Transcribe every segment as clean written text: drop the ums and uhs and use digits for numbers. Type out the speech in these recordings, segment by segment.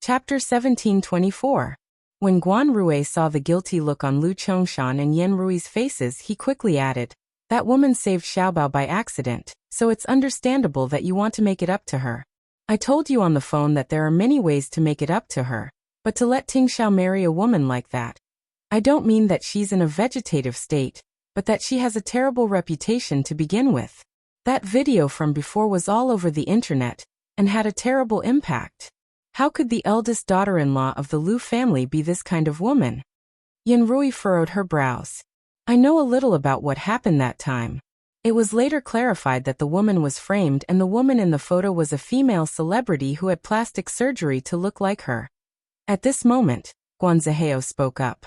Chapter 1724. When Guan Rui saw the guilty look on Lu Chongshan and Yan Rui's faces, he quickly added, "That woman saved Xiaobao by accident, so it's understandable that you want to make it up to her. I told you on the phone that there are many ways to make it up to her, but to let Ting Xiao marry a woman like that. I don't mean that she's in a vegetative state, but that she has a terrible reputation to begin with. That video from before was all over the internet, and had a terrible impact. How could the eldest daughter-in-law of the Lu family be this kind of woman?" Yan Rui furrowed her brows. "I know a little about what happened that time. It was later clarified that the woman was framed and the woman in the photo was a female celebrity who had plastic surgery to look like her." At this moment, Guan Zihao spoke up.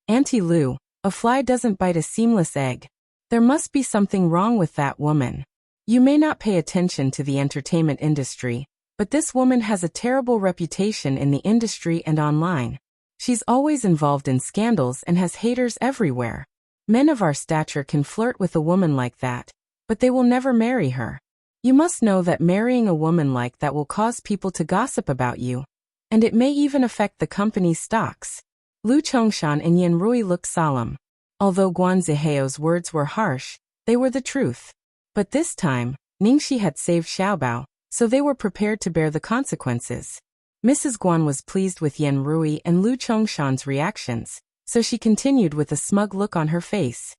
"Auntie Lu, a fly doesn't bite a seamless egg. There must be something wrong with that woman. You may not pay attention to the entertainment industry, but this woman has a terrible reputation in the industry and online. She's always involved in scandals and has haters everywhere. Men of our stature can flirt with a woman like that, but they will never marry her. You must know that marrying a woman like that will cause people to gossip about you, and it may even affect the company's stocks." Lu Chongshan and Yan Rui looked solemn. Although Guan Zihao's words were harsh, they were the truth. But this time, Ningxi had saved Xiaobao, so they were prepared to bear the consequences. Mrs. Guan was pleased with Yan Rui and Lu Chongshan's reactions, so she continued with a smug look on her face.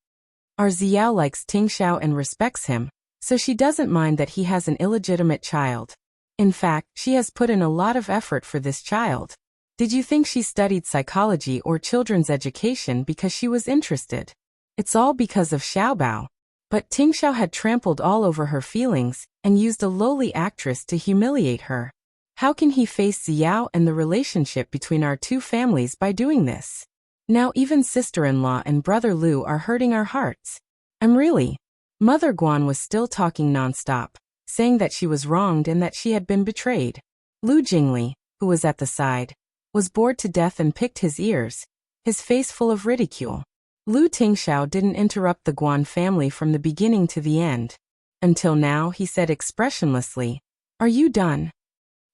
"Our Xiao likes Ting Xiao and respects him, so she doesn't mind that he has an illegitimate child. In fact, she has put in a lot of effort for this child. Did you think she studied psychology or children's education because she was interested? It's all because of Xiaobao." But Ting Xiao had trampled all over her feelings and used a lowly actress to humiliate her. How can he face Xiao and the relationship between our two families by doing this? Now even sister-in-law and brother Lu are hurting our hearts. Mother Guan was still talking non-stop, saying that she was wronged and that she had been betrayed. Lu Jingli, who was at the side, was bored to death and picked his ears, his face full of ridicule. Lu Tingxiao didn't interrupt the Guan family from the beginning to the end. "Until now," he said expressionlessly. "Are you done?"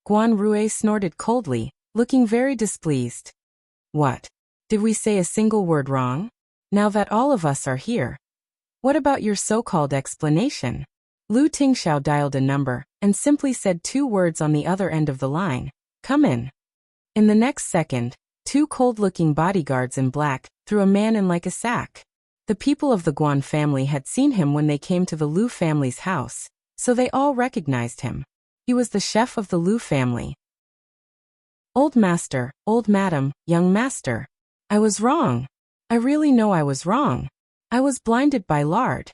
Guan Rui snorted coldly, looking very displeased. "What? Did we say a single word wrong? Now that all of us are here. What about your so-called explanation?" Lu Tingxiao dialed a number and simply said 2 words on the other end of the line. "Come in." In the next second, 2 cold-looking bodyguards in black threw a man in like a sack. The people of the Guan family had seen him when they came to the Lu family's house, so they all recognized him. He was the chef of the Lu family. "Old master, old madam, young master. I was wrong. I really know I was wrong. I was blinded by lard."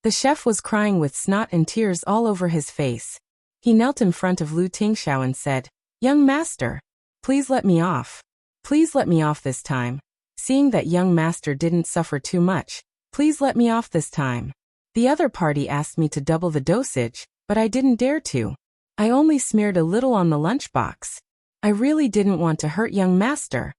The chef was crying with snot and tears all over his face. He knelt in front of Lu Tingxiao and said, "Young master, please let me off. Please let me off this time. Seeing that young master didn't suffer too much, please let me off this time. The other party asked me to double the dosage, but I didn't dare to. I only smeared a little on the lunchbox. I really didn't want to hurt young master."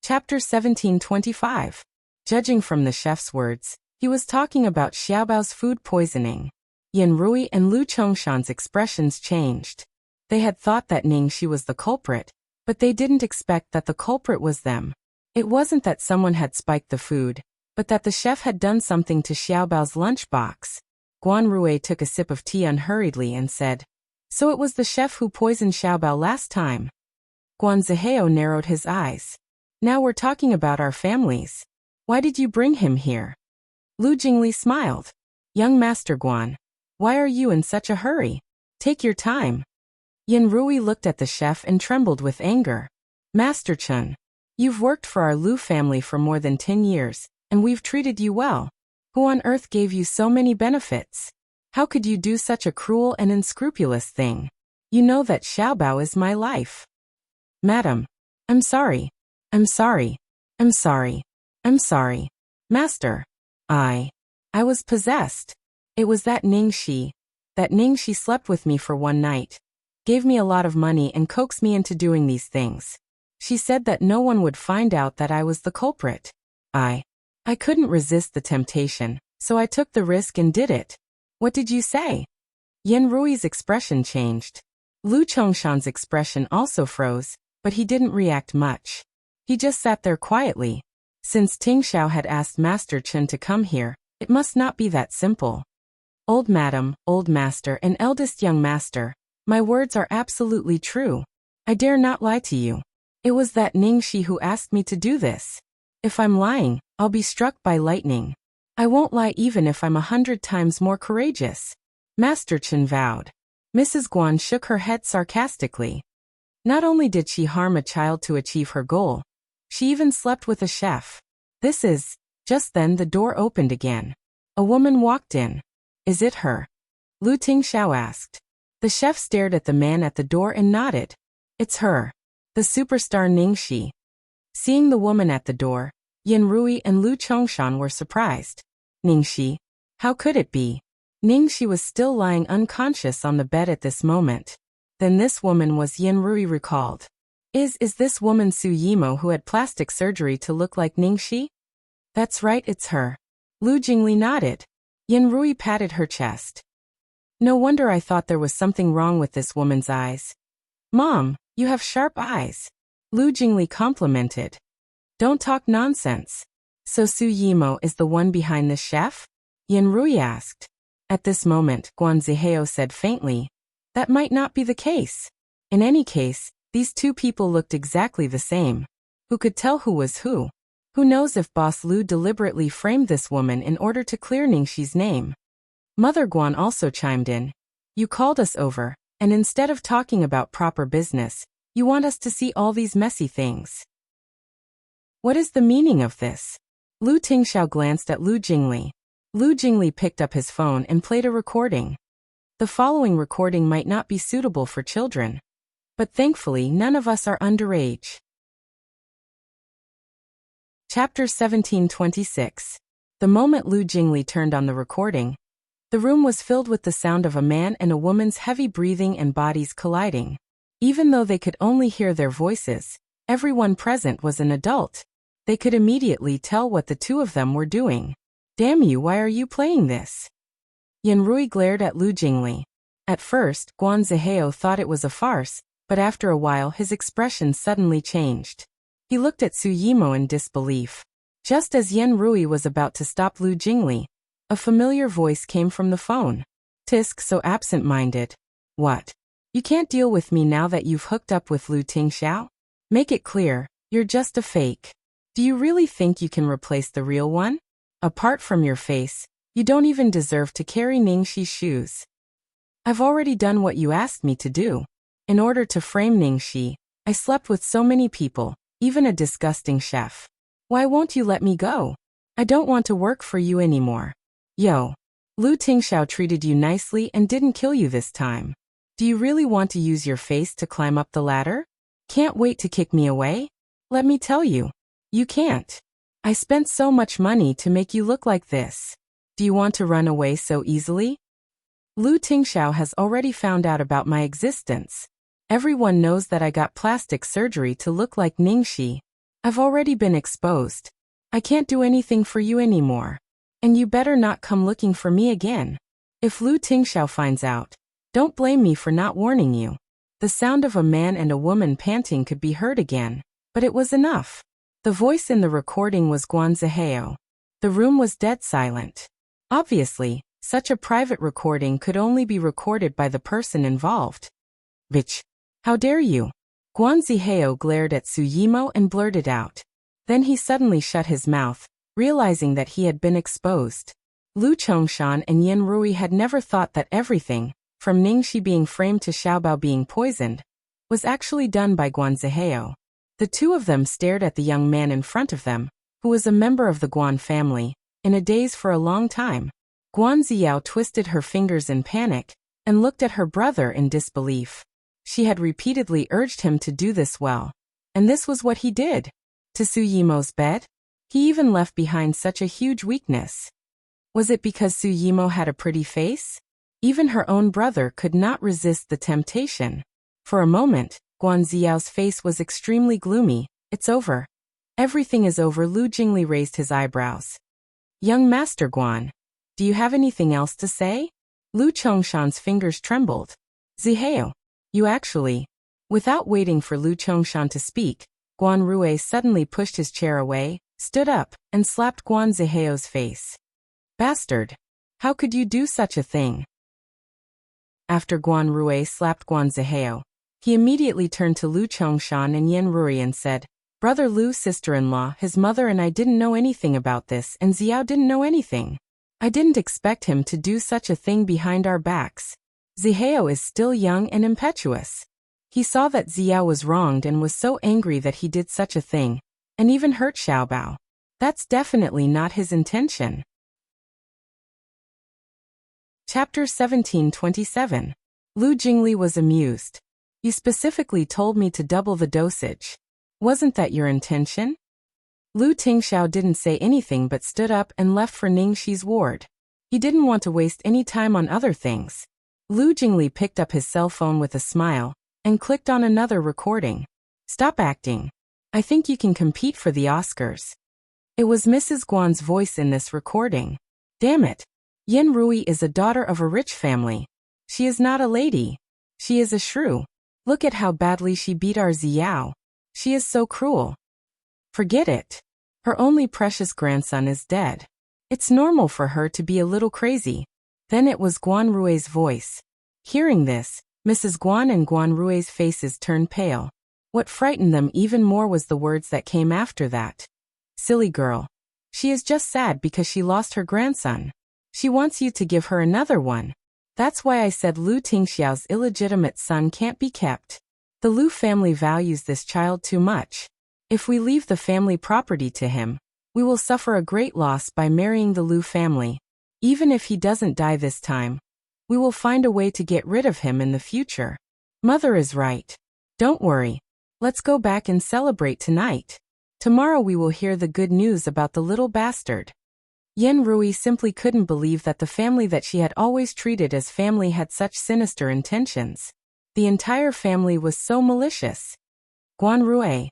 Chapter 1725. Judging from the chef's words, he was talking about Xiaobao's food poisoning. Yan Rui and Lu Chongshan's expressions changed. They had thought that Ningxi was the culprit, but they didn't expect that the culprit was them. It wasn't that someone had spiked the food, but that the chef had done something to Xiaobao's lunchbox. Guan Rui took a sip of tea unhurriedly and said, "So it was the chef who poisoned Xiaobao last time." Guan Zihao narrowed his eyes. "Now we're talking about our families. Why did you bring him here?" Lu Jingli smiled. "Young Master Guan, why are you in such a hurry? Take your time." Yan Rui looked at the chef and trembled with anger. "Master Chun, you've worked for our Lu family for more than 10 years, and we've treated you well. Who on earth gave you so many benefits? How could you do such a cruel and unscrupulous thing? You know that Xiaobao is my life." "Madam, I'm sorry. I'm sorry. I'm sorry. I'm sorry. Master, I was possessed. It was that Ningxi. That Ningxi slept with me for one night, gave me a lot of money and coaxed me into doing these things. She said that no one would find out that I was the culprit. I couldn't resist the temptation, so I took the risk and did it." "What did you say?" Yan Rui's expression changed. Lu Chongshan's expression also froze, but he didn't react much. He just sat there quietly. Since Ting Xiao had asked Master Chen to come here, it must not be that simple. Old madam, old master and eldest young master, my words are absolutely true. I dare not lie to you. It was that Ningxi who asked me to do this. If I'm lying, I'll be struck by lightning. I won't lie even if I'm 100 times more courageous. Master Chen vowed. Mrs. Guan shook her head sarcastically. Not only did she harm a child to achieve her goal, she even slept with a chef. Just then the door opened again. A woman walked in. Is it her? Lu Tingxiao asked. The chef stared at the man at the door and nodded. It's her. The superstar Ningxi. Seeing the woman at the door, Yan Rui and Lu Chongshan were surprised. Ningxi? How could it be? Ningxi was still lying unconscious on the bed at this moment. Then this woman was Yan Rui recalled. Is this woman Su Yimo who had plastic surgery to look like Ningxi? That's right, it's her. Lu Jingli nodded. Yan Rui patted her chest. No wonder I thought there was something wrong with this woman's eyes. Mom, you have sharp eyes. Lu Jingli complimented. Don't talk nonsense. So Su Yimo is the one behind this chef? Yan Rui asked. At this moment, Guan Zihao said faintly. That might not be the case. In any case, these two people looked exactly the same. Who could tell who was who? Who knows if Boss Lu deliberately framed this woman in order to clear Ningxi's name? Mother Guan also chimed in. You called us over, and instead of talking about proper business, you want us to see all these messy things. What is the meaning of this? Lu Tingxiao glanced at Lu Jingli. Lu Jingli picked up his phone and played a recording. The following recording might not be suitable for children. But thankfully none of us are underage. Chapter 1726. The moment Lu Jingli turned on the recording, the room was filled with the sound of a man and a woman's heavy breathing and bodies colliding. Even though they could only hear their voices, everyone present was an adult. They could immediately tell what the two of them were doing. Damn you, why are you playing this? Yan Rui glared at Lu Jingli. At first, Guan Zihao thought it was a farce, but after a while his expression suddenly changed. He looked at Su Yimo in disbelief. Just as Yan Rui was about to stop Lu Jingli, a familiar voice came from the phone. Tisk, so absent-minded. What? You can't deal with me now that you've hooked up with Lu Tingxiao? Make it clear, you're just a fake. Do you really think you can replace the real one? Apart from your face, you don't even deserve to carry Ningxi's shoes. I've already done what you asked me to do. In order to frame Ningxi, I slept with so many people, even a disgusting chef. Why won't you let me go? I don't want to work for you anymore. Yo. Lu Tingxiao treated you nicely and didn't kill you this time. Do you really want to use your face to climb up the ladder? Can't wait to kick me away? Let me tell you. You can't. I spent so much money to make you look like this. Do you want to run away so easily? Lu Tingxiao has already found out about my existence. Everyone knows that I got plastic surgery to look like Ningxi. I've already been exposed. I can't do anything for you anymore. And you better not come looking for me again. If Lu Tingxiao finds out, don't blame me for not warning you. The sound of a man and a woman panting could be heard again, but it was enough. The voice in the recording was Guan Zihao. The room was dead silent. Obviously, such a private recording could only be recorded by the person involved. Bitch. How dare you? Guan Zihao glared at Su Yimo and blurted out. Then he suddenly shut his mouth, realizing that he had been exposed. Lu Chongshan and Yan Rui had never thought that everything, from Ningxi being framed to Xiaobao being poisoned, was actually done by Guan Zihao. The two of them stared at the young man in front of them, who was a member of the Guan family, in a daze for a long time. Guan Ziyao twisted her fingers in panic, and looked at her brother in disbelief. She had repeatedly urged him to do this well. And this was what he did. To Su Yimo's bed? He even left behind such a huge weakness. Was it because Su Yimo had a pretty face? Even her own brother could not resist the temptation. For a moment, Guan Ziyao's face was extremely gloomy. It's over. Everything is over. Lu Jingli raised his eyebrows. Young Master Guan, do you have anything else to say? Lu Chongshan's fingers trembled. Zihao, You actually. Without waiting for Lu Chongshan to speak, Guan Rui suddenly pushed his chair away, stood up, and slapped Guan Ziheo's face. Bastard! How could you do such a thing? After Guan Rui slapped Guan Ziheo, he immediately turned to Lu Chongshan and Yan Rui and said, Brother Lu, sister-in-law, his mother and I didn't know anything about this, and Xiao didn't know anything. I didn't expect him to do such a thing behind our backs. Ziheo is still young and impetuous. He saw that Xiao was wronged and was so angry that he did such a thing, and even hurt Xiaobao. That's definitely not his intention. Chapter 1727. Lu Jingli was amused. You specifically told me to double the dosage. Wasn't that your intention? Lu Tingxiao didn't say anything but stood up and left for Ningxi's ward. He didn't want to waste any time on other things. Lu Jingli picked up his cell phone with a smile and clicked on another recording. Stop acting. I think you can compete for the Oscars. It was Mrs. Guan's voice in this recording. Damn it. Yan Rui is a daughter of a rich family. She is not a lady. She is a shrew. Look at how badly she beat our Xiao. She is so cruel. Forget it. Her only precious grandson is dead. It's normal for her to be a little crazy. Then it was Guan Rui's voice. Hearing this, Mrs. Guan and Guan Rui's faces turned pale. What frightened them even more was the words that came after that. Silly girl. She is just sad because she lost her grandson. She wants you to give her another one. That's why I said Lu Tingxiao's illegitimate son can't be kept. The Lu family values this child too much. If we leave the family property to him, we will suffer a great loss by marrying the Lu family. Even if he doesn't die this time, we will find a way to get rid of him in the future. Mother is right. Don't worry. Let's go back and celebrate tonight. Tomorrow we will hear the good news about the little bastard. Yan Rui simply couldn't believe that the family that she had always treated as family had such sinister intentions. The entire family was so malicious. Guan Rui,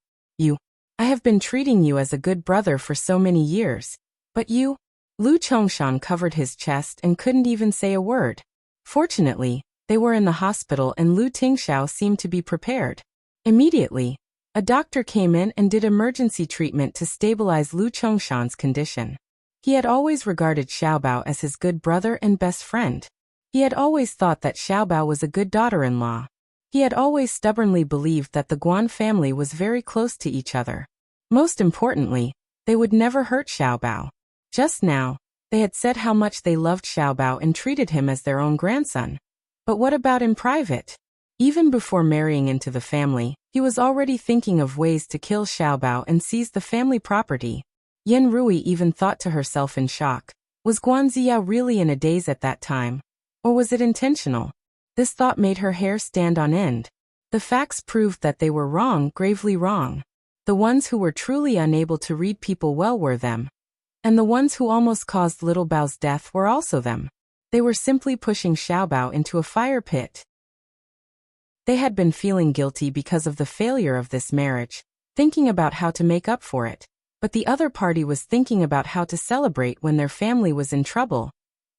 I have been treating you as a good brother for so many years, but you? Lu Chongshan covered his chest and couldn't even say a word. Fortunately, they were in the hospital and Lu Tingxiao seemed to be prepared. Immediately, a doctor came in and did emergency treatment to stabilize Lu Chongshan's condition. He had always regarded Xiaobao as his good brother and best friend. He had always thought that Xiaobao was a good daughter-in-law. He had always stubbornly believed that the Guan family was very close to each other. Most importantly, they would never hurt Xiaobao. Just now, they had said how much they loved Xiaobao and treated him as their own grandson. But what about in private? Even before marrying into the family, he was already thinking of ways to kill Xiaobao and seize the family property. Yan Rui even thought to herself in shock, was Guan Ziyao really in a daze at that time? Or was it intentional? This thought made her hair stand on end. The facts proved that they were wrong, gravely wrong. The ones who were truly unable to read people well were them. And the ones who almost caused little Bao's death were also them. They were simply pushing Xiaobao into a fire pit. They had been feeling guilty because of the failure of this marriage, thinking about how to make up for it. But the other party was thinking about how to celebrate when their family was in trouble.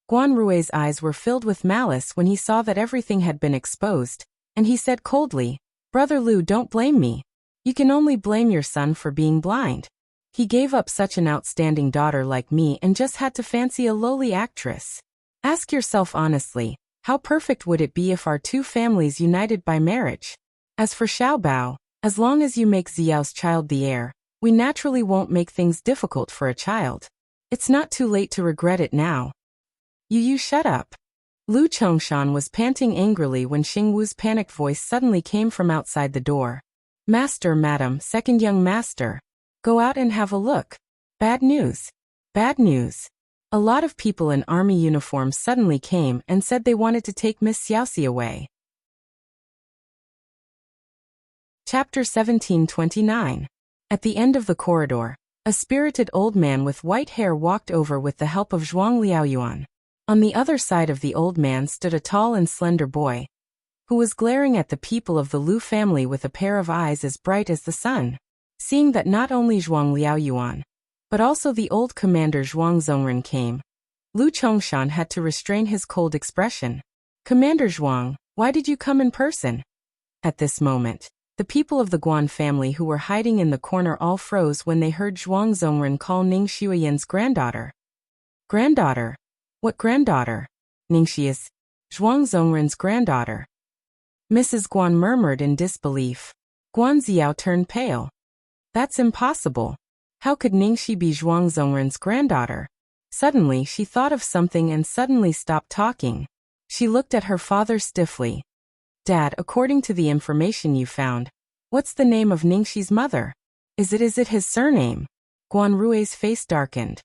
Guan Rui's eyes were filled with malice when he saw that everything had been exposed, and he said coldly, Brother Lu, don't blame me. You can only blame your son for being blind. He gave up such an outstanding daughter like me and just had to fancy a lowly actress. Ask yourself honestly, how perfect would it be if our two families united by marriage? As for Xiaobao, as long as you make Xiao's child the heir, we naturally won't make things difficult for a child. It's not too late to regret it now. You shut up. Lu Chongshan was panting angrily when Xingwu's panicked voice suddenly came from outside the door. Master, madam, second young master. Go out and have a look. Bad news. Bad news. A lot of people in army uniforms suddenly came and said they wanted to take Miss Xiaoxi away. Chapter 1729. At the end of the corridor, a spirited old man with white hair walked over with the help of Zhuang Liaoyuan. On the other side of the old man stood a tall and slender boy, who was glaring at the people of the Lu family with a pair of eyes as bright as the sun. Seeing that not only Zhuang Liaoyuan, but also the old commander Zhuang Zongren came, Lu Chongshan had to restrain his cold expression. Commander Zhuang, why did you come in person? At this moment, the people of the Guan family who were hiding in the corner all froze when they heard Zhuang Zongren call Ning Xuyan's granddaughter. Granddaughter? What granddaughter? Ningxi is Zhuang Zongren's granddaughter. Mrs. Guan murmured in disbelief. Guan Xiao turned pale. That's impossible. How could Ningxi be Zhuang Zongren's granddaughter? Suddenly she thought of something and suddenly stopped talking. She looked at her father stiffly. Dad, according to the information you found, what's the name of Ningxi's mother? Is it his surname? Guan Rui's face darkened.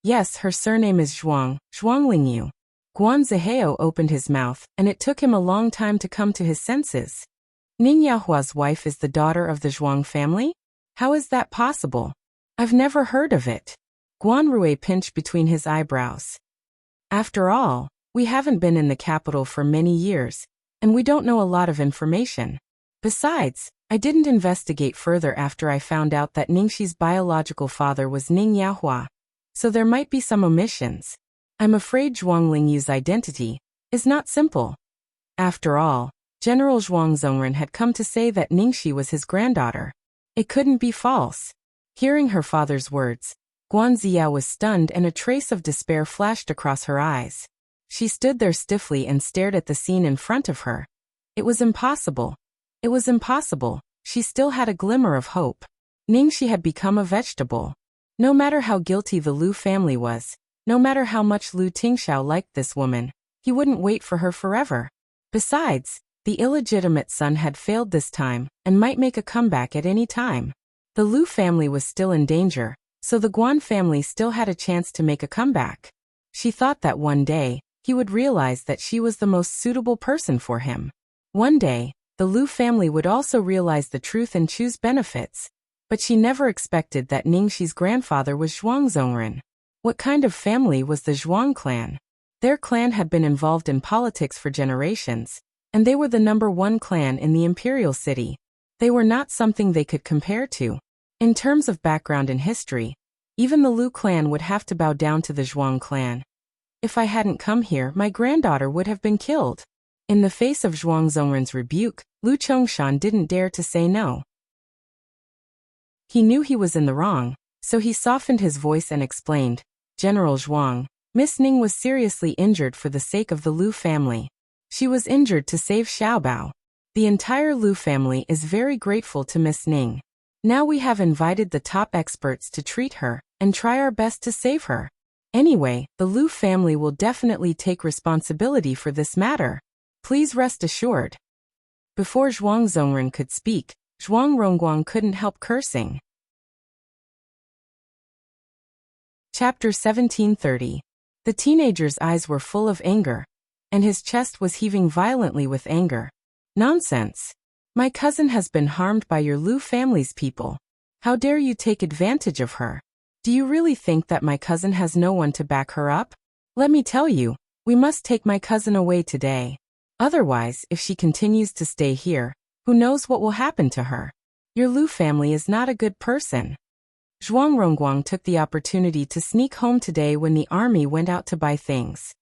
Yes, her surname is Zhuang Lingyu. Guan Zihao opened his mouth, and it took him a long time to come to his senses. Ning Yahua's wife is the daughter of the Zhuang family? How is that possible? I've never heard of it. Guan Rui pinched between his eyebrows. After all, we haven't been in the capital for many years, and we don't know a lot of information. Besides, I didn't investigate further after I found out that Ningxi's biological father was Ning Yahua, so there might be some omissions. I'm afraid Zhuang Lingyu's identity is not simple. After all, General Zhuang Zongren had come to say that Ningxi was his granddaughter. It couldn't be false. Hearing her father's words, Guan Ziya was stunned and a trace of despair flashed across her eyes. She stood there stiffly and stared at the scene in front of her. It was impossible. It was impossible. She still had a glimmer of hope. Ningxi had become a vegetable. No matter how guilty the Lu family was, no matter how much Lu Tingxiao liked this woman, he wouldn't wait for her forever. Besides, the illegitimate son had failed this time and might make a comeback at any time. The Lu family was still in danger, so the Guan family still had a chance to make a comeback. She thought that one day, he would realize that she was the most suitable person for him. One day, the Lu family would also realize the truth and choose benefits. But she never expected that Ningxi's grandfather was Zhuang Zongren. What kind of family was the Zhuang clan? Their clan had been involved in politics for generations, and they were the #1 clan in the imperial city. They were not something they could compare to. In terms of background and history, even the Lu clan would have to bow down to the Zhuang clan. If I hadn't come here, my granddaughter would have been killed. In the face of Zhuang Zongren's rebuke, Lu Chongshan didn't dare to say no. He knew he was in the wrong, so he softened his voice and explained, General Zhuang, Miss Ning was seriously injured for the sake of the Lu family. She was injured to save Xiaobao. The entire Lu family is very grateful to Miss Ning. Now we have invited the top experts to treat her and try our best to save her. Anyway, the Lu family will definitely take responsibility for this matter. Please rest assured. Before Zhuang Zongren could speak, Zhuang Rongguang couldn't help cursing. Chapter 1730. The teenager's eyes were full of anger, and his chest was heaving violently with anger. Nonsense! My cousin has been harmed by your Lu family's people. How dare you take advantage of her? Do you really think that my cousin has no one to back her up? Let me tell you, we must take my cousin away today. Otherwise, if she continues to stay here, who knows what will happen to her? Your Lu family is not a good person. Zhuang Rongguang took the opportunity to sneak home today when the army went out to buy things.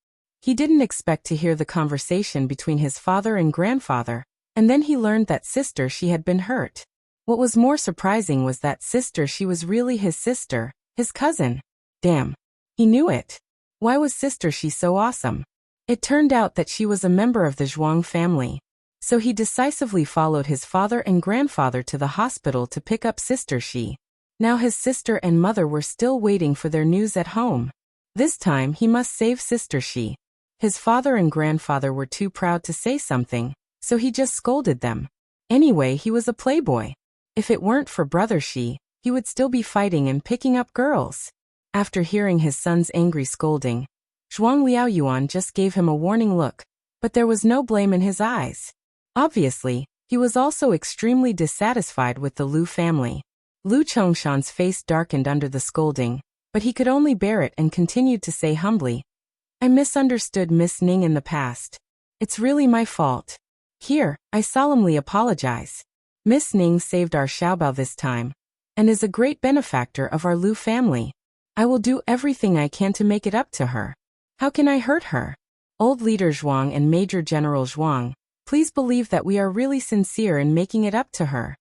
He didn't expect to hear the conversation between his father and grandfather, and then he learned that sister she had been hurt. What was more surprising was that sister she was really his sister, his cousin. Damn. He knew it. Why was sister she so awesome? It turned out that she was a member of the Zhuang family. So he decisively followed his father and grandfather to the hospital to pick up sister she. Now his sister and mother were still waiting for their news at home. This time he must save sister she. His father and grandfather were too proud to say something, so he just scolded them. Anyway, he was a playboy. If it weren't for brother she, he would still be fighting and picking up girls. After hearing his son's angry scolding, Zhuang Liaoyuan just gave him a warning look, but there was no blame in his eyes. Obviously, he was also extremely dissatisfied with the Lu family. Lu Chongshan's face darkened under the scolding, but he could only bear it and continued to say humbly, I misunderstood Miss Ning in the past. It's really my fault. Here, I solemnly apologize. Miss Ning saved our Xiaobao this time, and is a great benefactor of our Lu family. I will do everything I can to make it up to her. How can I hurt her? Old leader Zhuang and Major General Zhuang, Please believe that we are really sincere in making it up to her.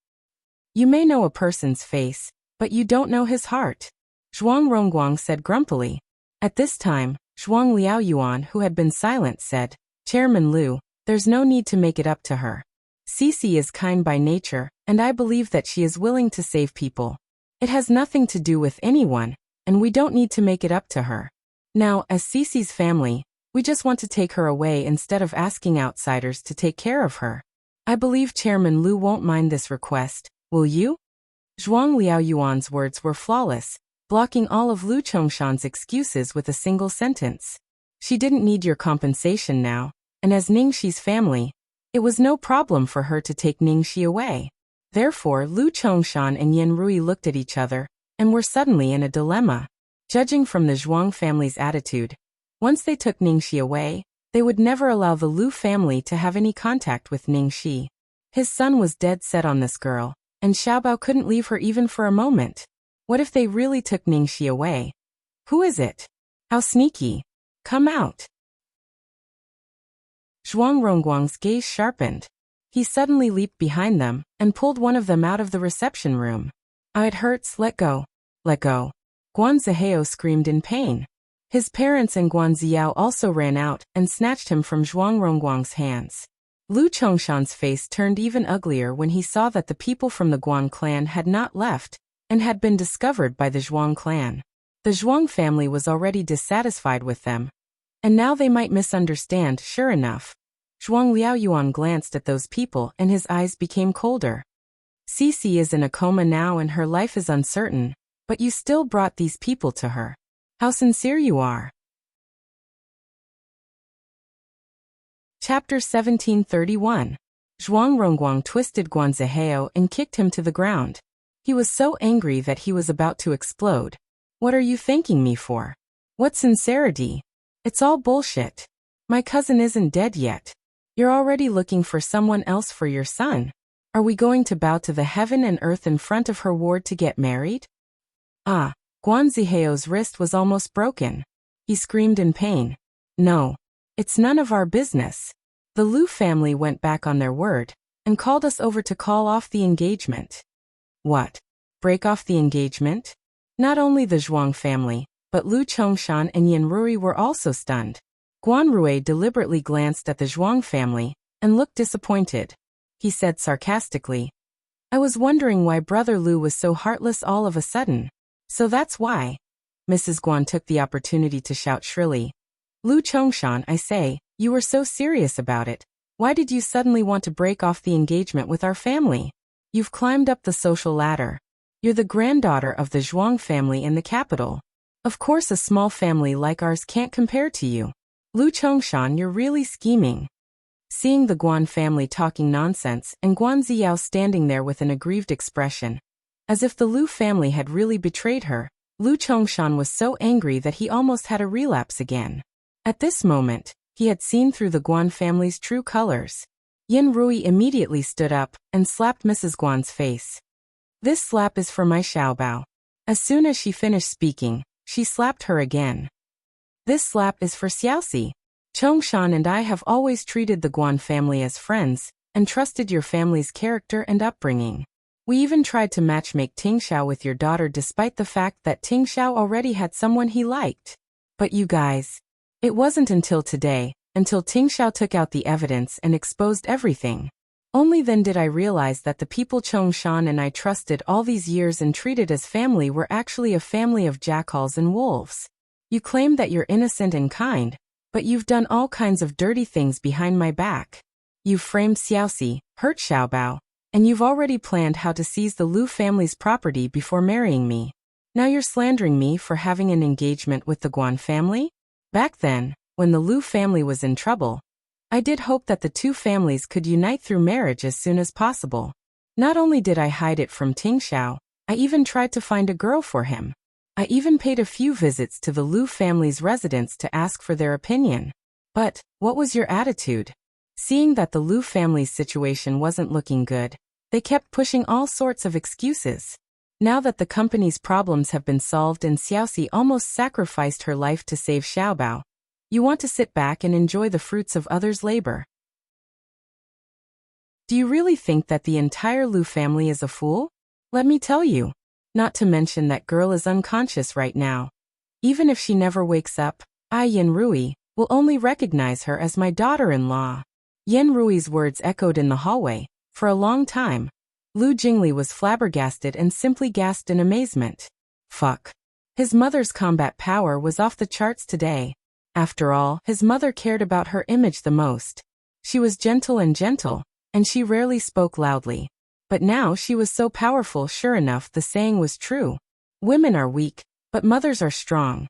You may know a person's face, but you don't know his heart, Zhuang Rongguang said grumpily. At this time, Zhuang Liaoyuan, who had been silent, said, Chairman Liu, there's no need to make it up to her. Cici is kind by nature, and I believe that she is willing to save people. It has nothing to do with anyone, and we don't need to make it up to her. Now, as Cici's family, we just want to take her away instead of asking outsiders to take care of her. I believe Chairman Liu won't mind this request, will you? Zhuang Liaoyuan's words were flawless, blocking all of Lu Chongshan's excuses with a single sentence. She didn't need your compensation now, and as Ningxi's family, it was no problem for her to take Ningxi away. Therefore, Lu Chongshan and Yen Rui looked at each other, and were suddenly in a dilemma. Judging from the Zhuang family's attitude, once they took Ningxi away, they would never allow the Lu family to have any contact with Ningxi. His son was dead set on this girl, and Xiaobao couldn't leave her even for a moment. What if they really took Ningxi away? Who is it? How sneaky. Come out. Zhuang Rongguang's gaze sharpened. He suddenly leaped behind them, and pulled one of them out of the reception room. Ah, it hurts, let go. Let go. Guan Zihao screamed in pain. His parents and Guan Ziao also ran out, and snatched him from Zhuang Rongguang's hands. Lu Chongshan's face turned even uglier when he saw that the people from the Guan clan had not left, and had been discovered by the Zhuang clan. The Zhuang family was already dissatisfied with them, and now they might misunderstand. Sure enough, Zhuang Liaoyuan glanced at those people and his eyes became colder. Cici is in a coma now and her life is uncertain, but you still brought these people to her. How sincere you are. Chapter 1731. Zhuang Rongguang twisted Guan Zihao and kicked him to the ground. He was so angry that he was about to explode. What are you thanking me for? What sincerity? It's all bullshit. My cousin isn't dead yet. You're already looking for someone else for your son. Are we going to bow to the heaven and earth in front of her ward to get married? Ah, Guan Zihao's wrist was almost broken. He screamed in pain. No. It's none of our business. The Lu family went back on their word, and called us over to call off the engagement. What? Break off the engagement? Not only the Zhuang family, but Lu Chongshan and Yen Rui were also stunned. Guan Rui deliberately glanced at the Zhuang family, and looked disappointed. He said sarcastically, I was wondering why Brother Lu was so heartless all of a sudden. So that's why. Mrs. Guan took the opportunity to shout shrilly. Lu Chongshan, I say, you were so serious about it. Why did you suddenly want to break off the engagement with our family? You've climbed up the social ladder. You're the granddaughter of the Zhuang family in the capital. Of course a small family like ours can't compare to you. Lu Chongshan, you're really scheming. Seeing the Guan family talking nonsense and Guan Ziyao standing there with an aggrieved expression, as if the Lu family had really betrayed her, Lu Chongshan was so angry that he almost had a relapse again. At this moment, he had seen through the Guan family's true colors. Yen Rui immediately stood up and slapped Mrs. Guan's face. This slap is for my Xiaobao. As soon as she finished speaking, she slapped her again. This slap is for Xiaoxi. Chongshan and I have always treated the Guan family as friends, and trusted your family's character and upbringing. We even tried to matchmake Tingxiao with your daughter despite the fact that Tingxiao already had someone he liked. But you guys. It wasn't until today, until Tingxiao took out the evidence and exposed everything. Only then did I realize that the people Chongshan and I trusted all these years and treated as family were actually a family of jackals and wolves. You claim that you're innocent and kind, but you've done all kinds of dirty things behind my back. You've framed Xiaoxi, hurt Xiaobao, and you've already planned how to seize the Lu family's property before marrying me. Now you're slandering me for having an engagement with the Guan family? Back then, when the Lu family was in trouble, I did hope that the two families could unite through marriage as soon as possible. Not only did I hide it from Tingxiao, I even tried to find a girl for him. I even paid a few visits to the Lu family's residence to ask for their opinion. But, what was your attitude? Seeing that the Lu family's situation wasn't looking good, they kept pushing all sorts of excuses. Now that the company's problems have been solved and Xiaoxi almost sacrificed her life to save Xiaobao, you want to sit back and enjoy the fruits of others' labor. Do you really think that the entire Lu family is a fool? Let me tell you. Not to mention that girl is unconscious right now. Even if she never wakes up, I, Yen Rui, will only recognize her as my daughter-in-law. Yen Rui's words echoed in the hallway. For a long time, Lu Jingli was flabbergasted and simply gasped in amazement. Fuck. His mother's combat power was off the charts today. After all, his mother cared about her image the most. She was gentle, and she rarely spoke loudly. But now she was so powerful. Sure enough, the saying was true. Women are weak, but mothers are strong.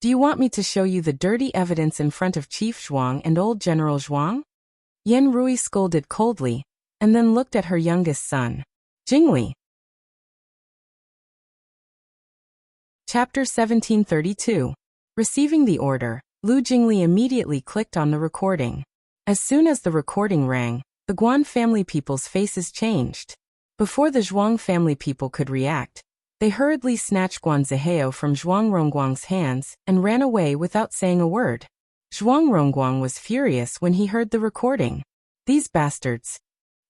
Do you want me to show you the dirty evidence in front of Chief Zhuang and old General Zhuang? Yen Rui scolded coldly, and then looked at her youngest son. Jingli. Chapter 1732. Receiving the order, Lu Jingli immediately clicked on the recording. As soon as the recording rang, the Guan family people's faces changed. Before the Zhuang family people could react, they hurriedly snatched Guan Zihao from Zhuang Rongguang's hands and ran away without saying a word. Zhuang Rongguang was furious when he heard the recording. These bastards.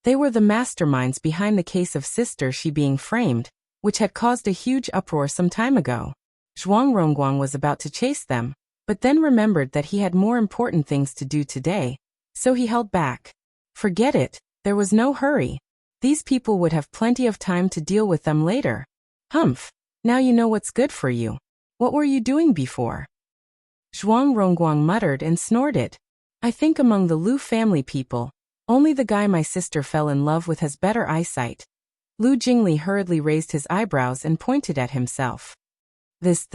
They were the masterminds behind the case of Sister Shi being framed, which had caused a huge uproar some time ago. Zhuang Rongguang was about to chase them, but then remembered that he had more important things to do today, so he held back. Forget it, there was no hurry. These people would have plenty of time to deal with them later. Humph, now you know what's good for you. What were you doing before? Zhuang Rongguang muttered and snorted. I think among the Lu family people, only the guy my sister fell in love with has better eyesight. Lu Jingli hurriedly raised his eyebrows and pointed at himself. This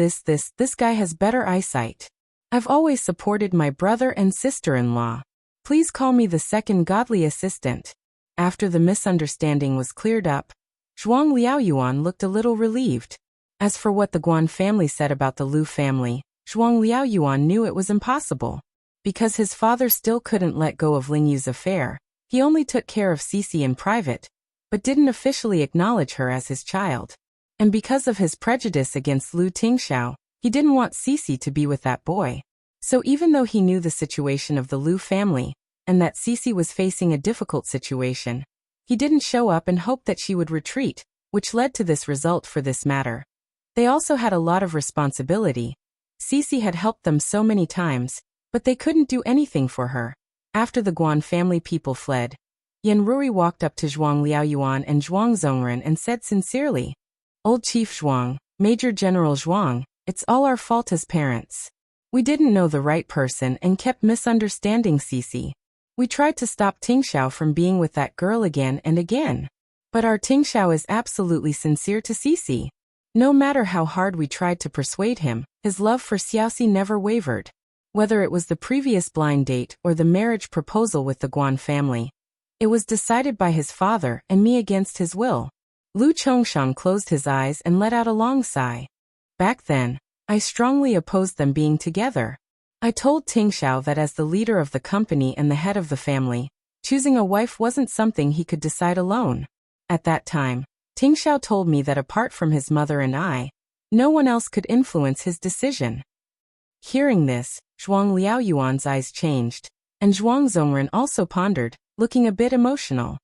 guy has better eyesight. I've always supported my brother and sister-in-law. Please call me the second godly assistant. After the misunderstanding was cleared up, Zhuang Liaoyuan looked a little relieved. As for what the Guan family said about the Lu family, Zhuang Liaoyuan knew it was impossible. Because his father still couldn't let go of Ling Yu's affair, he only took care of Cici in private, but didn't officially acknowledge her as his child. And because of his prejudice against Lu Tingxiao, he didn't want Cici to be with that boy. So even though he knew the situation of the Lu family, and that Cici was facing a difficult situation, he didn't show up and hoped that she would retreat, which led to this result for this matter. They also had a lot of responsibility. Cici had helped them so many times, but they couldn't do anything for her. After the Guan family people fled, Yen Rui walked up to Zhuang Liaoyuan and Zhuang Zongren and said sincerely, Old Chief Zhuang, Major General Zhuang, it's all our fault as parents. We didn't know the right person and kept misunderstanding Cici. We tried to stop Tingxiao from being with that girl again and again. But our Tingxiao is absolutely sincere to Cici. No matter how hard we tried to persuade him, his love for Xiaoxi never wavered. Whether it was the previous blind date or the marriage proposal with the Guan family, it was decided by his father and me against his will. Lu Chongshan closed his eyes and let out a long sigh. Back then, I strongly opposed them being together. I told Tingxiao that as the leader of the company and the head of the family, choosing a wife wasn't something he could decide alone. At that time, Tingxiao told me that apart from his mother and I, no one else could influence his decision. Hearing this, Zhuang Liaoyuan's eyes changed, and Zhuang Zongren also pondered, looking a bit emotional.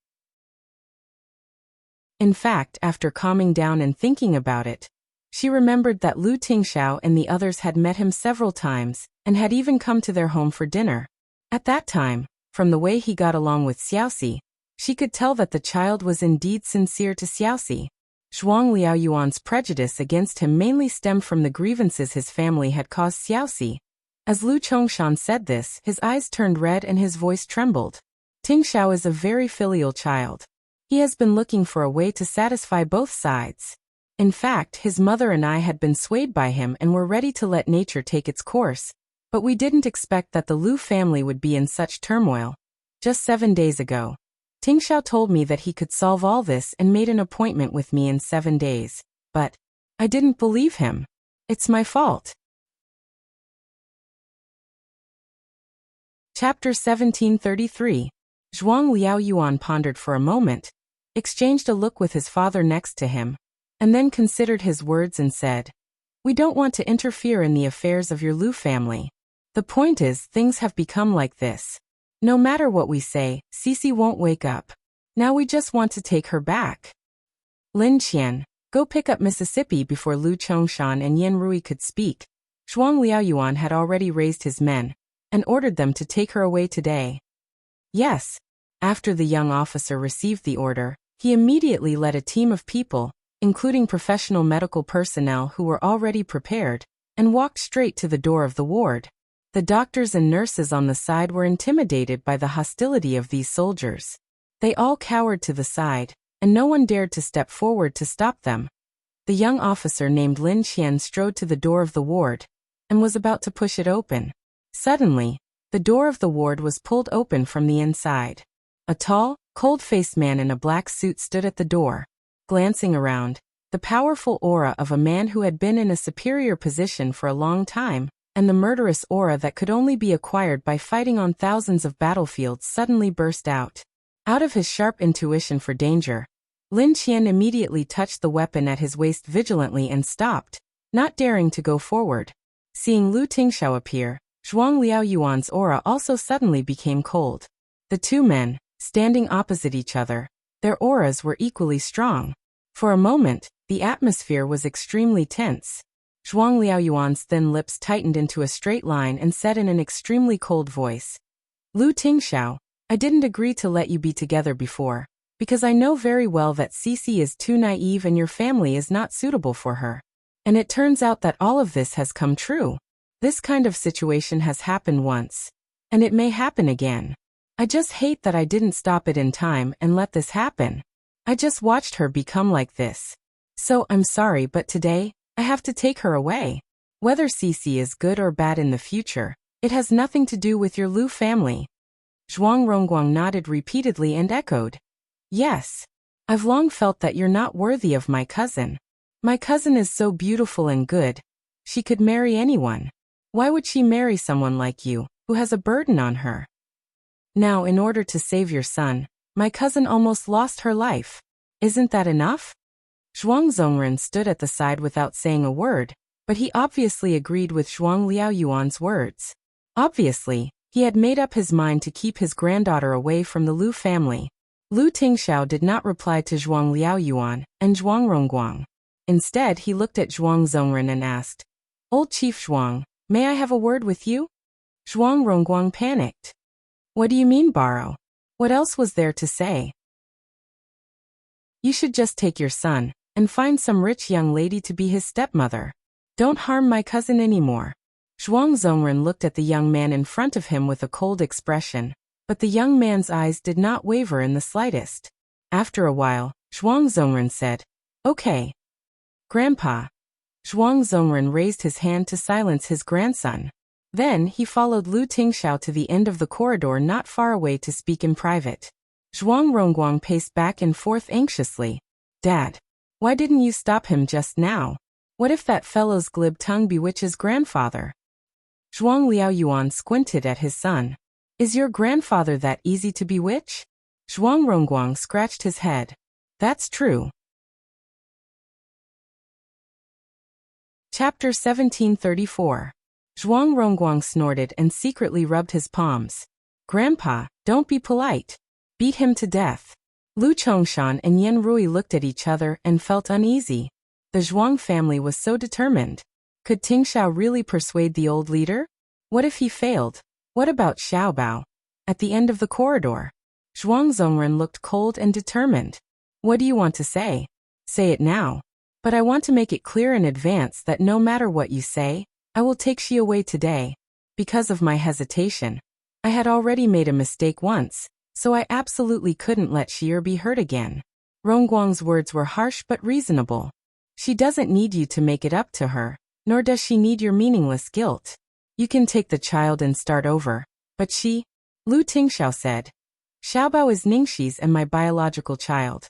In fact, after calming down and thinking about it, she remembered that Lu Tingxiao and the others had met him several times, and had even come to their home for dinner. At that time, from the way he got along with Xiaoxi, she could tell that the child was indeed sincere to Xiaoxi. Zhuang Liaoyuan's prejudice against him mainly stemmed from the grievances his family had caused Xiaoxi. As Lu Chongshan said this, his eyes turned red and his voice trembled. Tingxiao is a very filial child. He has been looking for a way to satisfy both sides. In fact, his mother and I had been swayed by him and were ready to let nature take its course, but we didn't expect that the Lu family would be in such turmoil. Just 7 days ago, Tingxiao told me that he could solve all this and made an appointment with me in 7 days, but I didn't believe him. It's my fault. Chapter 1733. Zhuang Liaoyuan pondered for a moment, exchanged a look with his father next to him, and then considered his words and said, We don't want to interfere in the affairs of your Lu family. The point is, things have become like this. No matter what we say, Cici won't wake up. Now we just want to take her back. Lin Qian, go pick up Mississippi. Before Lu Chongshan and Yan Rui could speak, Zhuang Liaoyuan had already raised his men and ordered them to take her away today. Yes. After the young officer received the order, he immediately led a team of people, including professional medical personnel who were already prepared, and walked straight to the door of the ward. The doctors and nurses on the side were intimidated by the hostility of these soldiers. They all cowered to the side, and no one dared to step forward to stop them. The young officer named Lin Qian strode to the door of the ward and was about to push it open. Suddenly, the door of the ward was pulled open from the inside. A tall, cold-faced man in a black suit stood at the door. Glancing around, the powerful aura of a man who had been in a superior position for a long time, and the murderous aura that could only be acquired by fighting on thousands of battlefields suddenly burst out. Out of his sharp intuition for danger, Lin Qian immediately touched the weapon at his waist vigilantly and stopped, not daring to go forward. Seeing Lu Tingxiao appear, Zhuang Liaoyuan's aura also suddenly became cold. The two men, standing opposite each other, their auras were equally strong. For a moment, the atmosphere was extremely tense. Zhuang Liaoyuan's thin lips tightened into a straight line and said in an extremely cold voice, Lu Tingxiao, I didn't agree to let you be together before, because I know very well that Cici is too naive and your family is not suitable for her. And it turns out that all of this has come true. This kind of situation has happened once, and it may happen again. I just hate that I didn't stop it in time and let this happen. I just watched her become like this. So I'm sorry, but today, I have to take her away. Whether Cici is good or bad in the future, it has nothing to do with your Lu family. Zhuang Rongguang nodded repeatedly and echoed, Yes. I've long felt that you're not worthy of my cousin. My cousin is so beautiful and good. She could marry anyone. Why would she marry someone like you, who has a burden on her? Now, in order to save your son, my cousin almost lost her life. Isn't that enough? Zhuang Zongren stood at the side without saying a word, but he obviously agreed with Zhuang Liaoyuan's words. Obviously, he had made up his mind to keep his granddaughter away from the Lu family. Lu Tingxiao did not reply to Zhuang Liaoyuan and Zhuang Rongguang. Instead, he looked at Zhuang Zongren and asked, Old Chief Zhuang, may I have a word with you? Zhuang Rongguang panicked. What do you mean borrow? What else was there to say? You should just take your son and find some rich young lady to be his stepmother. Don't harm my cousin anymore. Zhuang Zongren looked at the young man in front of him with a cold expression, but the young man's eyes did not waver in the slightest. After a while, Zhuang Zongren said, Okay. Grandpa. Zhuang Zongren raised his hand to silence his grandson. Then he followed Lu Tingxiao to the end of the corridor not far away to speak in private. Zhuang Rongguang paced back and forth anxiously. Dad, why didn't you stop him just now? What if that fellow's glib tongue bewitches grandfather? Zhuang Liaoyuan squinted at his son. Is your grandfather that easy to bewitch? Zhuang Rongguang scratched his head. That's true. Chapter 1734. Zhuang Rongguang snorted and secretly rubbed his palms. Grandpa, don't be polite. Beat him to death. Lu Chongshan and Yan Rui looked at each other and felt uneasy. The Zhuang family was so determined. Could Tingxiao really persuade the old leader? What if he failed? What about Xiaobao? At the end of the corridor, Zhuang Zongren looked cold and determined. What do you want to say? Say it now. But I want to make it clear in advance that no matter what you say, I will take Xi away today. Because of my hesitation. I had already made a mistake once, so I absolutely couldn't let Xi'er be hurt again. Rongguang's words were harsh but reasonable. She doesn't need you to make it up to her, nor does she need your meaningless guilt. You can take the child and start over. But she, Lu Tingxiao said. Xiaobao is Ningxi's and my biological child.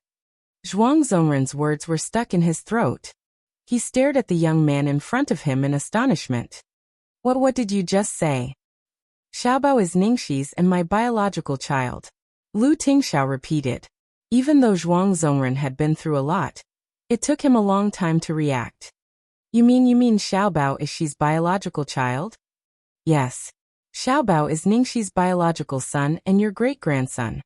Zhuang Zongren's words were stuck in his throat. He stared at the young man in front of him in astonishment. What did you just say? Xiaobao is Ningxi's and my biological child. Lu Tingxiao repeated. Even though Zhuang Zongren had been through a lot, it took him a long time to react. You mean Xiaobao is Xi's biological child? Yes. Xiaobao is Ningxi's biological son and your great-grandson.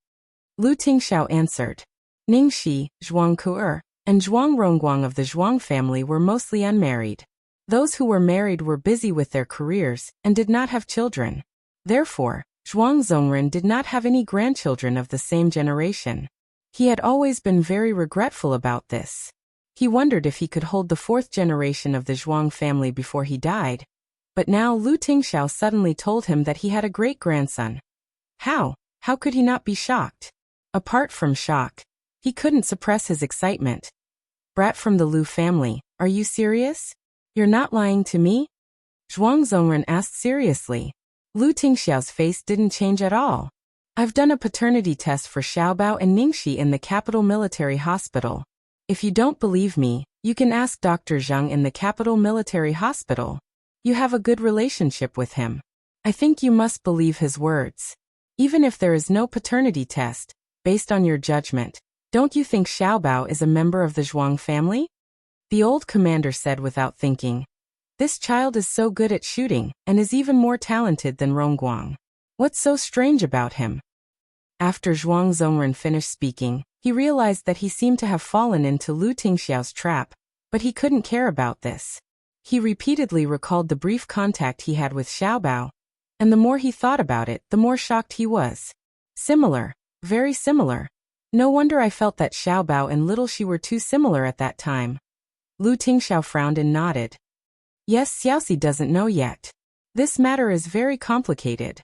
Lu Tingxiao answered. Ningxi, Zhuang Ku'er, and Zhuang Rongguang of the Zhuang family were mostly unmarried. Those who were married were busy with their careers and did not have children. Therefore, Zhuang Zongren did not have any grandchildren of the same generation. He had always been very regretful about this. He wondered if he could hold the fourth generation of the Zhuang family before he died. But now Lu Tingxiao suddenly told him that he had a great-grandson. How could he not be shocked? Apart from shock, he couldn't suppress his excitement. Brat from the Lu family, are you serious? You're not lying to me? Zhuang Zongren asked seriously. Lu Tingxiao's face didn't change at all. I've done a paternity test for Xiaobao and Ningxi in the capital military hospital. If you don't believe me, you can ask Dr. Zhang in the capital military hospital. You have a good relationship with him. I think you must believe his words. Even if there is no paternity test, based on your judgment, don't you think Xiaobao is a member of the Zhuang family? The old commander said without thinking. This child is so good at shooting and is even more talented than Rongguang. What's so strange about him? After Zhuang Zongren finished speaking, he realized that he seemed to have fallen into Lu Tingxiao's trap, but he couldn't care about this. He repeatedly recalled the brief contact he had with Xiaobao, and the more he thought about it, the more shocked he was. Similar, very similar. No wonder I felt that Xiaobao and little Shi were too similar at that time. Lu Tingxiao frowned and nodded. Yes, Xiaoxi doesn't know yet. This matter is very complicated.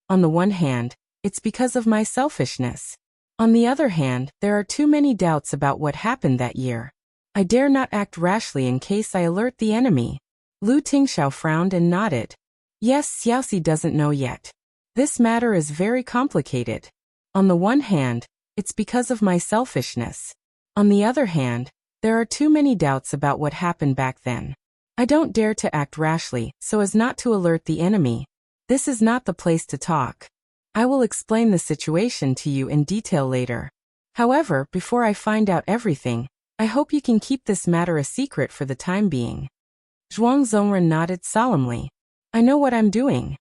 On the one hand, it's because of my selfishness. On the other hand, there are too many doubts about what happened that year. I dare not act rashly in case I alert the enemy. Lu Tingxiao frowned and nodded. Yes, Xiaoxi doesn't know yet. This matter is very complicated. On the one hand, it's because of my selfishness. On the other hand, there are too many doubts about what happened back then. I don't dare to act rashly so as not to alert the enemy. This is not the place to talk. I will explain the situation to you in detail later. However, before I find out everything, I hope you can keep this matter a secret for the time being. Zhuang Zongren nodded solemnly. I know what I'm doing.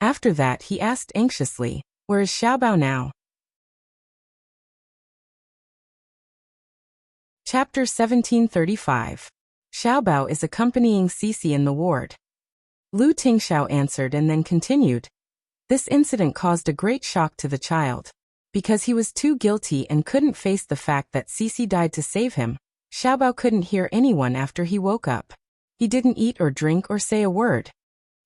After that he asked anxiously, where is Xiaobao now? Chapter 1735. Xiaobao is accompanying Cici in the ward. Lu Tingxiao answered and then continued. This incident caused a great shock to the child. Because he was too guilty and couldn't face the fact that Cici died to save him, Xiaobao couldn't hear anyone after he woke up. He didn't eat or drink or say a word.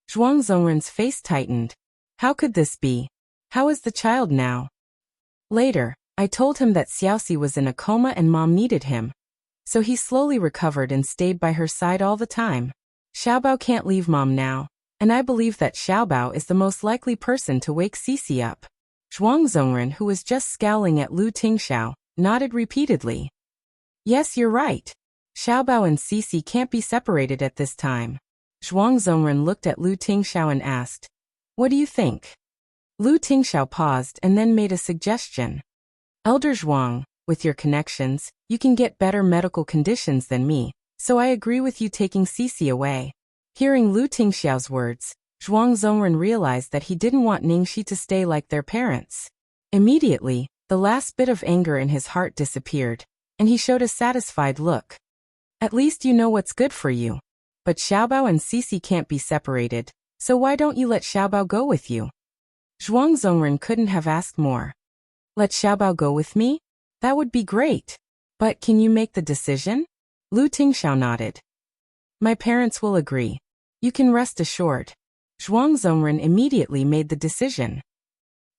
Zhuang Zongren's face tightened. How could this be? How is the child now? Later, I told him that Xiaoxi was in a coma and mom needed him. So he slowly recovered and stayed by her side all the time. Xiaobao can't leave mom now, and I believe that Xiaobao is the most likely person to wake Cici up. Zhuang Zongren, who was just scowling at Lu Tingxiao, nodded repeatedly. Yes, you're right. Xiaobao and Cici can't be separated at this time. Zhuang Zongren looked at Lu Tingxiao and asked, what do you think? Lu Tingxiao paused and then made a suggestion. Elder Zhuang, with your connections, you can get better medical conditions than me, so I agree with you taking Cici away. Hearing Lu Tingxiao's words, Zhuang Zongren realized that he didn't want Ningxi to stay like their parents. Immediately, the last bit of anger in his heart disappeared, and he showed a satisfied look. At least you know what's good for you. But Xiaobao and Cici can't be separated, so why don't you let Xiaobao go with you? Zhuang Zongren couldn't have asked more. Let Xiaobao go with me? That would be great. But can you make the decision? Lu Tingxiao nodded. My parents will agree. You can rest assured. Zhuang Zongren immediately made the decision.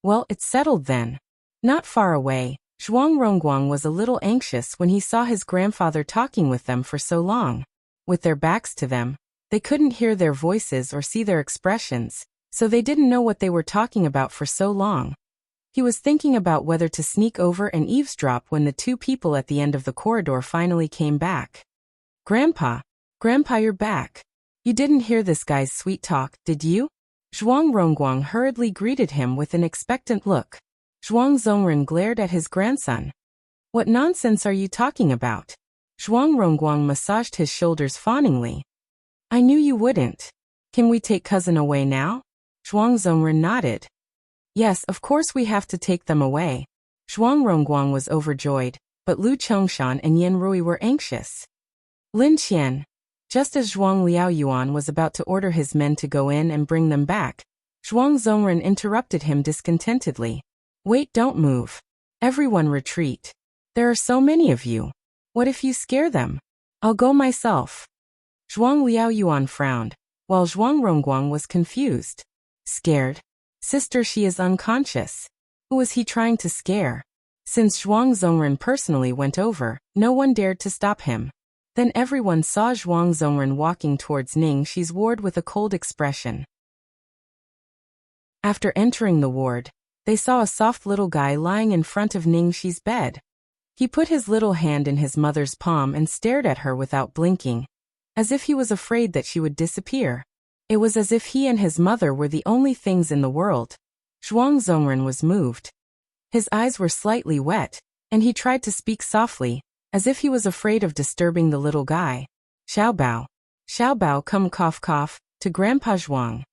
Well, it's settled then. Not far away, Zhuang Rongguang was a little anxious when he saw his grandfather talking with them for so long. With their backs to them, they couldn't hear their voices or see their expressions, so they didn't know what they were talking about for so long. He was thinking about whether to sneak over and eavesdrop when the two people at the end of the corridor finally came back. Grandpa, you're back. You didn't hear this guy's sweet talk, did you? Zhuang Rongguang hurriedly greeted him with an expectant look. Zhuang Zongren glared at his grandson. What nonsense are you talking about? Zhuang Rongguang massaged his shoulders fawningly. I knew you wouldn't. Can we take cousin away now? Zhuang Zongren nodded. Yes, of course we have to take them away. Zhuang Rongguang was overjoyed, but Lu Chongshan and Yan Rui were anxious. Lin Qian. Just as Zhuang Liaoyuan was about to order his men to go in and bring them back, Zhuang Zongren interrupted him discontentedly. Wait, don't move. Everyone retreat. There are so many of you. What if you scare them? I'll go myself. Zhuang Liaoyuan frowned, while Zhuang Rongguang was confused. Scared? Sister, she is unconscious. Who was he trying to scare? Since Zhuang Zongren personally went over, no one dared to stop him. Then everyone saw Zhuang Zongren walking towards Ning Shi's ward with a cold expression. After entering the ward, they saw a soft little guy lying in front of Ning Shi's bed. He put his little hand in his mother's palm and stared at her without blinking, as if he was afraid that she would disappear. It was as if he and his mother were the only things in the world. Zhuang Zongren was moved. His eyes were slightly wet, and he tried to speak softly, as if he was afraid of disturbing the little guy. Xiaobao. Xiaobao, come cough cough, to Grandpa Zhuang.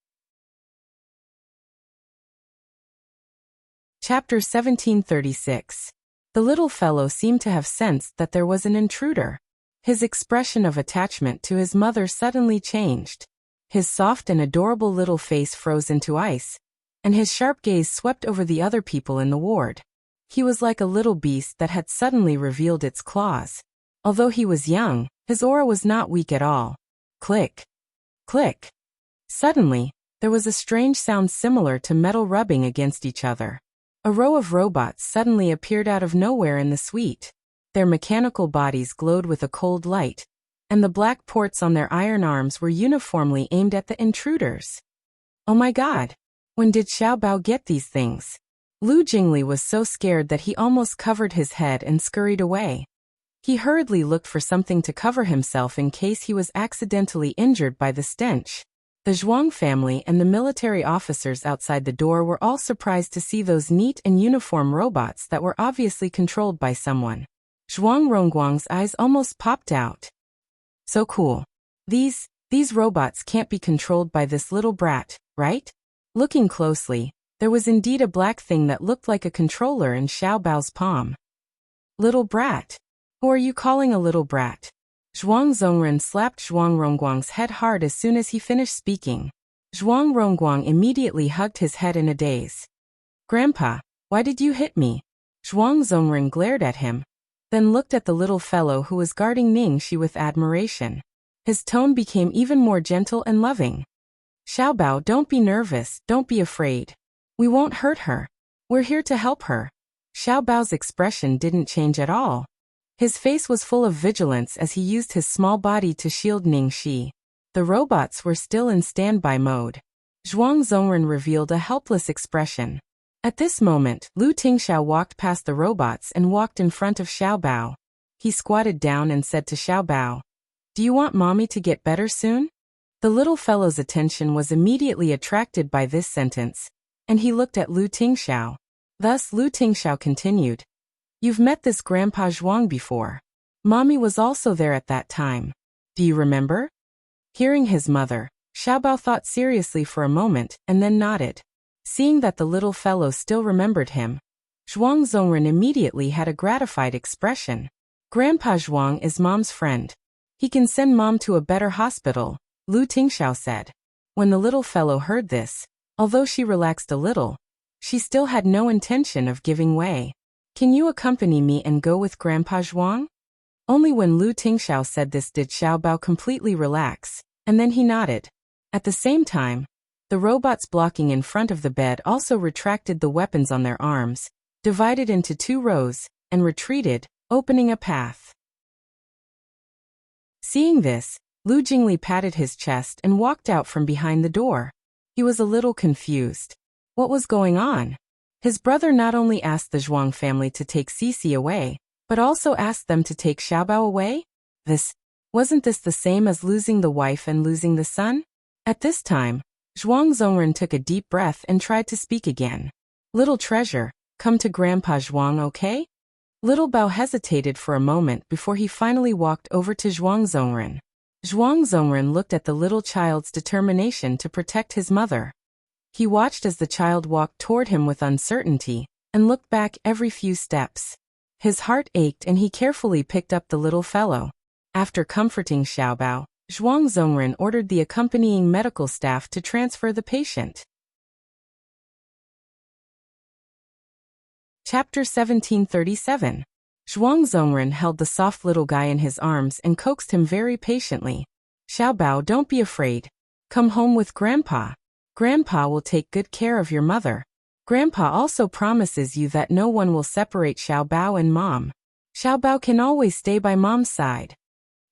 Chapter 1736. The little fellow seemed to have sensed that there was an intruder. His expression of attachment to his mother suddenly changed. His soft and adorable little face froze into ice, and his sharp gaze swept over the other people in the ward. He was like a little beast that had suddenly revealed its claws. Although he was young, his aura was not weak at all. Click. Click. Suddenly, there was a strange sound similar to metal rubbing against each other. A row of robots suddenly appeared out of nowhere in the suite. Their mechanical bodies glowed with a cold light, and the black ports on their iron arms were uniformly aimed at the intruders. Oh my God! When did Xiaobao get these things? Lu Jingli was so scared that he almost covered his head and scurried away. He hurriedly looked for something to cover himself in case he was accidentally injured by the stench. The Zhuang family and the military officers outside the door were all surprised to see those neat and uniform robots that were obviously controlled by someone. Zhuang Rongguang's eyes almost popped out. So cool. These robots can't be controlled by this little brat, right? Looking closely, there was indeed a black thing that looked like a controller in Xiaobao's palm. Little brat? Who are you calling a little brat? Zhuang Zongren slapped Zhuang Rongguang's head hard as soon as he finished speaking. Zhuang Rongguang immediately hugged his head in a daze. Grandpa, why did you hit me? Zhuang Zongren glared at him, then looked at the little fellow who was guarding Ning Shi with admiration. His tone became even more gentle and loving. Xiaobao, don't be nervous, don't be afraid. We won't hurt her. We're here to help her. Xiaobao's expression didn't change at all. His face was full of vigilance as he used his small body to shield Ning Shi. The robots were still in standby mode. Zhuang Zongren revealed a helpless expression. At this moment, Lu Tingxiao walked past the robots and walked in front of Xiaobao. He squatted down and said to Xiaobao, "Do you want mommy to get better soon?" The little fellow's attention was immediately attracted by this sentence, and he looked at Lu Tingxiao. Thus Lu Tingxiao continued, "You've met this Grandpa Zhuang before. Mommy was also there at that time. Do you remember?" Hearing his mother, Xiaobao thought seriously for a moment and then nodded. Seeing that the little fellow still remembered him, Zhuang Zongren immediately had a gratified expression. Grandpa Zhuang is Mom's friend. He can send Mom to a better hospital, Lu Tingxiao said. When the little fellow heard this, although she relaxed a little, she still had no intention of giving way. Can you accompany me and go with Grandpa Zhuang? Only when Lu Tingxiao said this did Xiaobao completely relax, and then he nodded. At the same time, the robots blocking in front of the bed also retracted the weapons on their arms, divided into 2 rows, and retreated, opening a path. Seeing this, Lu Jingli patted his chest and walked out from behind the door. He was a little confused. What was going on? His brother not only asked the Zhuang family to take Cici away, but also asked them to take Xiaobao away? Wasn't this the same as losing the wife and losing the son? At this time, Zhuang Zongren took a deep breath and tried to speak again. Little treasure, come to Grandpa Zhuang, okay? Little Bao hesitated for a moment before he finally walked over to Zhuang Zongren. Zhuang Zongren looked at the little child's determination to protect his mother. He watched as the child walked toward him with uncertainty, and looked back every few steps. His heart ached and he carefully picked up the little fellow. After comforting Xiaobao, Zhuang Zongren ordered the accompanying medical staff to transfer the patient. Chapter 1737. Zhuang Zongren held the soft little guy in his arms and coaxed him very patiently. Xiaobao, don't be afraid. Come home with Grandpa. Grandpa will take good care of your mother. Grandpa also promises you that no one will separate Xiaobao and Mom. Xiaobao can always stay by Mom's side.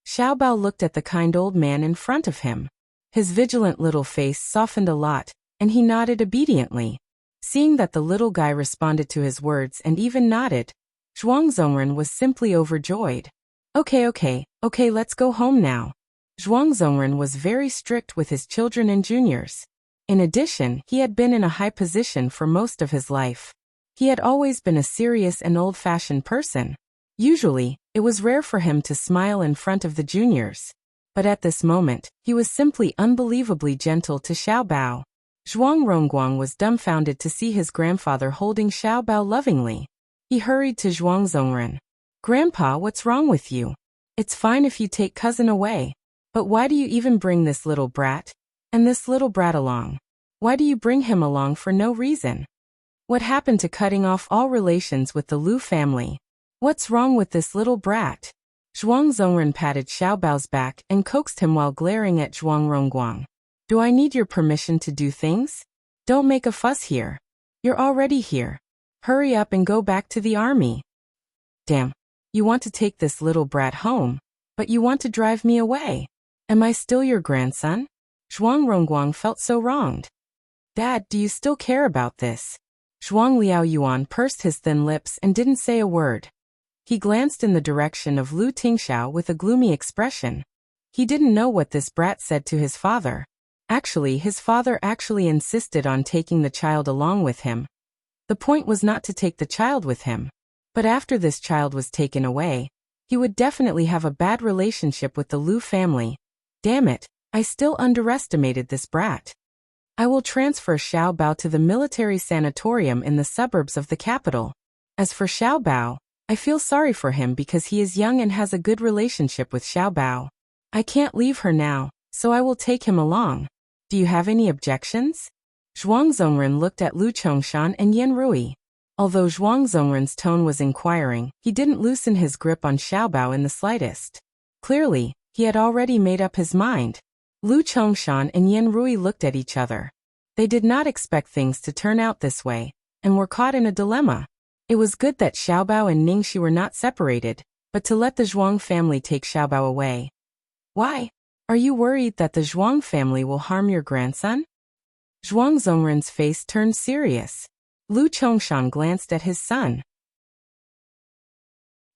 Xiaobao looked at the kind old man in front of him. His vigilant little face softened a lot, and he nodded obediently. Seeing that the little guy responded to his words and even nodded, Zhuang Zongren was simply overjoyed. Okay, let's go home now. Zhuang Zongren was very strict with his children and juniors. In addition, he had been in a high position for most of his life. He had always been a serious and old-fashioned person. Usually, it was rare for him to smile in front of the juniors. But at this moment, he was simply unbelievably gentle to Xiaobao. Zhuang Rongguang was dumbfounded to see his grandfather holding Xiaobao lovingly. He hurried to Zhuang Zongren. Grandpa, what's wrong with you? It's fine if you take cousin away. But why do you even bring this little brat? And this little brat along? Why do you bring him along for no reason? What happened to cutting off all relations with the Lu family? What's wrong with this little brat? Zhuang Zongren patted Xiaobao's back and coaxed him while glaring at Zhuang Rongguang. Do I need your permission to do things? Don't make a fuss here. You're already here. Hurry up and go back to the army. Damn, you want to take this little brat home, but you want to drive me away. Am I still your grandson? Zhuang Rongguang felt so wronged. Dad, do you still care about this? Zhuang Liaoyuan pursed his thin lips and didn't say a word. He glanced in the direction of Lu Tingxiao with a gloomy expression. He didn't know what this brat said to his father. Actually, his father actually insisted on taking the child along with him. The point was not to take the child with him. But after this child was taken away, he would definitely have a bad relationship with the Lu family. Damn it, I still underestimated this brat. I will transfer Xiaobao to the military sanatorium in the suburbs of the capital. As for Xiaobao, I feel sorry for him because he is young and has a good relationship with Xiaobao. I can't leave her now, so I will take him along. Do you have any objections? Zhuang Zongren looked at Lu Chongshan and Yan Rui. Although Zhuang Zongren's tone was inquiring, he didn't loosen his grip on Xiaobao in the slightest. Clearly, he had already made up his mind. Lu Chongshan and Yan Rui looked at each other. They did not expect things to turn out this way, and were caught in a dilemma. It was good that Xiaobao and Ningxi were not separated, but to let the Zhuang family take Xiaobao away. Why? Are you worried that the Zhuang family will harm your grandson? Zhuang Zongren's face turned serious. Lu Chongshan glanced at his son.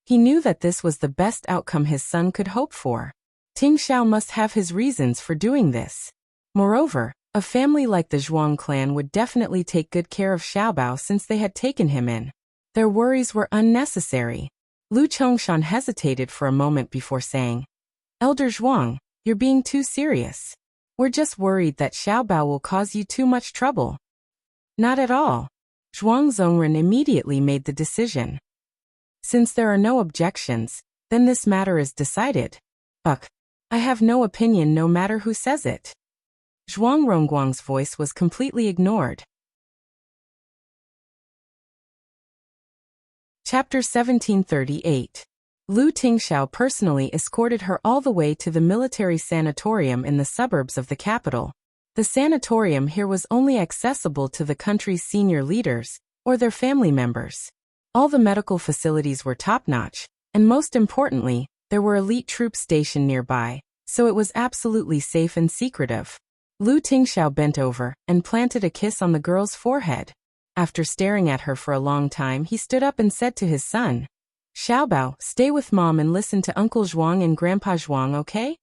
He knew that this was the best outcome his son could hope for. Tingxiao must have his reasons for doing this. Moreover, a family like the Zhuang clan would definitely take good care of Xiaobao since they had taken him in. Their worries were unnecessary. Lu Chongshan hesitated for a moment before saying, Elder Zhuang, you're being too serious. We're just worried that Xiaobao will cause you too much trouble. Not at all. Zhuang Zongren immediately made the decision. Since there are no objections, then this matter is decided. I have no opinion no matter who says it. Zhuang Rongguang's voice was completely ignored. Chapter 1738. Lu Tingxiao personally escorted her all the way to the military sanatorium in the suburbs of the capital. The sanatorium here was only accessible to the country's senior leaders, or their family members. All the medical facilities were top-notch, and most importantly, there were elite troops stationed nearby, so it was absolutely safe and secretive. Lu Tingxiao bent over and planted a kiss on the girl's forehead. After staring at her for a long time, he stood up and said to his son, Xiaobao, stay with Mom and listen to Uncle Zhuang and Grandpa Zhuang, okay?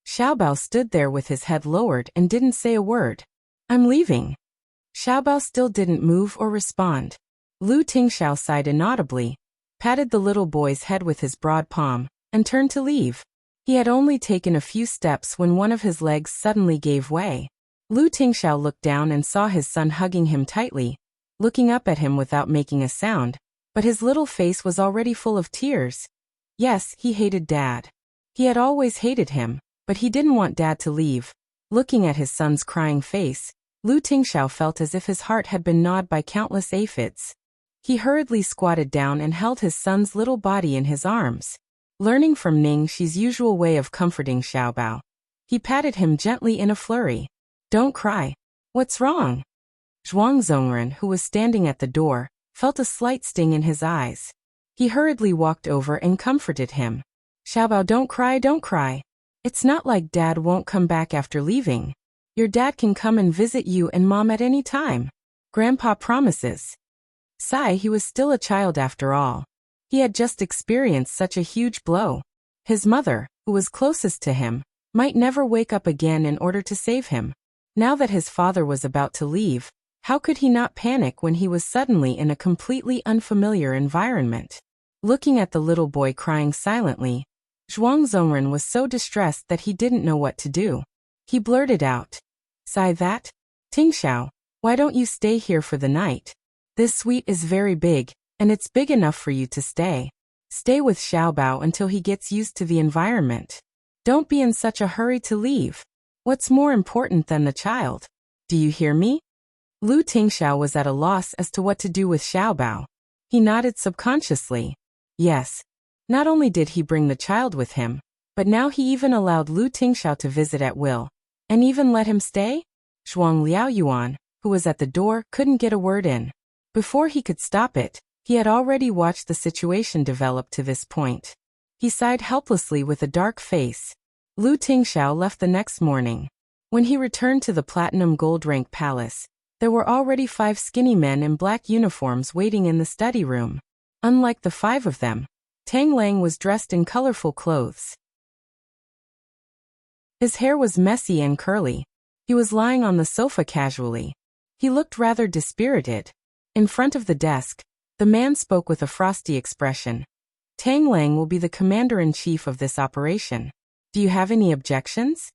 Xiaobao stood there with his head lowered and didn't say a word. I'm leaving. Xiaobao still didn't move or respond. Lu Tingxiao sighed inaudibly, patted the little boy's head with his broad palm, and turned to leave. He had only taken a few steps when one of his legs suddenly gave way. Lu Tingxiao looked down and saw his son hugging him tightly, looking up at him without making a sound, but his little face was already full of tears. Yes, he hated Dad. He had always hated him, but he didn't want Dad to leave. Looking at his son's crying face, Lu Tingxiao felt as if his heart had been gnawed by countless aphids. He hurriedly squatted down and held his son's little body in his arms. Learning from Ning Shi's usual way of comforting Xiaobao, he patted him gently in a flurry. Don't cry. What's wrong? Zhuang Zongren, who was standing at the door, felt a slight sting in his eyes. He hurriedly walked over and comforted him. Xiaobao, don't cry, don't cry. It's not like Dad won't come back after leaving. Your dad can come and visit you and Mom at any time. Grandpa promises. He was still a child after all. He had just experienced such a huge blow. His mother, who was closest to him, might never wake up again in order to save him. Now that his father was about to leave, how could he not panic when he was suddenly in a completely unfamiliar environment? Looking at the little boy crying silently, Zhuang Zongren was so distressed that he didn't know what to do. He blurted out, that? Tingxiao, why don't you stay here for the night? This suite is very big, and it's big enough for you to stay. Stay with Xiaobao until he gets used to the environment. Don't be in such a hurry to leave. What's more important than the child? Do you hear me? Lu Tingxiao was at a loss as to what to do with Xiaobao. He nodded subconsciously. Yes. Not only did he bring the child with him, but now he even allowed Lu Tingxiao to visit at will, and even let him stay? Zhuang Liaoyuan, who was at the door, couldn't get a word in. Before he could stop it, he had already watched the situation develop to this point. He sighed helplessly with a dark face. Lu Tingxiao left the next morning. When he returned to the Platinum Gold Rank Palace, there were already 5 skinny men in black uniforms waiting in the study room. Unlike the 5 of them, Tang Lang was dressed in colorful clothes. His hair was messy and curly. He was lying on the sofa casually. He looked rather dispirited. In front of the desk, the man spoke with a frosty expression. Tang Lang will be the commander-in-chief of this operation. Do you have any objections?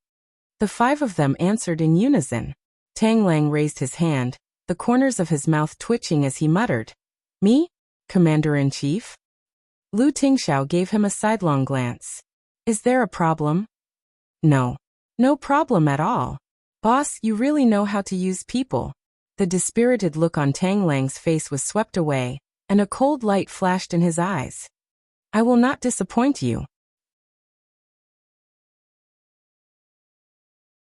The 5 of them answered in unison. Tang Lang raised his hand, the corners of his mouth twitching as he muttered, Me? Commander-in-chief? Lu Tingxiao gave him a sidelong glance. Is there a problem? No. No problem at all. Boss, you really know how to use people. The dispirited look on Tang Lang's face was swept away, and a cold light flashed in his eyes. I will not disappoint you.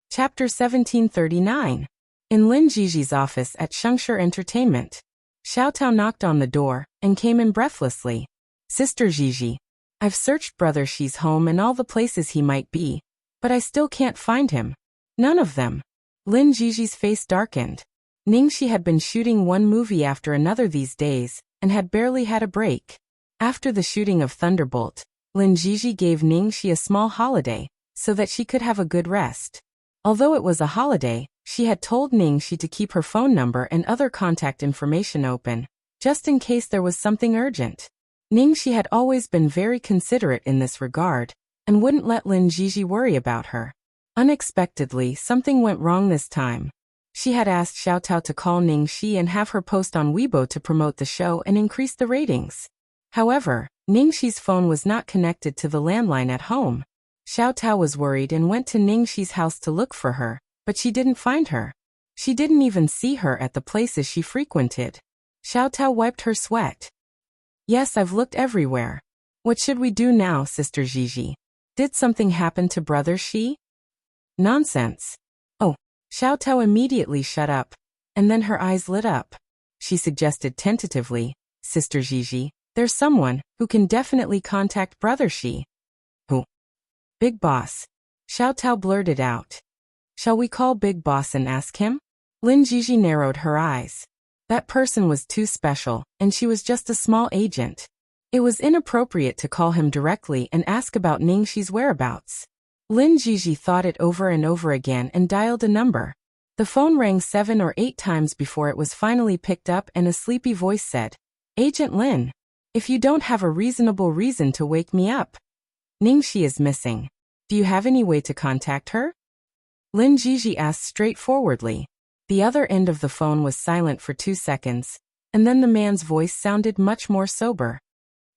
Chapter 1739. In Lin Jiji's office at Shengshi Entertainment. Xiao Tao knocked on the door, and came in breathlessly. Sister Jiji, I've searched Brother Shi's home and all the places he might be, but I still can't find him. None of them. Lin Jiji's face darkened. Ningxi had been shooting one movie after another these days, and had barely had a break. After the shooting of Thunderbolt, Lin Jiji gave Ningxi a small holiday, so that she could have a good rest. Although it was a holiday, she had told Ningxi to keep her phone number and other contact information open, just in case there was something urgent. Ningxi had always been very considerate in this regard, and wouldn't let Lin Jiji worry about her. Unexpectedly, something went wrong this time. She had asked Xiao Tao to call Ningxi and have her post on Weibo to promote the show and increase the ratings. However, Ningxi's phone was not connected to the landline at home. Xiao Tao was worried and went to Ningxi's house to look for her, but she didn't find her. She didn't even see her at the places she frequented. Xiao Tao wiped her sweat. Yes, I've looked everywhere. What should we do now, Sister Jiji? Did something happen to Brother Shi? Nonsense. Oh, Xiao Tao immediately shut up, and then her eyes lit up. She suggested tentatively, Sister Jiji, there's someone who can definitely contact Brother Shi. Who? Big Boss. Xiao Tao blurted out. Shall we call Big Boss and ask him? Lin Jiji narrowed her eyes. That person was too special, and she was just a small agent. It was inappropriate to call him directly and ask about Ningxi's whereabouts. Lin Jiji thought it over and over again and dialed a number. The phone rang 7 or 8 times before it was finally picked up and a sleepy voice said, Agent Lin, if you don't have a reasonable reason to wake me up. Ningxi is missing. Do you have any way to contact her? Lin Jiji asked straightforwardly. The other end of the phone was silent for 2 seconds, and then the man's voice sounded much more sober.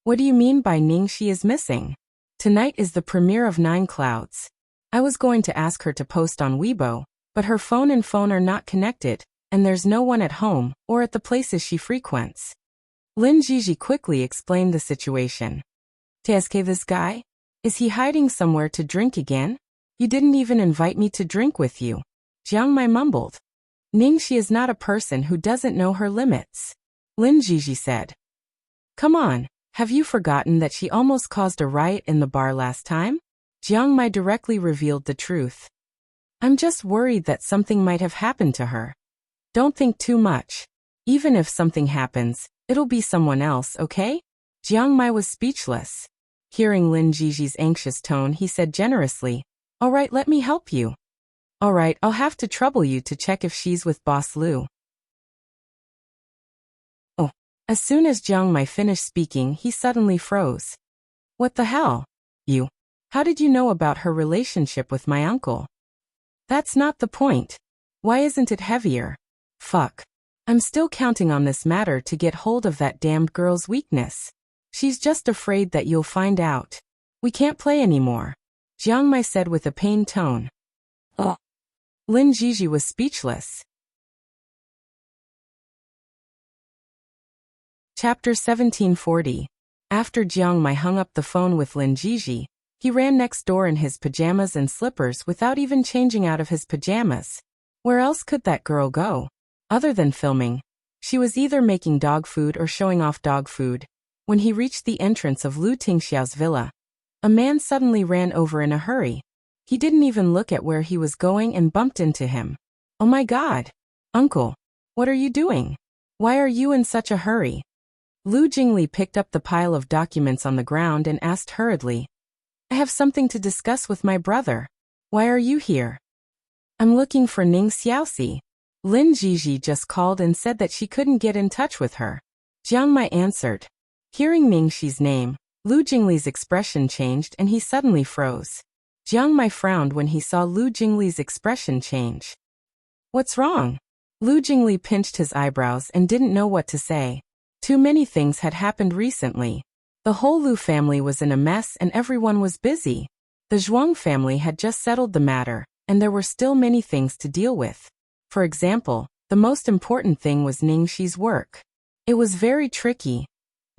What do you mean by Ningxi is missing? Tonight is the premiere of Nine Clouds. I was going to ask her to post on Weibo, but her phone and phone are not connected, and there's no one at home or at the places she frequents. Lin Jiji quickly explained the situation. TSK, this guy? Is he hiding somewhere to drink again? You didn't even invite me to drink with you. Jiang Mai mumbled. Ningxi is not a person who doesn't know her limits. Lin Jiji said. Come on, have you forgotten that she almost caused a riot in the bar last time? Jiang Mai directly revealed the truth. I'm just worried that something might have happened to her. Don't think too much. Even if something happens, it'll be someone else, okay? Jiang Mai was speechless. Hearing Lin Jiji's anxious tone, he said generously, all right, let me help you. All right, I'll have to trouble you to check if she's with Boss Lu. Oh. As soon as Jiang Mai finished speaking, he suddenly froze. What the hell? You? How did you know about her relationship with my uncle? That's not the point. Why isn't it heavier? Fuck. I'm still counting on this matter to get hold of that damned girl's weakness. She's just afraid that you'll find out. We can't play anymore. Jiang Mai said with a pained tone. Ugh. Lin Jiji was speechless. Chapter 1740. After Jiang Mai hung up the phone with Lin Jiji, he ran next door in his pajamas and slippers without even changing out of his pajamas. Where else could that girl go? Other than filming. She was either making dog food or showing off dog food. When he reached the entrance of Lu Tingxiao's villa, a man suddenly ran over in a hurry. He didn't even look at where he was going and bumped into him. Oh my God! Uncle! What are you doing? Why are you in such a hurry? Lu Jingli picked up the pile of documents on the ground and asked hurriedly. I have something to discuss with my brother. Why are you here? I'm looking for Ning Xiaoxi. Lin Jiji just called and said that she couldn't get in touch with her. Jiang Mai answered. Hearing Ningxi's name, Lu Jingli's expression changed and he suddenly froze. Jiang Mai frowned when he saw Lu Jingli's expression change. What's wrong? Lu Jingli pinched his eyebrows and didn't know what to say. Too many things had happened recently. The whole Lu family was in a mess and everyone was busy. The Zhuang family had just settled the matter, and there were still many things to deal with. For example, the most important thing was Ningxi's work. It was very tricky.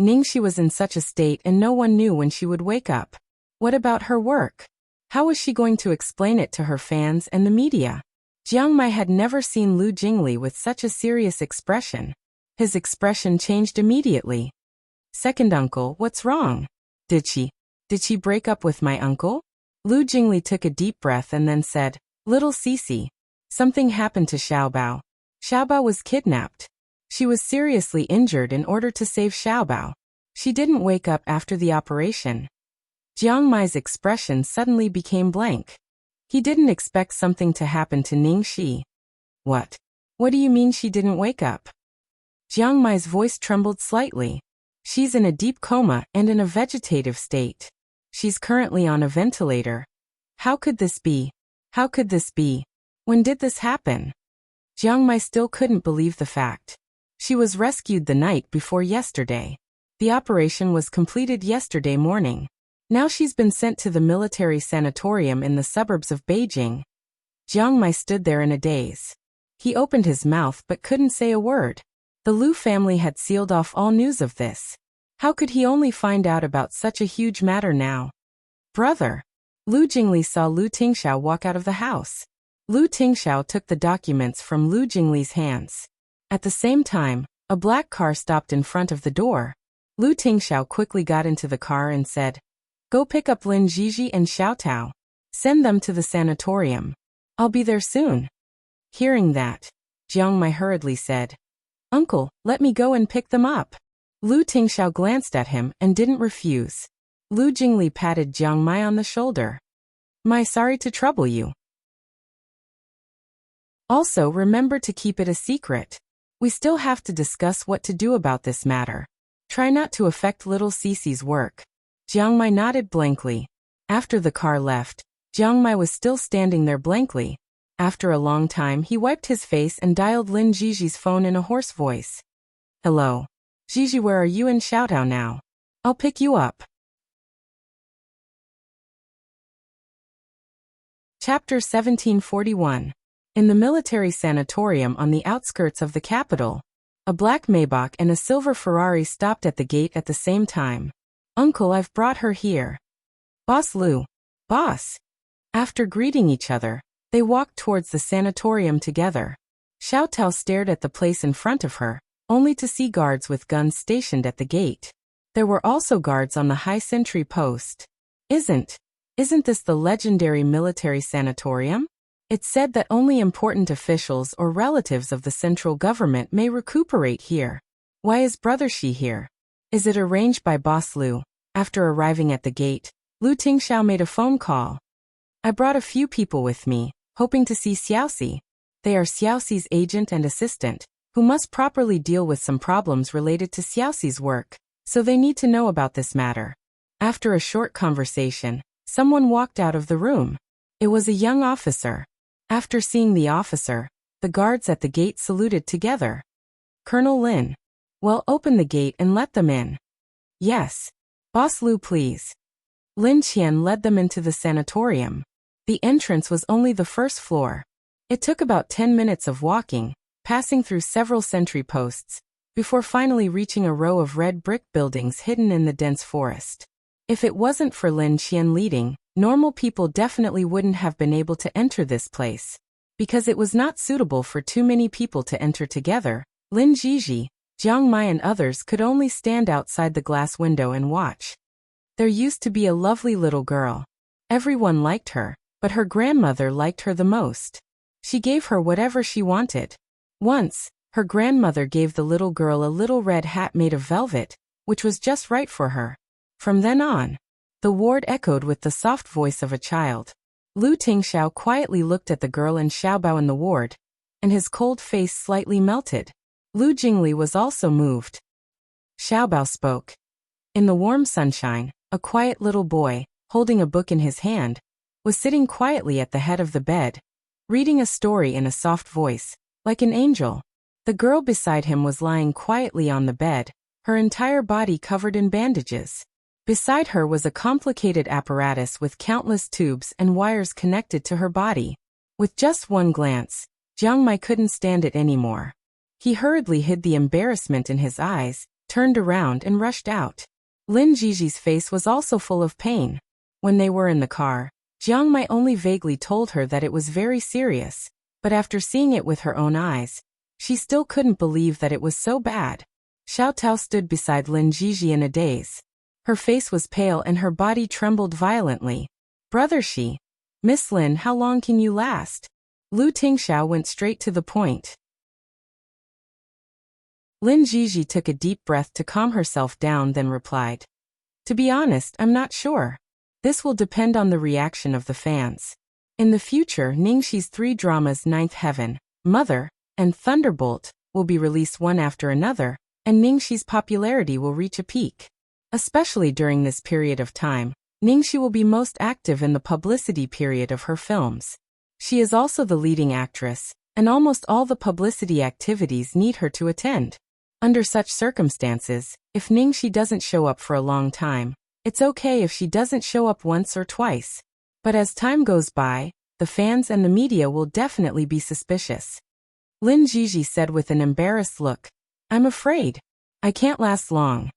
Ningxi was in such a state and no one knew when she would wake up. What about her work? How was she going to explain it to her fans and the media? Jiang Mai had never seen Lu Jingli with such a serious expression. His expression changed immediately. Second uncle, what's wrong? Did she break up with my uncle? Lu Jingli took a deep breath and then said, Little Cece. Something happened to Xiaobao. Xiaobao was kidnapped. She was seriously injured in order to save Xiaobao. She didn't wake up after the operation. Jiang Mai's expression suddenly became blank. He didn't expect something to happen to Ningxi. What? What do you mean she didn't wake up? Jiang Mai's voice trembled slightly. She's in a deep coma and in a vegetative state. She's currently on a ventilator. How could this be? How could this be? When did this happen? Jiang Mai still couldn't believe the fact. She was rescued the night before yesterday. The operation was completed yesterday morning. Now she's been sent to the military sanatorium in the suburbs of Beijing. Jiang Mai stood there in a daze. He opened his mouth but couldn't say a word. The Lu family had sealed off all news of this. How could he only find out about such a huge matter now? Brother! Lu Jingli saw Lu Tingxiao walk out of the house. Lu Tingxiao took the documents from Lu Jingli's hands. At the same time, a black car stopped in front of the door. Lu Tingxiao quickly got into the car and said, Go pick up Lin Jiji and Xiao Tao. Send them to the sanatorium. I'll be there soon. Hearing that, Jiang Mai hurriedly said, Uncle, let me go and pick them up. Lu Tingxiao glanced at him and didn't refuse. Lu Jingli patted Jiang Mai on the shoulder. Mai, sorry to trouble you. Also, remember to keep it a secret. We still have to discuss what to do about this matter. Try not to affect little Cece's work. Jiang Mai nodded blankly. After the car left, Jiang Mai was still standing there blankly. After a long time, he wiped his face and dialed Lin Jiji's phone in a hoarse voice. Hello. Jiji, where are you in Xiaotao now? I'll pick you up. Chapter 1741. In the military sanatorium on the outskirts of the capital, a black Maybach and a silver Ferrari stopped at the gate at the same time. Uncle, I've brought her here. Boss Lu. Boss. After greeting each other, they walked towards the sanatorium together. Xiaotao stared at the place in front of her, only to see guards with guns stationed at the gate. There were also guards on the high sentry post. Isn't this the legendary military sanatorium? It's said that only important officials or relatives of the central government may recuperate here. Why is Brother Shi here? Is it arranged by Boss Lu? After arriving at the gate, Lu Tingxiao made a phone call. I brought a few people with me, hoping to see Xiaoxi. They are Xiaoxi's agent and assistant, who must properly deal with some problems related to Xiaoxi's work, so they need to know about this matter. After a short conversation, someone walked out of the room. It was a young officer. After seeing the officer, the guards at the gate saluted together. Colonel Lin. Well, open the gate and let them in. Yes. Boss Lu, please. Lin Qian led them into the sanatorium. The entrance was only the first floor. It took about 10 minutes of walking, passing through several sentry posts, before finally reaching a row of red brick buildings hidden in the dense forest. If it wasn't for Lin Qian leading, normal people definitely wouldn't have been able to enter this place. Because it was not suitable for too many people to enter together, Lin Jiji, Jiang Mai and others could only stand outside the glass window and watch. There used to be a lovely little girl. Everyone liked her, but her grandmother liked her the most. She gave her whatever she wanted. Once, her grandmother gave the little girl a little red hat made of velvet, which was just right for her. From then on, the ward echoed with the soft voice of a child. Lu Tingxiao quietly looked at the girl and Xiaobao in the ward, and his cold face slightly melted. Lu Jingli was also moved. Xiaobao spoke. In the warm sunshine, a quiet little boy, holding a book in his hand, was sitting quietly at the head of the bed, reading a story in a soft voice, like an angel. The girl beside him was lying quietly on the bed, her entire body covered in bandages. Beside her was a complicated apparatus with countless tubes and wires connected to her body. With just one glance, Jiang Mai couldn't stand it anymore. He hurriedly hid the embarrassment in his eyes, turned around and rushed out. Lin Jiji's face was also full of pain. When they were in the car, Jiang Mai only vaguely told her that it was very serious, but after seeing it with her own eyes, she still couldn't believe that it was so bad. Xiaotao stood beside Lin Jiji in a daze. Her face was pale and her body trembled violently. Brother Shi. Miss Lin, how long can you last? Lu Tingxiao went straight to the point. Lin Jiji took a deep breath to calm herself down, then replied. To be honest, I'm not sure. This will depend on the reaction of the fans. In the future, Ningxi's 3 dramas Ninth Heaven, Mother, and Thunderbolt will be released one after another, and Ningxi's popularity will reach a peak. Especially during this period of time, Ningxi will be most active in the publicity period of her films. She is also the leading actress, and almost all the publicity activities need her to attend. Under such circumstances, if Ningxi doesn't show up for a long time, it's okay if she doesn't show up once or twice. But as time goes by, the fans and the media will definitely be suspicious. Lin Jiji said with an embarrassed look, I'm afraid. I can't last long.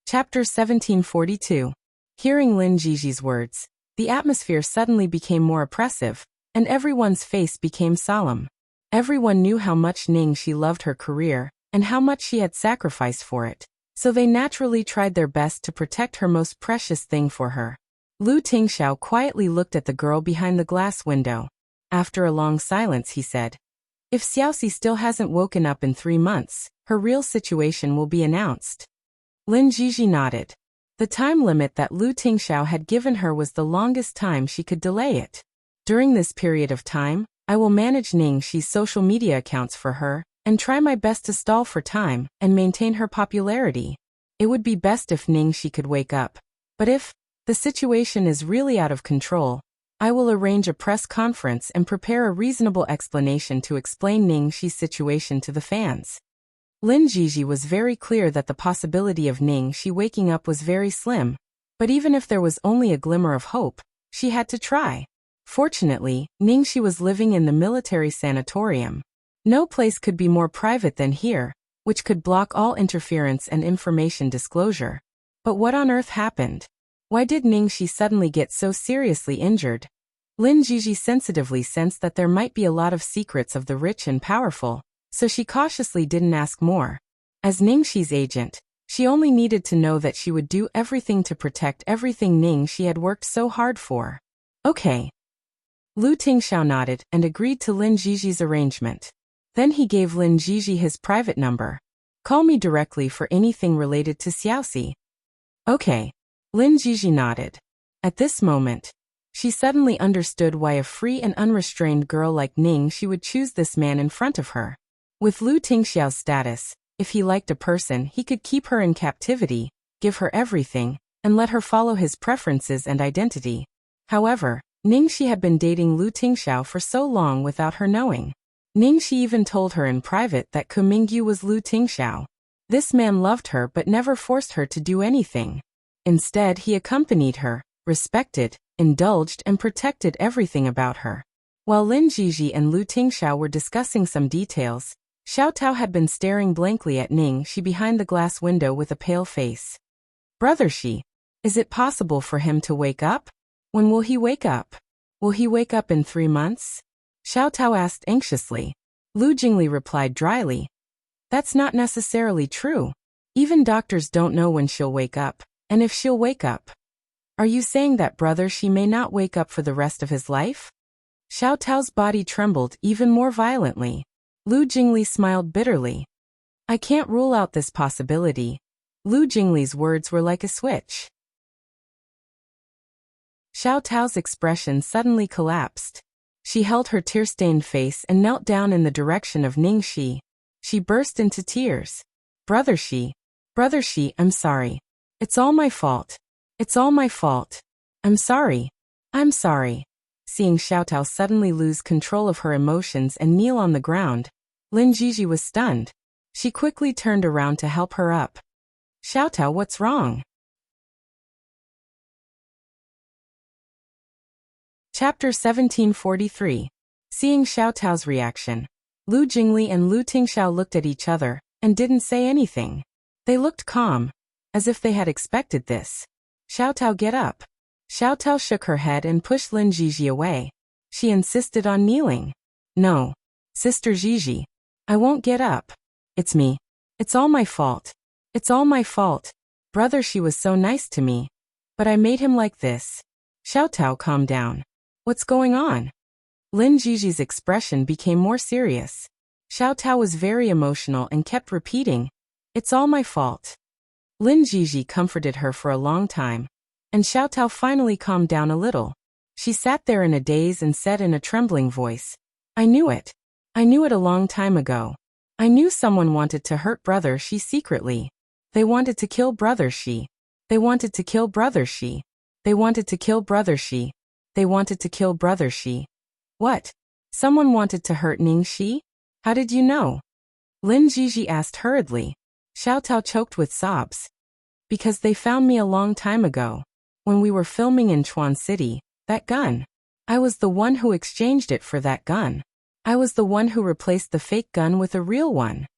Chapter 1742. Hearing Lin Jiji's words, the atmosphere suddenly became more oppressive, and everyone's face became solemn. Everyone knew how much Ningxi loved her career, and how much she had sacrificed for it, so they naturally tried their best to protect her most precious thing for her. Lu Tingxiao quietly looked at the girl behind the glass window. After a long silence, he said, If Xiaoxi still hasn't woken up in 3 months, her real situation will be announced. Lin Jiji nodded. The time limit that Lu Tingxiao had given her was the longest time she could delay it. During this period of time, I will manage Ningxi's social media accounts for her, and try my best to stall for time and maintain her popularity. It would be best if Ningxi could wake up. But if The situation is really out of control. I will arrange a press conference and prepare a reasonable explanation to explain Ning Xi's situation to the fans. Lin Jiji was very clear that the possibility of Ning Xi waking up was very slim, but even if there was only a glimmer of hope, she had to try. Fortunately, Ning Xi was living in the military sanatorium. No place could be more private than here, which could block all interference and information disclosure. But what on earth happened? Why did Ning Xi suddenly get so seriously injured? Lin Jiji sensitively sensed that there might be a lot of secrets of the rich and powerful, so she cautiously didn't ask more. As Ning Xi's agent, she only needed to know that she would do everything to protect everything Ning Xi had worked so hard for. Okay. Lu Tingxiao nodded and agreed to Lin Jiji's arrangement. Then he gave Lin Jiji his private number. Call me directly for anything related to Xiaoxi. Okay. Lin Jiji nodded. At this moment, she suddenly understood why a free and unrestrained girl like Ning Xi would choose this man in front of her. With Lu Tingxiao's status, if he liked a person, he could keep her in captivity, give her everything, and let her follow his preferences and identity. However, Ning Xi had been dating Lu Tingxiao for so long without her knowing. Ning Xi even told her in private that Ku Mingyu was Lu Tingxiao. This man loved her but never forced her to do anything. Instead, he accompanied her, respected, indulged and protected everything about her. While Lin Jiji and Lu Tingxiao were discussing some details, Xiao Tao had been staring blankly at Ning Xi behind the glass window with a pale face. Brother Xi, is it possible for him to wake up? When will he wake up? Will he wake up in 3 months? Xiao Tao asked anxiously. Lu Jingli replied dryly. That's not necessarily true. Even doctors don't know when she'll wake up, and if she'll wake up. Are you saying that Brother Xi may not wake up for the rest of his life? Xiao Tao's body trembled even more violently. Lu Jingli smiled bitterly. I can't rule out this possibility. Lu Jingli's words were like a switch. Xiao Tao's expression suddenly collapsed. She held her tear-stained face and knelt down in the direction of Ning Xi. She burst into tears. Brother Xi, I'm sorry. It's all my fault. It's all my fault. I'm sorry. I'm sorry. Seeing Xiao Tao suddenly lose control of her emotions and kneel on the ground, Lin Jiji was stunned. She quickly turned around to help her up. Xiao Tao, what's wrong? Chapter 1743. Seeing Xiao Tao's reaction, Lu Jingli and Lu Tingxiao looked at each other and didn't say anything. They looked calm, as if they had expected this. Xiao Tao, get up. Xiao Tao shook her head and pushed Lin Jiji away. She insisted on kneeling. No. Sister Jiji. I won't get up. It's me. It's all my fault. It's all my fault. Brother Xi was so nice to me. But I made him like this. Xiao Tao, calm down. What's going on? Lin Jiji's expression became more serious. Xiao Tao was very emotional and kept repeating, it's all my fault. Lin Jiji comforted her for a long time, and Xiao Tao finally calmed down a little. She sat there in a daze and said in a trembling voice, I knew it. I knew it a long time ago. I knew someone wanted to hurt Brother Xi secretly. They wanted to kill Brother Xi. They wanted to kill Brother Xi. They wanted to kill Brother Xi. They wanted to kill Brother Xi. What? Someone wanted to hurt Ning Xi? How did you know? Lin Jiji asked hurriedly. Xiao Tao choked with sobs. Because they found me a long time ago. When we were filming in Chuan City, that gun. I was the one who exchanged it for that gun. I was the one who replaced the fake gun with a real one.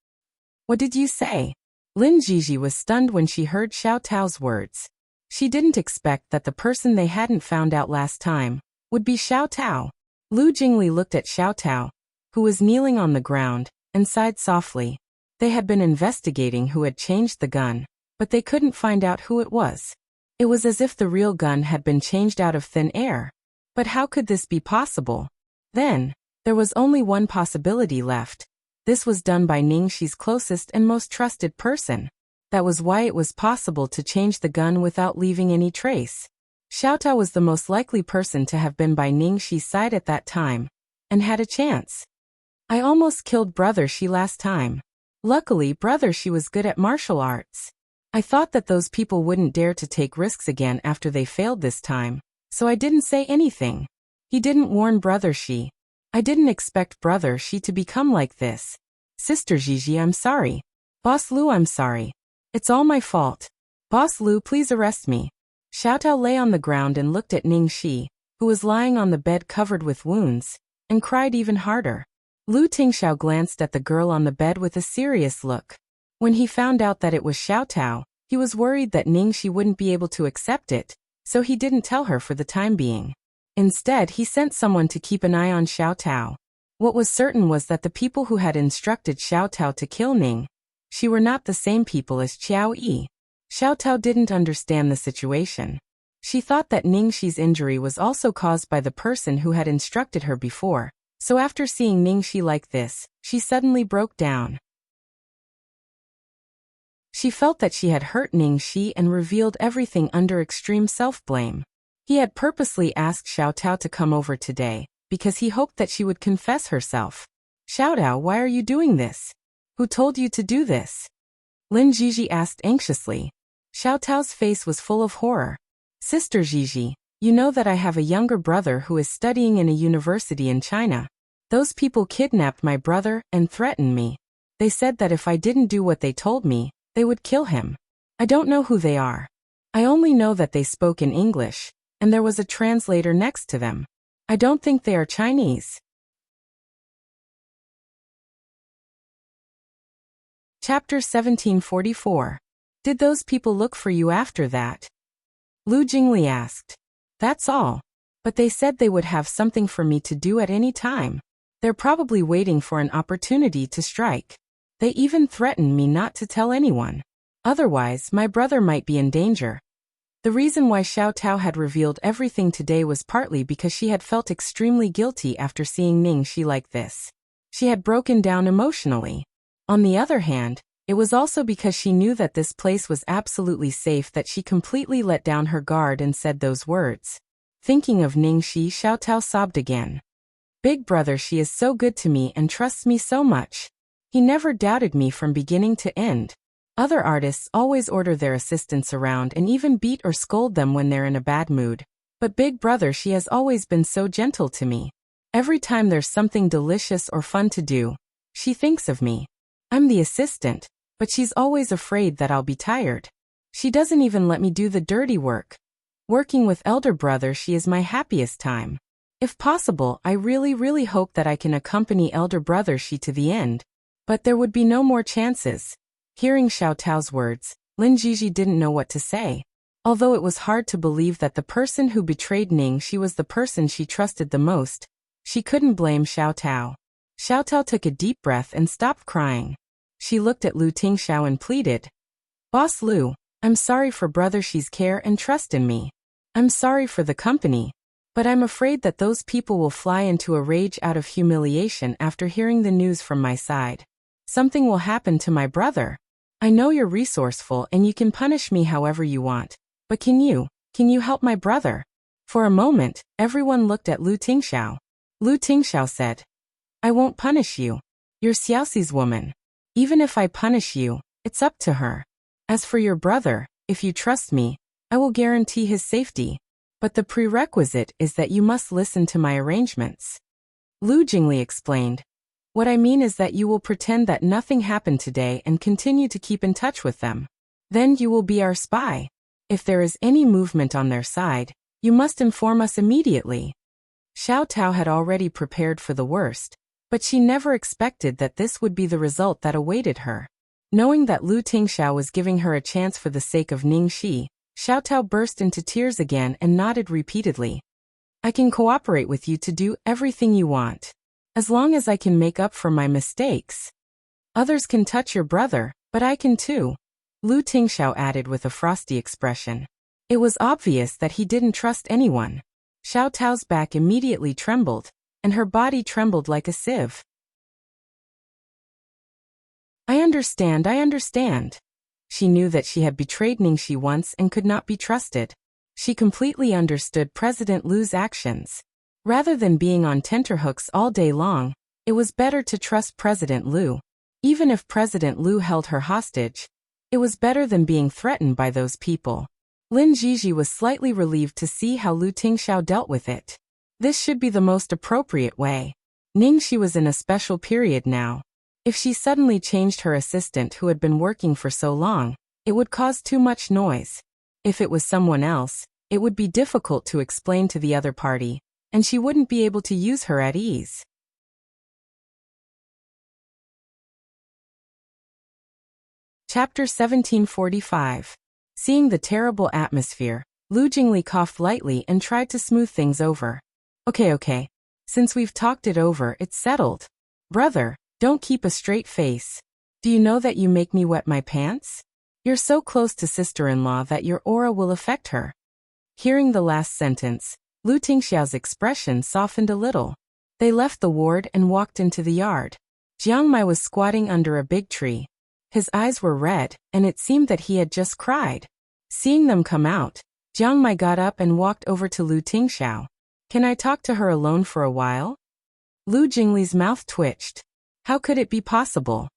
What did you say? Lin Jiji was stunned when she heard Xiao Tao's words. She didn't expect that the person they hadn't found out last time would be Xiao Tao. Lu Jingli looked at Xiao Tao, who was kneeling on the ground, and sighed softly. They had been investigating who had changed the gun, but they couldn't find out who it was. It was as if the real gun had been changed out of thin air. But how could this be possible? Then, there was only one possibility left. This was done by Ning Xi's closest and most trusted person. That was why it was possible to change the gun without leaving any trace. Xiao Tao was the most likely person to have been by Ning Xi's side at that time, and had a chance. I almost killed Brother Xi last time. Luckily, Brother Xi was good at martial arts. I thought that those people wouldn't dare to take risks again after they failed this time, so I didn't say anything. He didn't warn Brother Shi. I didn't expect Brother Shi to become like this. Sister Gigi, I'm sorry. Boss Lu, I'm sorry. It's all my fault. Boss Lu, please arrest me. Xiaotao lay on the ground and looked at Ning Shi, who was lying on the bed covered with wounds, and cried even harder. Lu Tingxiao glanced at the girl on the bed with a serious look. When he found out that it was Xiaotao, he was worried that Ning Shi wouldn't be able to accept it, so he didn't tell her for the time being. Instead, he sent someone to keep an eye on Xiaotao. What was certain was that the people who had instructed Xiaotao to kill Ning Shi were not the same people as Qiao Yi. Xiaotao didn't understand the situation. She thought that Ning Shi's injury was also caused by the person who had instructed her before, so after seeing Ning Shi like this, she suddenly broke down. She felt that she had hurt Ning Shi and revealed everything under extreme self-blame. He had purposely asked Xiaotao to come over today, because he hoped that she would confess herself. Xiaotao, why are you doing this? Who told you to do this? Lin Jiji asked anxiously. Xiaotao's face was full of horror. Sister Jiji, you know that I have a younger brother who is studying in a university in China. Those people kidnapped my brother and threatened me. They said that if I didn't do what they told me, they would kill him. I don't know who they are. I only know that they spoke in English, and there was a translator next to them. I don't think they are Chinese. Chapter 1744. Did those people look for you after that? Lu Jingli asked. That's all. But they said they would have something for me to do at any time. They're probably waiting for an opportunity to strike. They even threatened me not to tell anyone. Otherwise, my brother might be in danger. The reason why Xiaotao had revealed everything today was partly because she had felt extremely guilty after seeing Ning Shi like this. She had broken down emotionally. On the other hand, it was also because she knew that this place was absolutely safe that she completely let down her guard and said those words. Thinking of Ning Shi, Xiaotao sobbed again. Big brother, she is so good to me and trusts me so much. He never doubted me from beginning to end. Other artists always order their assistants around and even beat or scold them when they're in a bad mood. But big brother, she has always been so gentle to me. Every time there's something delicious or fun to do, she thinks of me. I'm the assistant, but she's always afraid that I'll be tired. She doesn't even let me do the dirty work. Working with elder brother, she is my happiest time. If possible, I really hope that I can accompany elder brother Shi to the end. But there would be no more chances. Hearing Xiaotao's words, Lin Jiji didn't know what to say. Although it was hard to believe that the person who betrayed Ning Shi was the person she trusted the most, she couldn't blame Xiaotao. Xiaotao took a deep breath and stopped crying. She looked at Lu Tingxiao and pleaded. Boss Lu, I'm sorry for brother Shi's care and trust in me. I'm sorry for the company. But I'm afraid that those people will fly into a rage out of humiliation after hearing the news from my side. Something will happen to my brother. I know you're resourceful and you can punish me however you want. But can you help my brother? For a moment, everyone looked at Lu Tingxiao. Lu Tingxiao said, I won't punish you. You're Xiaoxi's woman. Even if I punish you, it's up to her. As for your brother, if you trust me, I will guarantee his safety. But the prerequisite is that you must listen to my arrangements. Lu Jingli explained. What I mean is that you will pretend that nothing happened today and continue to keep in touch with them. Then you will be our spy. If there is any movement on their side, you must inform us immediately. Xiaotao had already prepared for the worst, but she never expected that this would be the result that awaited her. Knowing that Lu Tingxiao was giving her a chance for the sake of Ning Shi, Xiaotao burst into tears again and nodded repeatedly. I can cooperate with you to do everything you want. As long as I can make up for my mistakes. Others can touch your brother, but I can too. Lu Tingxiao added with a frosty expression. It was obvious that he didn't trust anyone. Xiaotao's back immediately trembled, and her body trembled like a sieve. I understand. She knew that she had betrayed Ning Shi once and could not be trusted. She completely understood President Lu's actions. Rather than being on tenterhooks all day long, it was better to trust President Lu. Even if President Lu held her hostage, It was better than being threatened by those people. Lin Jiji was slightly relieved to see how Lu Tingxiao dealt with it. This should be the most appropriate way. Ningxi was in a special period now. If she suddenly changed her assistant who had been working for so long, it would cause too much noise. If it was someone else, it would be difficult to explain to the other party, and she wouldn't be able to use her at ease. Chapter 1745. Seeing the terrible atmosphere, Lu Jingli coughed lightly and tried to smooth things over. Okay. Since we've talked it over, it's settled. Brother, don't keep a straight face. Do you know that you make me wet my pants? You're so close to sister-in-law that your aura will affect her. Hearing the last sentence, Lu Tingxiao's expression softened a little. They left the ward and walked into the yard. Jiang Mai was squatting under a big tree. His eyes were red, and it seemed that he had just cried. Seeing them come out, Jiang Mai got up and walked over to Lu Tingxiao. Can I talk to her alone for a while? Lu Jingli's mouth twitched. How could it be possible?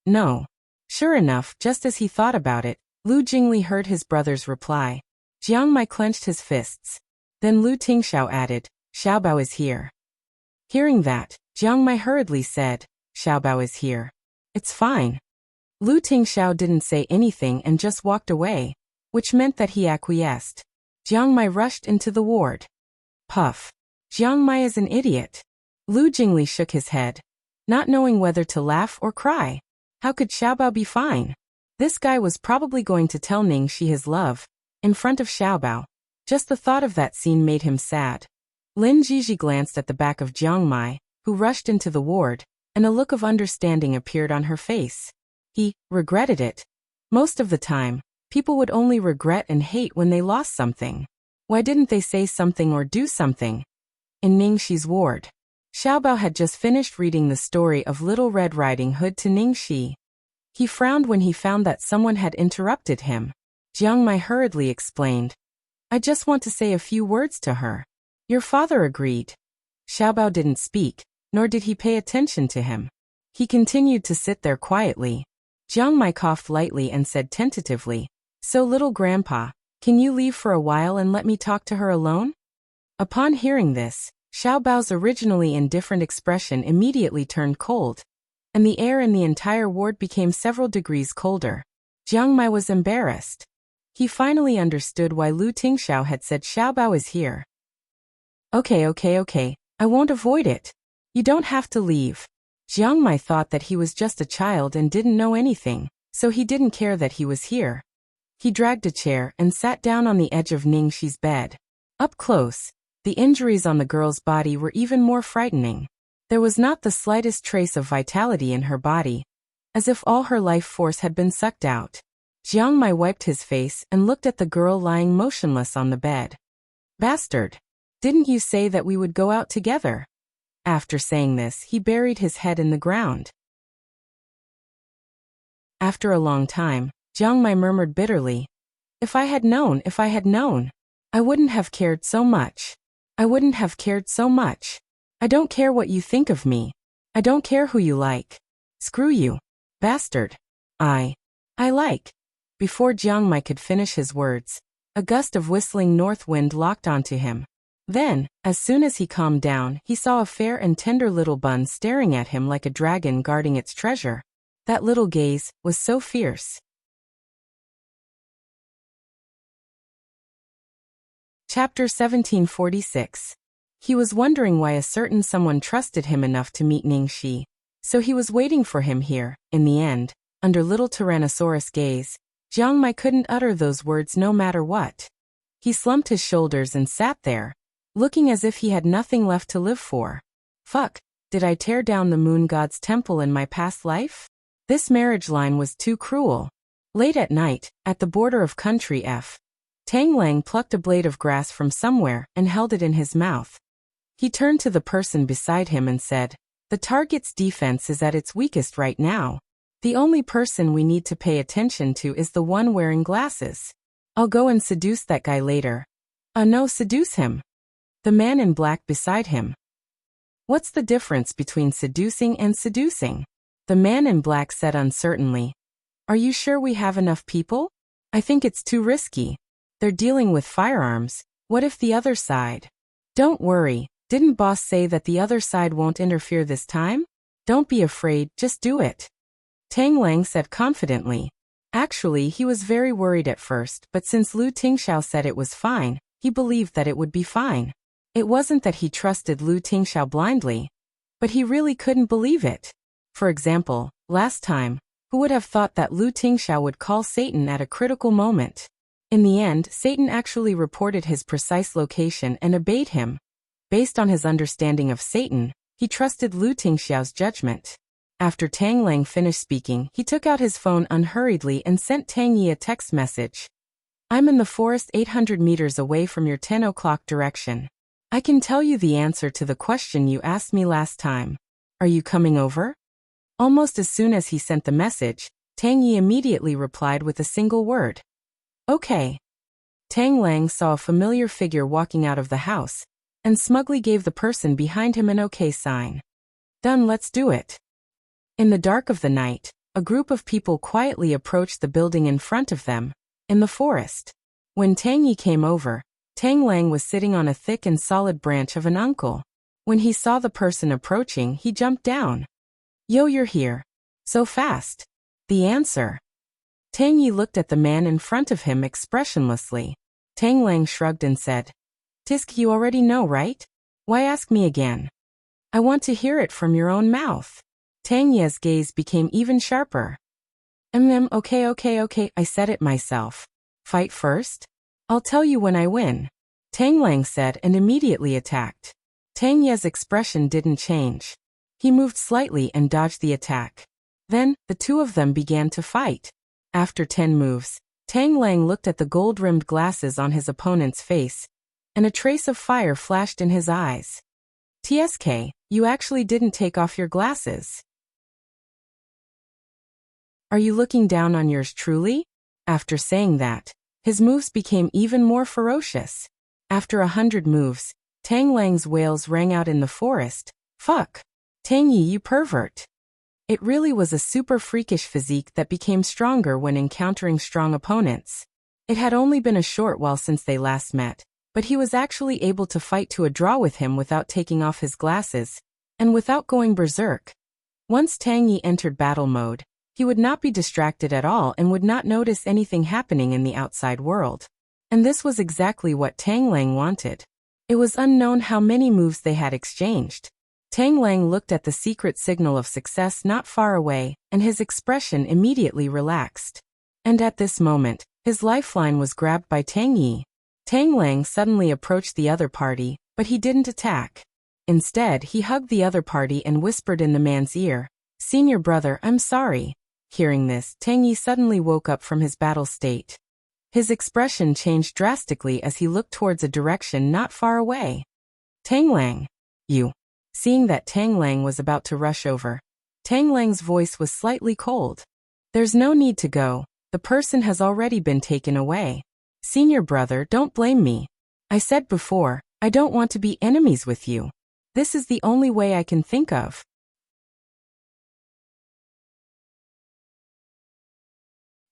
No. Sure enough, just as he thought about it, Lu Jingli heard his brother's reply. Jiang Mai clenched his fists. Then Lu Tingxiao added, Xiaobao is here. Hearing that, Jiang Mai hurriedly said, Xiaobao is here. It's fine. Lu Tingxiao didn't say anything and just walked away, which meant that he acquiesced. Jiang Mai rushed into the ward. Puff. Jiang Mai is an idiot. Lu Jingli shook his head, not knowing whether to laugh or cry. How could Xiaobao be fine? This guy was probably going to tell Ningxi his love, in front of Xiaobao. Just the thought of that scene made him sad. Lin Jiji glanced at the back of Jiang Mai, who rushed into the ward, and a look of understanding appeared on her face. He regretted it. Most of the time, people would only regret and hate when they lost something. Why didn't they say something or do something? In Ningxi's ward, Xiaobao had just finished reading the story of Little Red Riding Hood to Ningxi. He frowned when he found that someone had interrupted him. Jiang Mai hurriedly explained, I just want to say a few words to her. Your father agreed. Xiaobao didn't speak, nor did he pay attention to him. He continued to sit there quietly. Jiang Mai coughed lightly and said tentatively, So little grandpa, can you leave for a while and let me talk to her alone? Upon hearing this, Xiaobao's originally indifferent expression immediately turned cold, and the air in the entire ward became several degrees colder. Jiang Mai was embarrassed. He finally understood why Lu Tingxiao had said Xiaobao is here. Okay, I won't avoid it. You don't have to leave. Jiang Mai thought that he was just a child and didn't know anything, so he didn't care that he was here. He dragged a chair and sat down on the edge of Ningxi's bed. Up close, the injuries on the girl's body were even more frightening. There was not the slightest trace of vitality in her body, as if all her life force had been sucked out. Jiang Mai wiped his face and looked at the girl lying motionless on the bed. Bastard! Didn't you say that we would go out together? After saying this, he buried his head in the ground. After a long time, Jiang Mai murmured bitterly, If I had known, I wouldn't have cared so much. I don't care what you think of me. I don't care who you like. Screw you. Bastard. I like. Before Jiang Mai could finish his words, a gust of whistling north wind locked onto him. Then, as soon as he calmed down, he saw a fair and tender little bun staring at him like a dragon guarding its treasure. That little gaze was so fierce. Chapter 1746. He was wondering why a certain someone trusted him enough to meet Ningxi, so he was waiting for him here. In the end, under little Tyrannosaurus gaze, Jiang Mai couldn't utter those words no matter what. He slumped his shoulders and sat there, looking as if he had nothing left to live for. Fuck, did I tear down the moon god's temple in my past life? This marriage line was too cruel. Late at night, at the border of country F, Tang Lang plucked a blade of grass from somewhere and held it in his mouth. He turned to the person beside him and said, The target's defense is at its weakest right now. The only person we need to pay attention to is the one wearing glasses. I'll go and seduce that guy later. No, seduce him. The man in black beside him. What's the difference between seducing and seducing? The man in black said uncertainly. Are you sure we have enough people? I think it's too risky. They're dealing with firearms. What if the other side? Don't worry. Didn't boss say that the other side won't interfere this time? Don't be afraid, just do it. Tang Lang said confidently. Actually, he was very worried at first, but since Lu Tingxiao said it was fine, he believed that it would be fine. It wasn't that he trusted Lu Tingxiao blindly, but he really couldn't believe it. For example, last time, who would have thought that Lu Tingxiao would call Satan at a critical moment? In the end, Satan actually reported his precise location and obeyed him. Based on his understanding of Satan, he trusted Lu Tingxiao's judgment. After Tang Lang finished speaking, he took out his phone unhurriedly and sent Tang Yi a text message. I'm in the forest 800 meters away from your 10 o'clock direction. I can tell you the answer to the question you asked me last time. Are you coming over? Almost as soon as he sent the message, Tang Yi immediately replied with a single word. Okay. Tang Lang saw a familiar figure walking out of the house, and smugly gave the person behind him an okay sign. Done, let's do it. In the dark of the night, a group of people quietly approached the building in front of them, in the forest. When Tang Yi came over, Tang Lang was sitting on a thick and solid branch of an uncle. When he saw the person approaching, he jumped down. Yo, you're here. So fast. The answer. Tang Yi looked at the man in front of him expressionlessly. Tang Lang shrugged and said, Tisk, you already know, right? Why ask me again? I want to hear it from your own mouth. Tang Yi's gaze became even sharper. Okay, I said it myself. Fight first? I'll tell you when I win. Tang Lang said and immediately attacked. Tang Yi's expression didn't change. He moved slightly and dodged the attack. Then, the two of them began to fight. After 10 moves, Tang Lang looked at the gold-rimmed glasses on his opponent's face, and a trace of fire flashed in his eyes. TSK, you actually didn't take off your glasses. Are you looking down on yours truly? After saying that, his moves became even more ferocious. After 100 moves, Tang Lang's wails rang out in the forest. Fuck! Tang Yi, you pervert! It really was a super freakish physique that became stronger when encountering strong opponents. It had only been a short while since they last met, but he was actually able to fight to a draw with him without taking off his glasses, and without going berserk. Once Tang Yi entered battle mode, he would not be distracted at all and would not notice anything happening in the outside world. And this was exactly what Tang Lang wanted. It was unknown how many moves they had exchanged. Tang Lang looked at the secret signal of success not far away, and his expression immediately relaxed. And at this moment, his lifeline was grabbed by Tang Yi. Tang Lang suddenly approached the other party, but he didn't attack. Instead, he hugged the other party and whispered in the man's ear, Senior brother, I'm sorry. Hearing this, Tang Yi suddenly woke up from his battle state. His expression changed drastically as he looked towards a direction not far away. Tang Lang. You. Seeing that Tang Lang was about to rush over, Tang Lang's voice was slightly cold. There's no need to go. The person has already been taken away. Senior brother, don't blame me. I said before, I don't want to be enemies with you. This is the only way I can think of.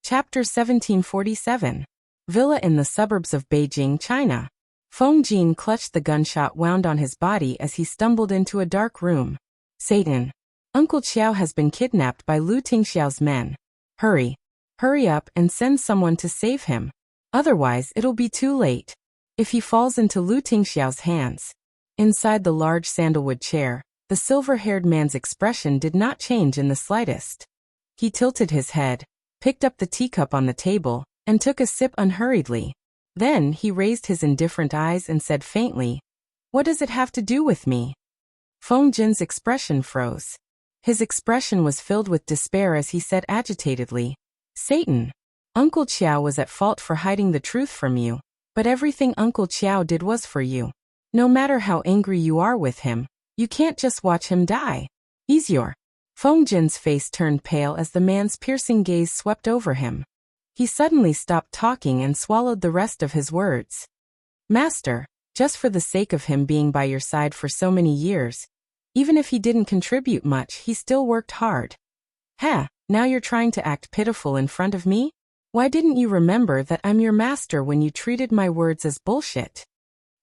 Chapter 1747. Villa in the suburbs of Beijing, China. Feng Jin clutched the gunshot wound on his body as he stumbled into a dark room. Satan. Uncle Qiao has been kidnapped by Lu Tingxiao's men. Hurry. Hurry up and send someone to save him. Otherwise, it'll be too late. If he falls into Lu Tingxiao's hands. Inside the large sandalwood chair, the silver-haired man's expression did not change in the slightest. He tilted his head, picked up the teacup on the table, and took a sip unhurriedly. Then he raised his indifferent eyes and said faintly, What does it have to do with me? Feng Jin's expression froze. His expression was filled with despair as he said agitatedly, Satan. Uncle Qiao was at fault for hiding the truth from you, but everything Uncle Qiao did was for you. No matter how angry you are with him, you can't just watch him die. He's your. Feng Jin's face turned pale as the man's piercing gaze swept over him. He suddenly stopped talking and swallowed the rest of his words. Master, just for the sake of him being by your side for so many years, even if he didn't contribute much, he still worked hard. Now you're trying to act pitiful in front of me? Why didn't you remember that I'm your master when you treated my words as bullshit?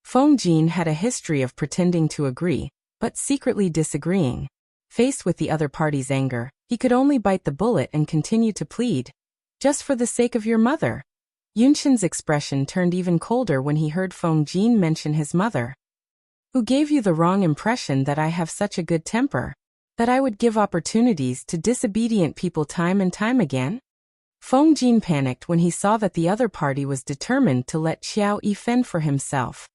Feng Jin had a history of pretending to agree, but secretly disagreeing. Faced with the other party's anger, he could only bite the bullet and continue to plead. Just for the sake of your mother. Yunshin's expression turned even colder when he heard Feng Jin mention his mother. Who gave you the wrong impression that I have such a good temper? That I would give opportunities to disobedient people time and time again? Feng Jin panicked when he saw that the other party was determined to let Qiao Yi fend for himself.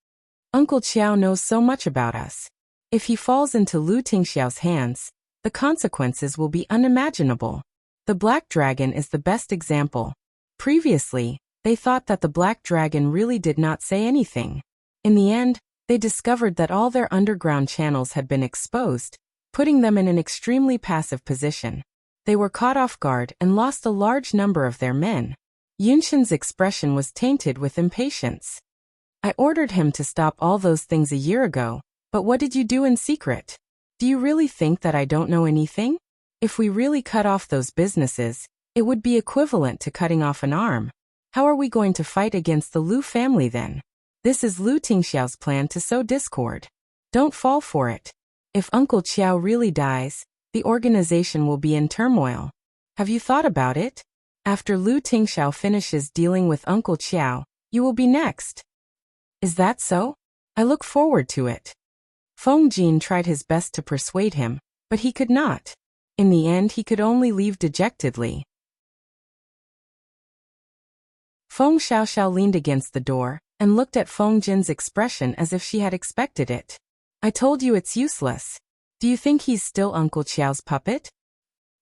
Uncle Qiao knows so much about us. If he falls into Lu Tingxiao's hands, the consequences will be unimaginable. The Black Dragon is the best example. Previously, they thought that the Black Dragon really did not say anything. In the end, they discovered that all their underground channels had been exposed, putting them in an extremely passive position. They were caught off guard and lost a large number of their men. Yunshin's expression was tainted with impatience. I ordered him to stop all those things a year ago, but what did you do in secret? Do you really think that I don't know anything? If we really cut off those businesses, it would be equivalent to cutting off an arm. How are we going to fight against the Lu family then? This is Lu Tingxiao's plan to sow discord. Don't fall for it. If Uncle Qiao really dies, the organization will be in turmoil. Have you thought about it? After Lu Tingxiao finishes dealing with Uncle Qiao, you will be next. Is that so? I look forward to it. Feng Jin tried his best to persuade him, but he could not. In the end, he could only leave dejectedly. Feng Xiaoxiao leaned against the door and looked at Feng Jin's expression as if she had expected it. I told you it's useless. Do you think he's still Uncle Qiao's puppet?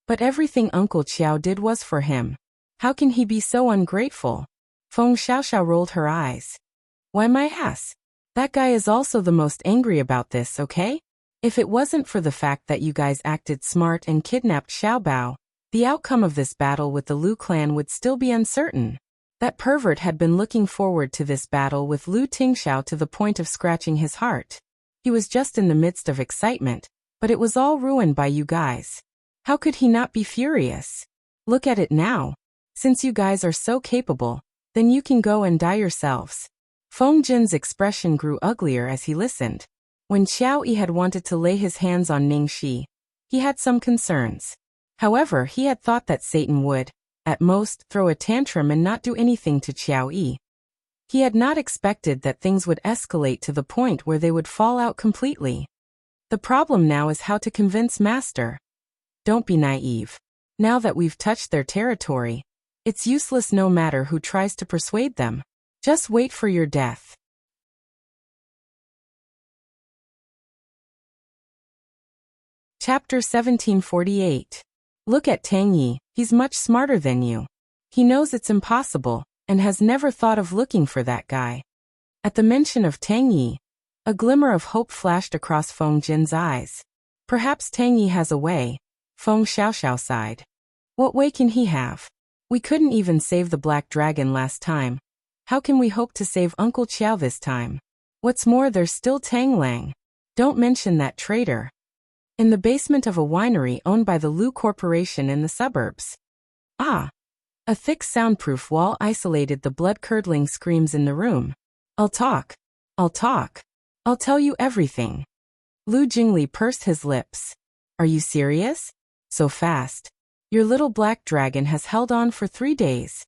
But everything Uncle Qiao did was for him. How can he be so ungrateful? Feng Xiaoxiao rolled her eyes. Why my ass? That guy is also the most angry about this, okay? If it wasn't for the fact that you guys acted smart and kidnapped Xiaobao, the outcome of this battle with the Lu clan would still be uncertain. That pervert had been looking forward to this battle with Lu Tingxiao to the point of scratching his heart. He was just in the midst of excitement, but it was all ruined by you guys. How could he not be furious? Look at it now. Since you guys are so capable, then you can go and die yourselves. Feng Jin's expression grew uglier as he listened. When Qiao Yi had wanted to lay his hands on Ning Shi, he had some concerns. However, he had thought that Satan would, at most, throw a tantrum and not do anything to Qiao Yi. He had not expected that things would escalate to the point where they would fall out completely. The problem now is how to convince Master. Don't be naive. Now that we've touched their territory, it's useless no matter who tries to persuade them. Just wait for your death. Chapter 1748. Look at Tang Yi, he's much smarter than you. He knows it's impossible, and has never thought of looking for that guy. At the mention of Tang Yi, a glimmer of hope flashed across Feng Jin's eyes. Perhaps Tang Yi has a way. Feng Xiaoxiao sighed. What way can he have? We couldn't even save the Black Dragon last time. How can we hope to save Uncle Qiao this time? What's more, there's still Tang Lang. Don't mention that traitor. In the basement of a winery owned by the Lu Corporation in the suburbs. Ah! A thick soundproof wall isolated the blood-curdling screams in the room. I'll talk. I'll talk. I'll tell you everything. Lu Jingli pursed his lips. Are you serious? So fast. Your little black dragon has held on for 3 days.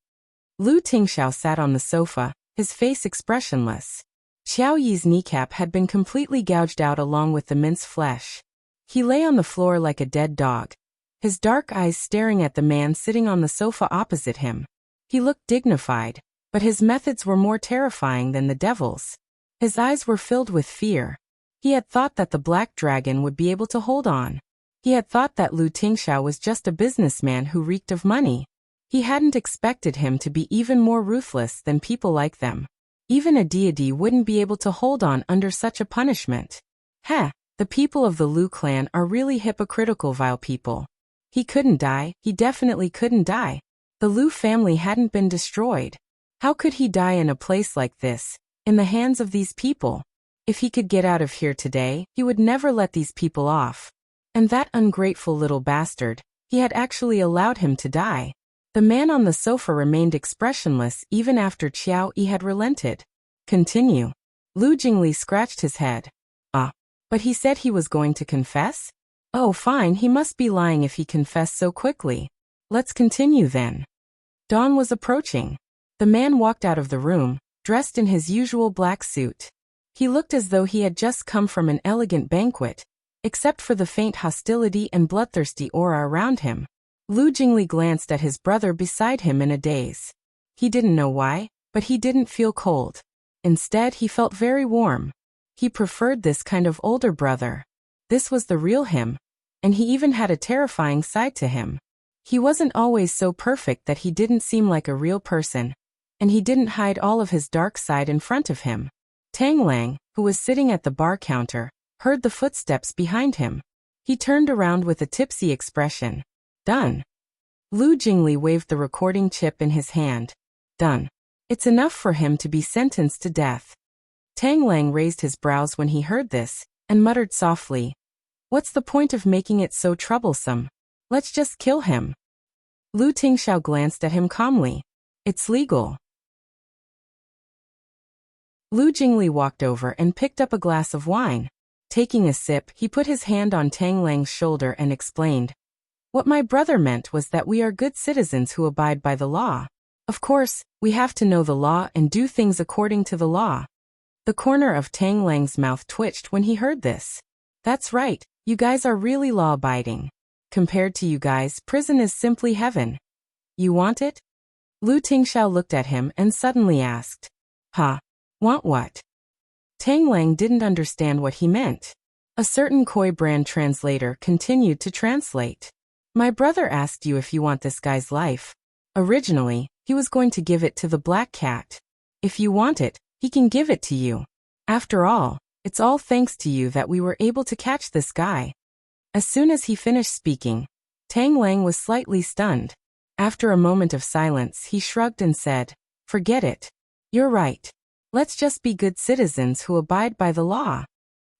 Lu Tingxiao sat on the sofa, his face expressionless. Qiao Yi's kneecap had been completely gouged out along with the minced flesh. He lay on the floor like a dead dog, his dark eyes staring at the man sitting on the sofa opposite him. He looked dignified, but his methods were more terrifying than the devil's. His eyes were filled with fear. He had thought that the Black Dragon would be able to hold on. He had thought that Lu Tingxiao was just a businessman who reeked of money. He hadn't expected him to be even more ruthless than people like them. Even a deity wouldn't be able to hold on under such a punishment. Heh, the people of the Lu clan are really hypocritical, vile people. He couldn't die, he definitely couldn't die. The Lu family hadn't been destroyed. How could he die in a place like this, in the hands of these people? If he could get out of here today, he would never let these people off. And that ungrateful little bastard, He had actually allowed him to die. The man on the sofa remained expressionless even after Qiao Yi had relented. Continue. Lu Jingli scratched his head. But he said he was going to confess? Oh fine, he must be lying if he confessed so quickly. Let's continue then. Dawn was approaching. The man walked out of the room, dressed in his usual black suit. He looked as though he had just come from an elegant banquet, except for the faint hostility and bloodthirsty aura around him. Lu Jingli glanced at his brother beside him in a daze. He didn't know why, but he didn't feel cold. Instead, he felt very warm. He preferred this kind of older brother. This was the real him, and he even had a terrifying side to him. He wasn't always so perfect that he didn't seem like a real person, and he didn't hide all of his dark side in front of him. Tang Lang, who was sitting at the bar counter, heard the footsteps behind him. He turned around with a tipsy expression. Done. Lu Jingli waved the recording chip in his hand. Done. It's enough for him to be sentenced to death. Tang Lang raised his brows when he heard this, and muttered softly, "What's the point of making it so troublesome? Let's just kill him." Lu Tingxiao glanced at him calmly. "It's legal." Lu Jingli walked over and picked up a glass of wine. Taking a sip, he put his hand on Tang Lang's shoulder and explained, "What my brother meant was that we are good citizens who abide by the law. Of course, we have to know the law and do things according to the law." The corner of Tang Lang's mouth twitched when he heard this. "That's right, you guys are really law-abiding. Compared to you guys, prison is simply heaven. You want it?" Lu Tingxiao looked at him and suddenly asked, "Huh? Want what?" Tang Lang didn't understand what he meant. A certain Koi brand translator continued to translate. "My brother asked you if you want this guy's life. Originally, he was going to give it to the black cat. If you want it, he can give it to you. After all, it's all thanks to you that we were able to catch this guy." As soon as he finished speaking, Tang Lang was slightly stunned. After a moment of silence, he shrugged and said, "Forget it. You're right. Let's just be good citizens who abide by the law.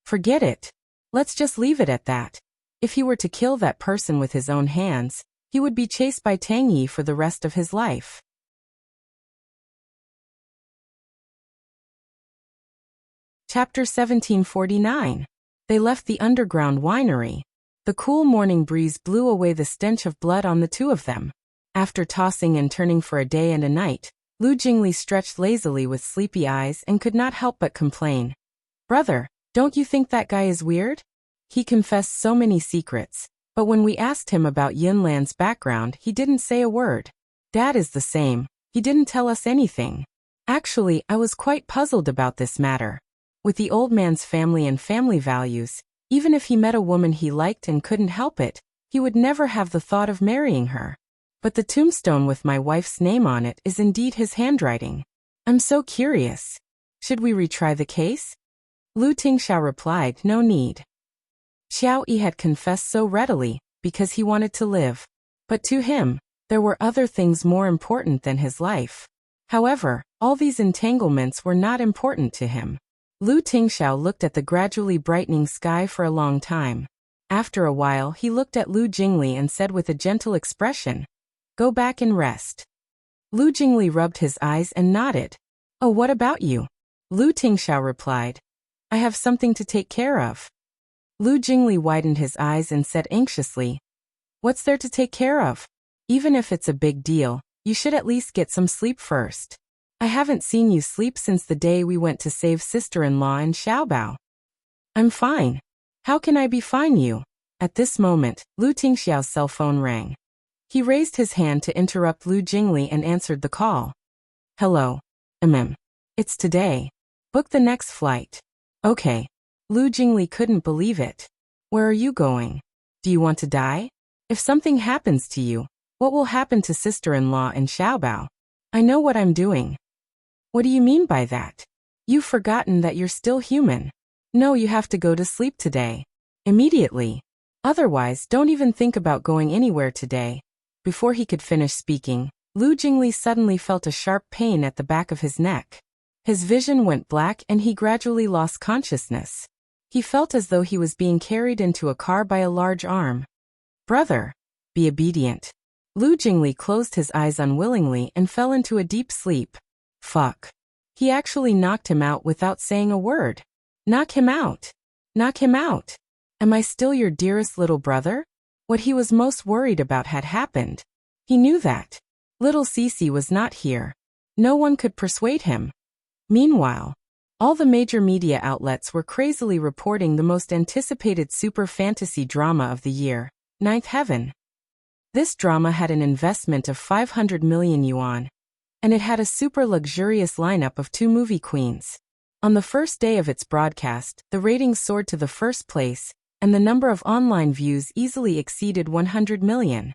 Forget it. Let's just leave it at that. If he were to kill that person with his own hands, he would be chased by Tang Yi for the rest of his life." Chapter 1749. They left the underground winery. The cool morning breeze blew away the stench of blood on the two of them. After tossing and turning for a day and a night, Lu Jingli stretched lazily with sleepy eyes and could not help but complain. "Brother, don't you think that guy is weird? He confessed so many secrets, but when we asked him about Yinlan's background, he didn't say a word. Dad is the same, he didn't tell us anything. Actually, I was quite puzzled about this matter. With the old man's family and family values, even if he met a woman he liked and couldn't help it, he would never have the thought of marrying her. But the tombstone with my wife's name on it is indeed his handwriting. I'm so curious. Should we retry the case?" Lu Tingxiao replied, "No need." Qiao Yi had confessed so readily because he wanted to live. But to him, there were other things more important than his life. However, all these entanglements were not important to him. Lu Tingxiao looked at the gradually brightening sky for a long time. After a while, he looked at Lu Jingli and said with a gentle expression, "Go back and rest." Lu Jingli rubbed his eyes and nodded. "Oh, what about you?" Lu Tingxiao replied, "I have something to take care of." Lu Jingli widened his eyes and said anxiously, "What's there to take care of? Even if it's a big deal, you should at least get some sleep first. I haven't seen you sleep since the day we went to save sister-in-law in Xiaobao." "I'm fine. How can I be fine, you?" At this moment, Lu Tingxiao's cell phone rang. He raised his hand to interrupt Lu Jingli and answered the call. "Hello. It's today. Book the next flight." "Okay." Lu Jingli couldn't believe it. "Where are you going? Do you want to die? If something happens to you, what will happen to sister-in-law in Xiaobao? I know what I'm doing." "What do you mean by that? You've forgotten that you're still human. No, you have to go to sleep today. Immediately. Otherwise, don't even think about going anywhere today." Before he could finish speaking, Lu Jingli suddenly felt a sharp pain at the back of his neck. His vision went black and he gradually lost consciousness. He felt as though he was being carried into a car by a large arm. "Brother." be obedient. Lu Jingli closed his eyes unwillingly and fell into a deep sleep. Fuck. He actually knocked him out without saying a word. Knock him out. Knock him out. Am I still your dearest little brother? What he was most worried about had happened. He knew that. Little Cece was not here. No one could persuade him. Meanwhile, all the major media outlets were crazily reporting the most anticipated super fantasy drama of the year, Ninth Heaven. This drama had an investment of 500 million yuan, and it had a super luxurious lineup of 2 movie queens. On the first day of its broadcast, the ratings soared to the first place, and the number of online views easily exceeded 100 million.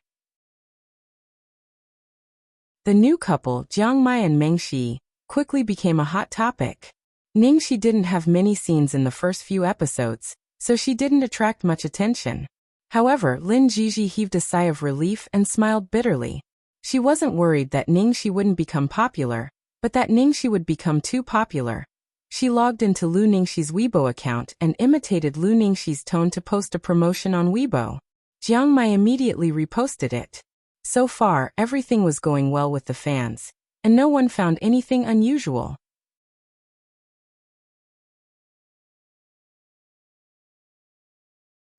The new couple, Jiang Mai and Meng Shi, quickly became a hot topic. Ningxi didn't have many scenes in the first few episodes, so she didn't attract much attention. However, Lin Jiji heaved a sigh of relief and smiled bitterly. She wasn't worried that Ningxi wouldn't become popular, but that Ningxi would become too popular. She logged into Lu Ningxi's Weibo account and imitated Lu Ningxi's tone to post a promotion on Weibo. Jiang Mai immediately reposted it. So far, everything was going well with the fans, and no one found anything unusual.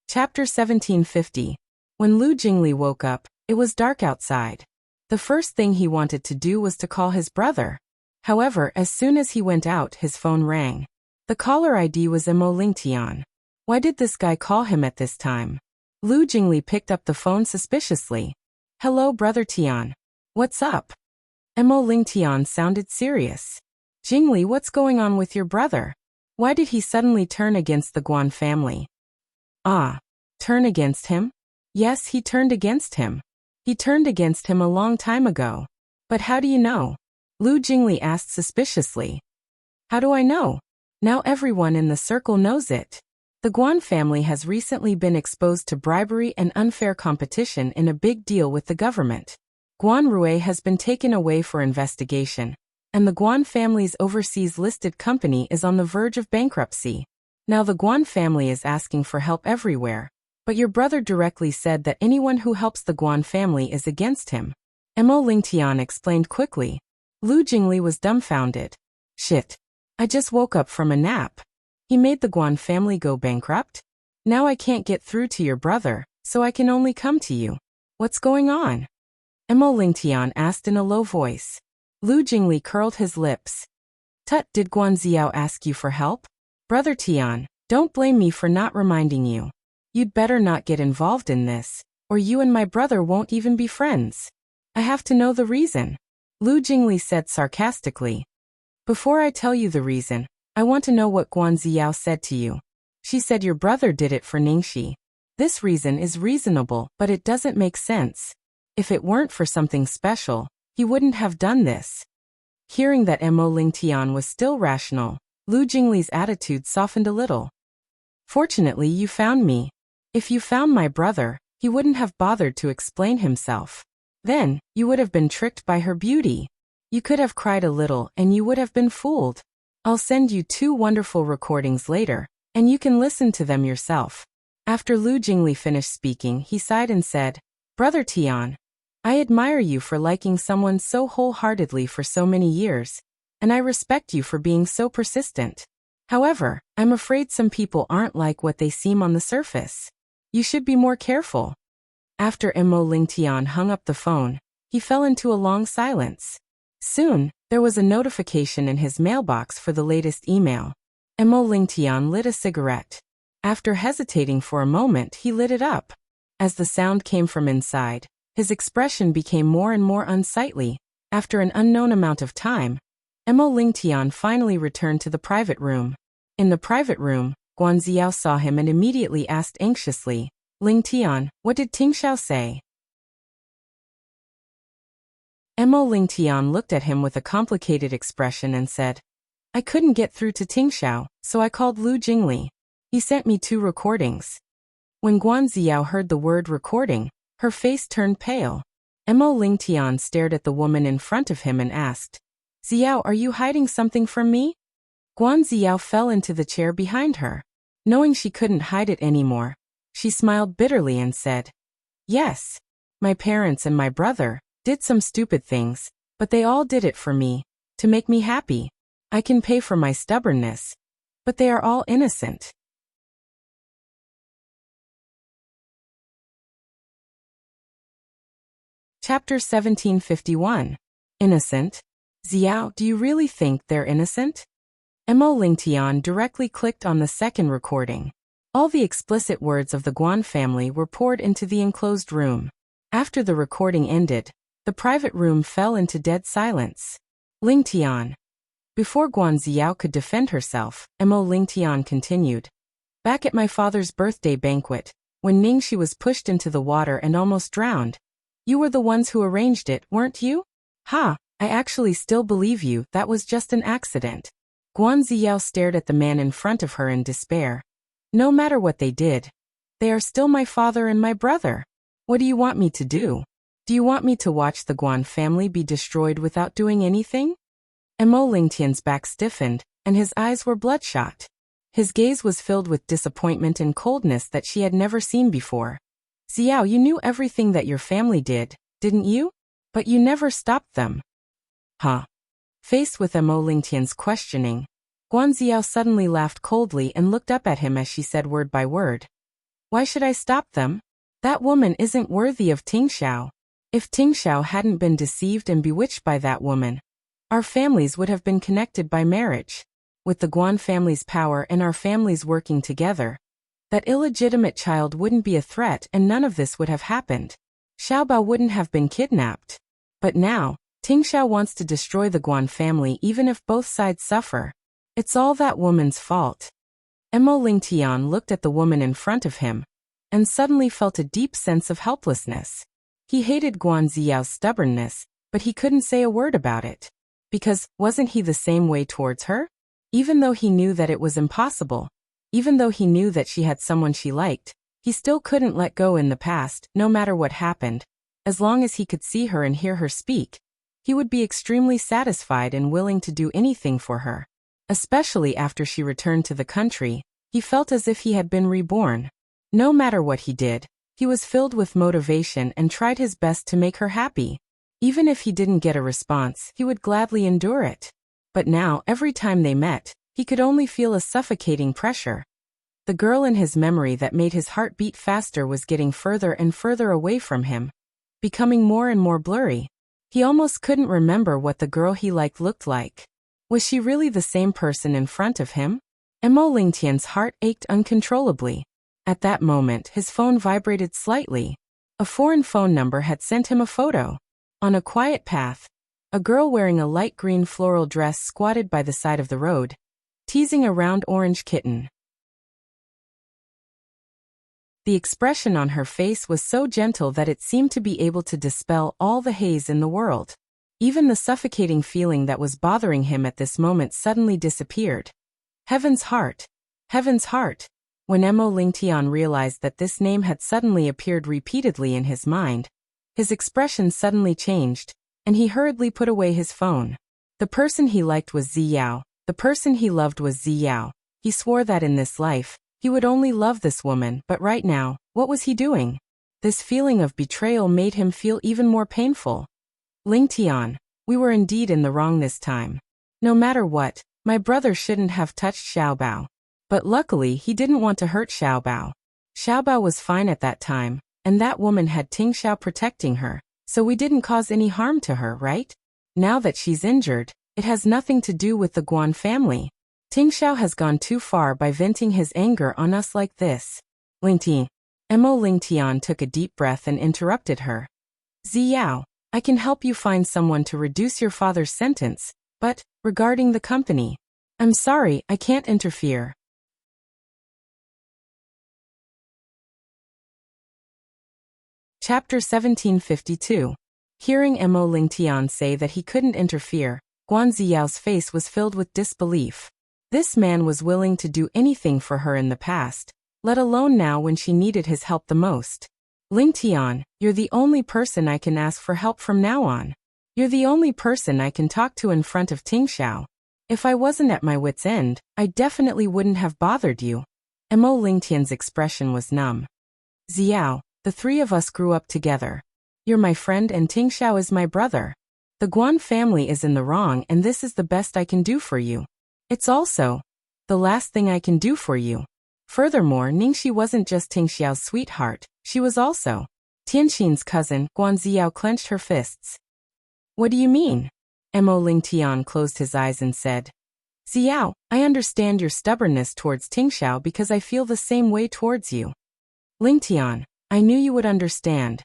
Chapter 1750. When Lu Jingli woke up, it was dark outside. The first thing he wanted to do was to call his brother. However, as soon as he went out, his phone rang. The caller ID was Mo Lingtian. Why did this guy call him at this time? Lu Jingli picked up the phone suspiciously. Hello, brother Tian. What's up? Mo Lingtian sounded serious. Jingli, what's going on with your brother? Why did he suddenly turn against the Guan family? Ah, turn against him? Yes, he turned against him. He turned against him a long time ago. But how do you know? Lu Jingli asked suspiciously. How do I know? Now everyone in the circle knows it. The Guan family has recently been exposed to bribery and unfair competition in a big deal with the government. Guan Rui has been taken away for investigation, and the Guan family's overseas listed company is on the verge of bankruptcy. Now the Guan family is asking for help everywhere, but your brother directly said that anyone who helps the Guan family is against him. Mo Lingtian explained quickly. Lu Jingli was dumbfounded. Shit. I just woke up from a nap. He made the Guan family go bankrupt? Now I can't get through to your brother, so I can only come to you. What's going on? Mo Lingtian asked in a low voice. Lu Jingli curled his lips. Tut, did Guan Xiao ask you for help? Brother Tian, don't blame me for not reminding you. You'd better not get involved in this, or you and my brother won't even be friends. I have to know the reason. Lu Jingli said sarcastically. Before I tell you the reason, I want to know what Guan Xiao said to you. She said your brother did it for Ningxi. This reason is reasonable, but it doesn't make sense. If it weren't for something special, he wouldn't have done this. Hearing that Mo Lingtian was still rational, Lu Jingli's attitude softened a little. Fortunately, you found me. If you found my brother, he wouldn't have bothered to explain himself. Then, you would have been tricked by her beauty. You could have cried a little and you would have been fooled. I'll send you 2 wonderful recordings later, and you can listen to them yourself. After Lu Jingli finished speaking, he sighed and said, Brother Tian, I admire you for liking someone so wholeheartedly for so many years, and I respect you for being so persistent. However, I'm afraid some people aren't like what they seem on the surface. You should be more careful. After Mo Lingtian hung up the phone, he fell into a long silence. Soon, there was a notification in his mailbox for the latest email. Mo Lingtian lit a cigarette. After hesitating for a moment, he lit it up. As the sound came from inside, his expression became more and more unsightly. After an unknown amount of time, Mo Lingtian finally returned to the private room. In the private room, Guan Xiao saw him and immediately asked anxiously, Lingtian, what did Tingxiao say? Mo Lingtian looked at him with a complicated expression and said, I couldn't get through to Tingxiao, so I called Lu Jingli. He sent me 2 recordings. When Guan Xiao heard the word recording, her face turned pale. Mo Lingtian stared at the woman in front of him and asked, Xiao, are you hiding something from me? Guan Xiao fell into the chair behind her. Knowing she couldn't hide it anymore, she smiled bitterly and said, Yes. My parents and my brother did some stupid things, but they all did it for me, to make me happy. I can pay for my stubbornness, but they are all innocent. Chapter 1751. Innocent? Xiao, do you really think they're innocent? Mo Lingtian directly clicked on the second recording. All the explicit words of the Guan family were poured into the enclosed room. After the recording ended, the private room fell into dead silence. Lingtian. Before Guan Xiao could defend herself, Mo Lingtian continued. Back at my father's birthday banquet, when Ningxi was pushed into the water and almost drowned, you were the ones who arranged it, weren't you? Ha, I actually still believe you, that was just an accident. Guan Xiao stared at the man in front of her in despair. No matter what they did, they are still my father and my brother. What do you want me to do? Do you want me to watch the Guan family be destroyed without doing anything? Mo Lingtian's back stiffened, and his eyes were bloodshot. His gaze was filled with disappointment and coldness that she had never seen before. Xiao, you knew everything that your family did, didn't you? But you never stopped them. Huh? Faced with Mo Lingtian's questioning, Guan Xiao suddenly laughed coldly and looked up at him as she said word by word. Why should I stop them? That woman isn't worthy of Tingxiao. If Tingxiao hadn't been deceived and bewitched by that woman, our families would have been connected by marriage. With the Guan family's power and our families working together, that illegitimate child wouldn't be a threat and none of this would have happened. Xiaobao wouldn't have been kidnapped. But now, Tingxiao wants to destroy the Guan family even if both sides suffer. It's all that woman's fault. Mo Lingtian looked at the woman in front of him, and suddenly felt a deep sense of helplessness. He hated Guan Xiao's stubbornness, but he couldn't say a word about it. Because, wasn't he the same way towards her? Even though he knew that it was impossible, even though he knew that she had someone she liked, he still couldn't let go in the past, no matter what happened. As long as he could see her and hear her speak, he would be extremely satisfied and willing to do anything for her. Especially after she returned to the country, he felt as if he had been reborn. No matter what he did, he was filled with motivation and tried his best to make her happy. Even if he didn't get a response, he would gladly endure it. But now, every time they met, he could only feel a suffocating pressure. The girl in his memory that made his heart beat faster was getting further and further away from him, becoming more and more blurry. He almost couldn't remember what the girl he liked looked like. Was she really the same person in front of him? Mo Lingtian's heart ached uncontrollably. At that moment, his phone vibrated slightly. A foreign phone number had sent him a photo. On a quiet path, a girl wearing a light green floral dress squatted by the side of the road, teasing a round orange kitten. The expression on her face was so gentle that it seemed to be able to dispel all the haze in the world. Even the suffocating feeling that was bothering him at this moment suddenly disappeared. Heaven's heart! Heaven's heart! When Mo Lingtian realized that this name had suddenly appeared repeatedly in his mind, his expression suddenly changed, and he hurriedly put away his phone. The person he liked was Ziyao. The person he loved was Ziyao. He swore that in this life, he would only love this woman, but right now, what was he doing? This feeling of betrayal made him feel even more painful. Lingtian, we were indeed in the wrong this time. No matter what, my brother shouldn't have touched Xiaobao. But luckily he didn't want to hurt Xiaobao. Xiaobao was fine at that time, and that woman had Tingxiao protecting her, so we didn't cause any harm to her, right? Now that she's injured, it has nothing to do with the Guan family. Tingxiao has gone too far by venting his anger on us like this. Lingtian. Mo Lingtian took a deep breath and interrupted her. Ziyao, I can help you find someone to reduce your father's sentence, but, regarding the company, I'm sorry, I can't interfere. Chapter 1752. Hearing Mo Lingtian say that he couldn't interfere, Guan Ziyao's face was filled with disbelief. This man was willing to do anything for her in the past, let alone now when she needed his help the most. Lingtian, you're the only person I can ask for help from now on. You're the only person I can talk to in front of Tingxiao. If I wasn't at my wit's end, I definitely wouldn't have bothered you. Mo Lingtian's expression was numb. Ziyao, the three of us grew up together. You're my friend and Tingxiao is my brother. The Guan family is in the wrong and this is the best I can do for you. It's also the last thing I can do for you. Furthermore, Ningxi wasn't just Tingxiao's sweetheart, she was also Tianxin's cousin. Guan Ziyao clenched her fists. What do you mean? Mo Lingtian closed his eyes and said, Ziyao, I understand your stubbornness towards Tingxiao because I feel the same way towards you. Lingtian, I knew you would understand.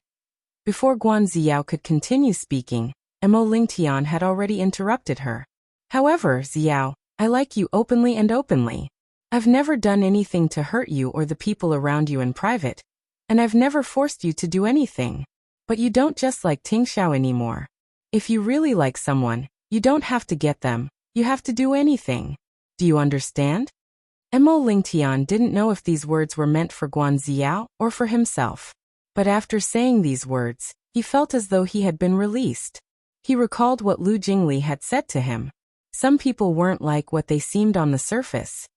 Before Guan Ziyao could continue speaking, Mo Lingtian had already interrupted her. However, Ziyao, I like you openly and openly. I've never done anything to hurt you or the people around you in private, and I've never forced you to do anything. But you don't just like Tingxiao anymore. If you really like someone, you don't have to get them, you have to do anything. Do you understand? Mo Lingtian didn't know if these words were meant for Guan Ziyao or for himself. But after saying these words, he felt as though he had been released. He recalled what Lu Jingli had said to him. Some people weren't like what they seemed on the surface.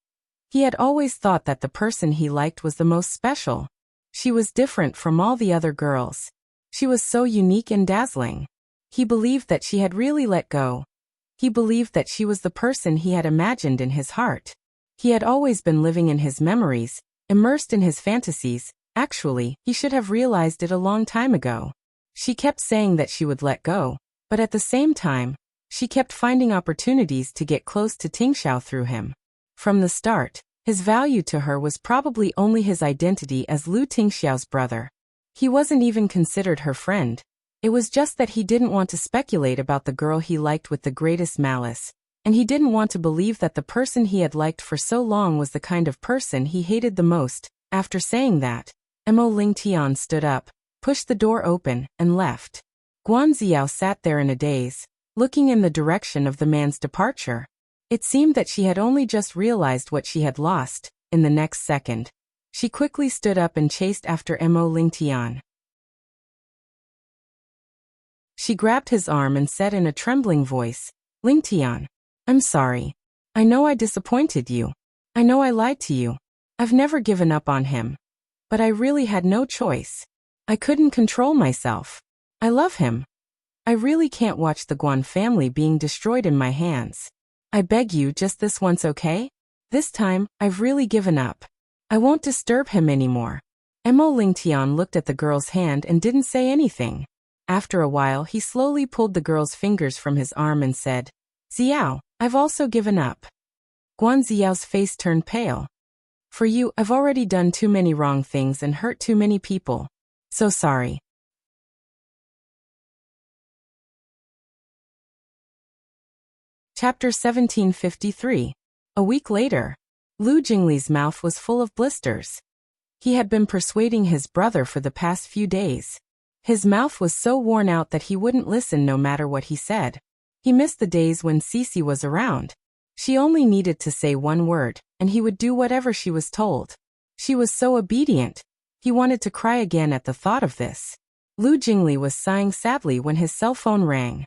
He had always thought that the person he liked was the most special. She was different from all the other girls. She was so unique and dazzling. He believed that she had really let go. He believed that she was the person he had imagined in his heart. He had always been living in his memories, immersed in his fantasies. Actually, he should have realized it a long time ago. She kept saying that she would let go, but at the same time, she kept finding opportunities to get close to Tingxiao through him. From the start, his value to her was probably only his identity as Lu Tingxiao's brother. He wasn't even considered her friend. It was just that he didn't want to speculate about the girl he liked with the greatest malice, and he didn't want to believe that the person he had liked for so long was the kind of person he hated the most. After saying that, Mo Lingtian stood up, pushed the door open, and left. Guan Ziyao sat there in a daze, looking in the direction of the man's departure. It seemed that she had only just realized what she had lost. In the next second, she quickly stood up and chased after Mo Lingtian. She grabbed his arm and said in a trembling voice, Lingtian, I'm sorry. I know I disappointed you. I know I lied to you. I've never given up on him. But I really had no choice. I couldn't control myself. I love him. I really can't watch the Guan family being destroyed in my hands. I beg you just this once, okay? This time, I've really given up. I won't disturb him anymore. Mo Lingtian looked at the girl's hand and didn't say anything. After a while, he slowly pulled the girl's fingers from his arm and said, Ziyao, I've also given up. Guan Ziyao's face turned pale. For you, I've already done too many wrong things and hurt too many people. So sorry. Chapter 1753. A week later, Lu Jingli's mouth was full of blisters. He had been persuading his brother for the past few days. His mouth was so worn out that he wouldn't listen no matter what he said. He missed the days when Cece was around. She only needed to say one word, and he would do whatever she was told. She was so obedient. He wanted to cry again at the thought of this. Lu Jingli was sighing sadly when his cell phone rang.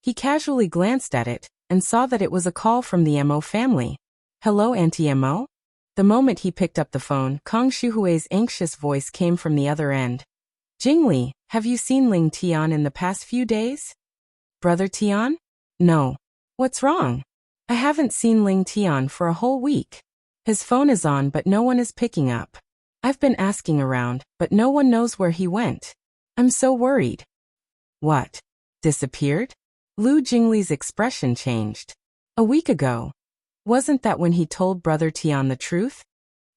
He casually glanced at it, and saw that it was a call from the Mo family. Hello, Auntie Mo? The moment he picked up the phone, Kong Shuhui's anxious voice came from the other end. Jingli, have you seen Ling Tian in the past few days? Brother Tian? No. What's wrong? I haven't seen Ling Tian for a whole week. His phone is on but no one is picking up. I've been asking around, but no one knows where he went. I'm so worried. What? Disappeared? Lu Jingli's expression changed. A week ago. Wasn't that when he told Brother Tian the truth?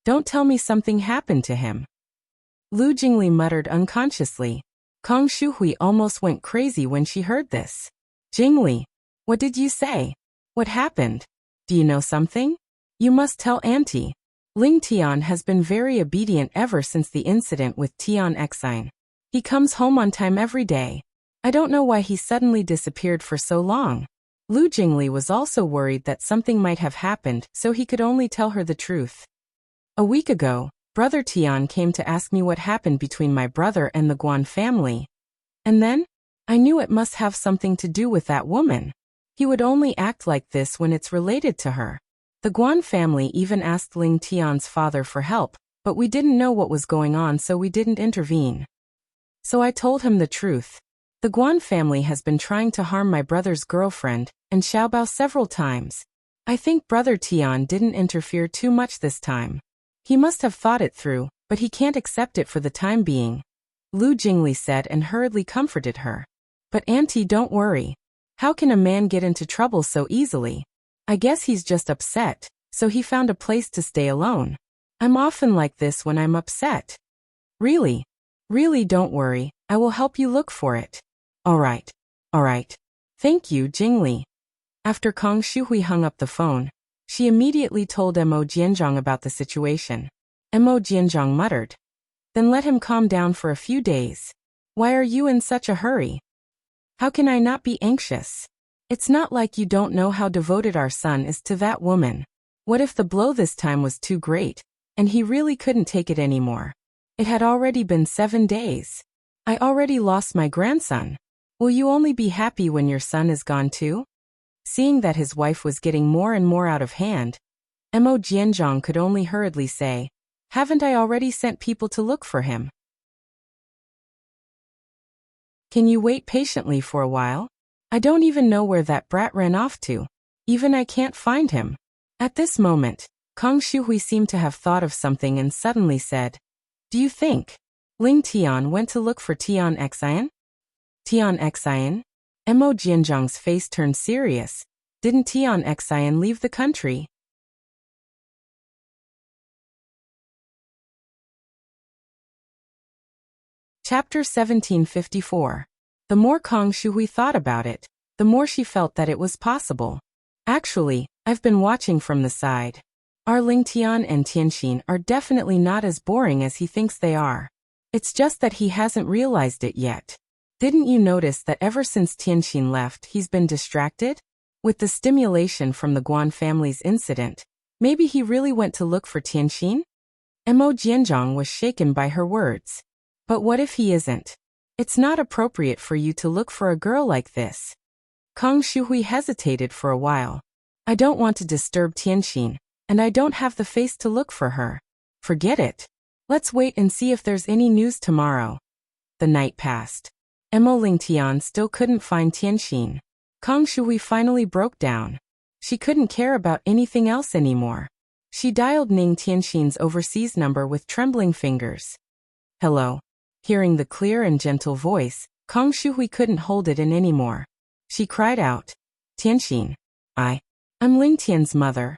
Don't tell me something happened to him. Lu Jingli muttered unconsciously. Kong Shuhui almost went crazy when she heard this. Jingli, what did you say? What happened? Do you know something? You must tell Auntie. Ling Tian has been very obedient ever since the incident with Tian Xine. He comes home on time every day. I don't know why he suddenly disappeared for so long. Lu Jingli was also worried that something might have happened, so he could only tell her the truth. A week ago, Brother Tian came to ask me what happened between my brother and the Guan family. And then? I knew it must have something to do with that woman. He would only act like this when it's related to her. The Guan family even asked Ling Tian's father for help, but we didn't know what was going on so we didn't intervene. So I told him the truth. The Guan family has been trying to harm my brother's girlfriend and Xiaobao several times. I think Brother Tian didn't interfere too much this time. He must have thought it through, but he can't accept it for the time being. Lu Jingli said and hurriedly comforted her. But Auntie, don't worry. How can a man get into trouble so easily? I guess he's just upset, so he found a place to stay alone. I'm often like this when I'm upset. Really? Really, don't worry, I will help you look for it. All right. Thank you, Jingli. After Kang Shuhui hung up the phone, she immediately told Mo Jianzhang about the situation. Mo Jianzhang muttered. Then let him calm down for a few days. Why are you in such a hurry? How can I not be anxious? It's not like you don't know how devoted our son is to that woman. What if the blow this time was too great, and he really couldn't take it anymore? It had already been 7 days. I already lost my grandson. Will you only be happy when your son is gone too? Seeing that his wife was getting more and more out of hand, Mo Jianzhang could only hurriedly say, haven't I already sent people to look for him? Can you wait patiently for a while? I don't even know where that brat ran off to. Even I can't find him. At this moment, Kang Shuhui seemed to have thought of something and suddenly said, do you think Ling Tian went to look for Tian Xian? Tian Xian? Mo Jianzhang's face turned serious. Didn't Tian Xian leave the country? Chapter 1754. The more Kang Shuhui thought about it, the more she felt that it was possible. Actually, I've been watching from the side. Our Ling Tian and Tianxin are definitely not as boring as he thinks they are. It's just that he hasn't realized it yet. Didn't you notice that ever since Tianxin left he's been distracted? With the stimulation from the Guan family's incident, maybe he really went to look for Tianxin? Mo Jianzhang was shaken by her words. But what if he isn't? It's not appropriate for you to look for a girl like this. Kang Shuhui hesitated for a while. I don't want to disturb Tianxin, and I don't have the face to look for her. Forget it. Let's wait and see if there's any news tomorrow. The night passed. Mo Ling Tian still couldn't find Tianxin. Kang Shuhui finally broke down. She couldn't care about anything else anymore. She dialed Ning Tianxin's overseas number with trembling fingers. Hello. Hearing the clear and gentle voice, Kang Shuhui couldn't hold it in anymore. She cried out, Tianxin. I'm Ling Tian's mother.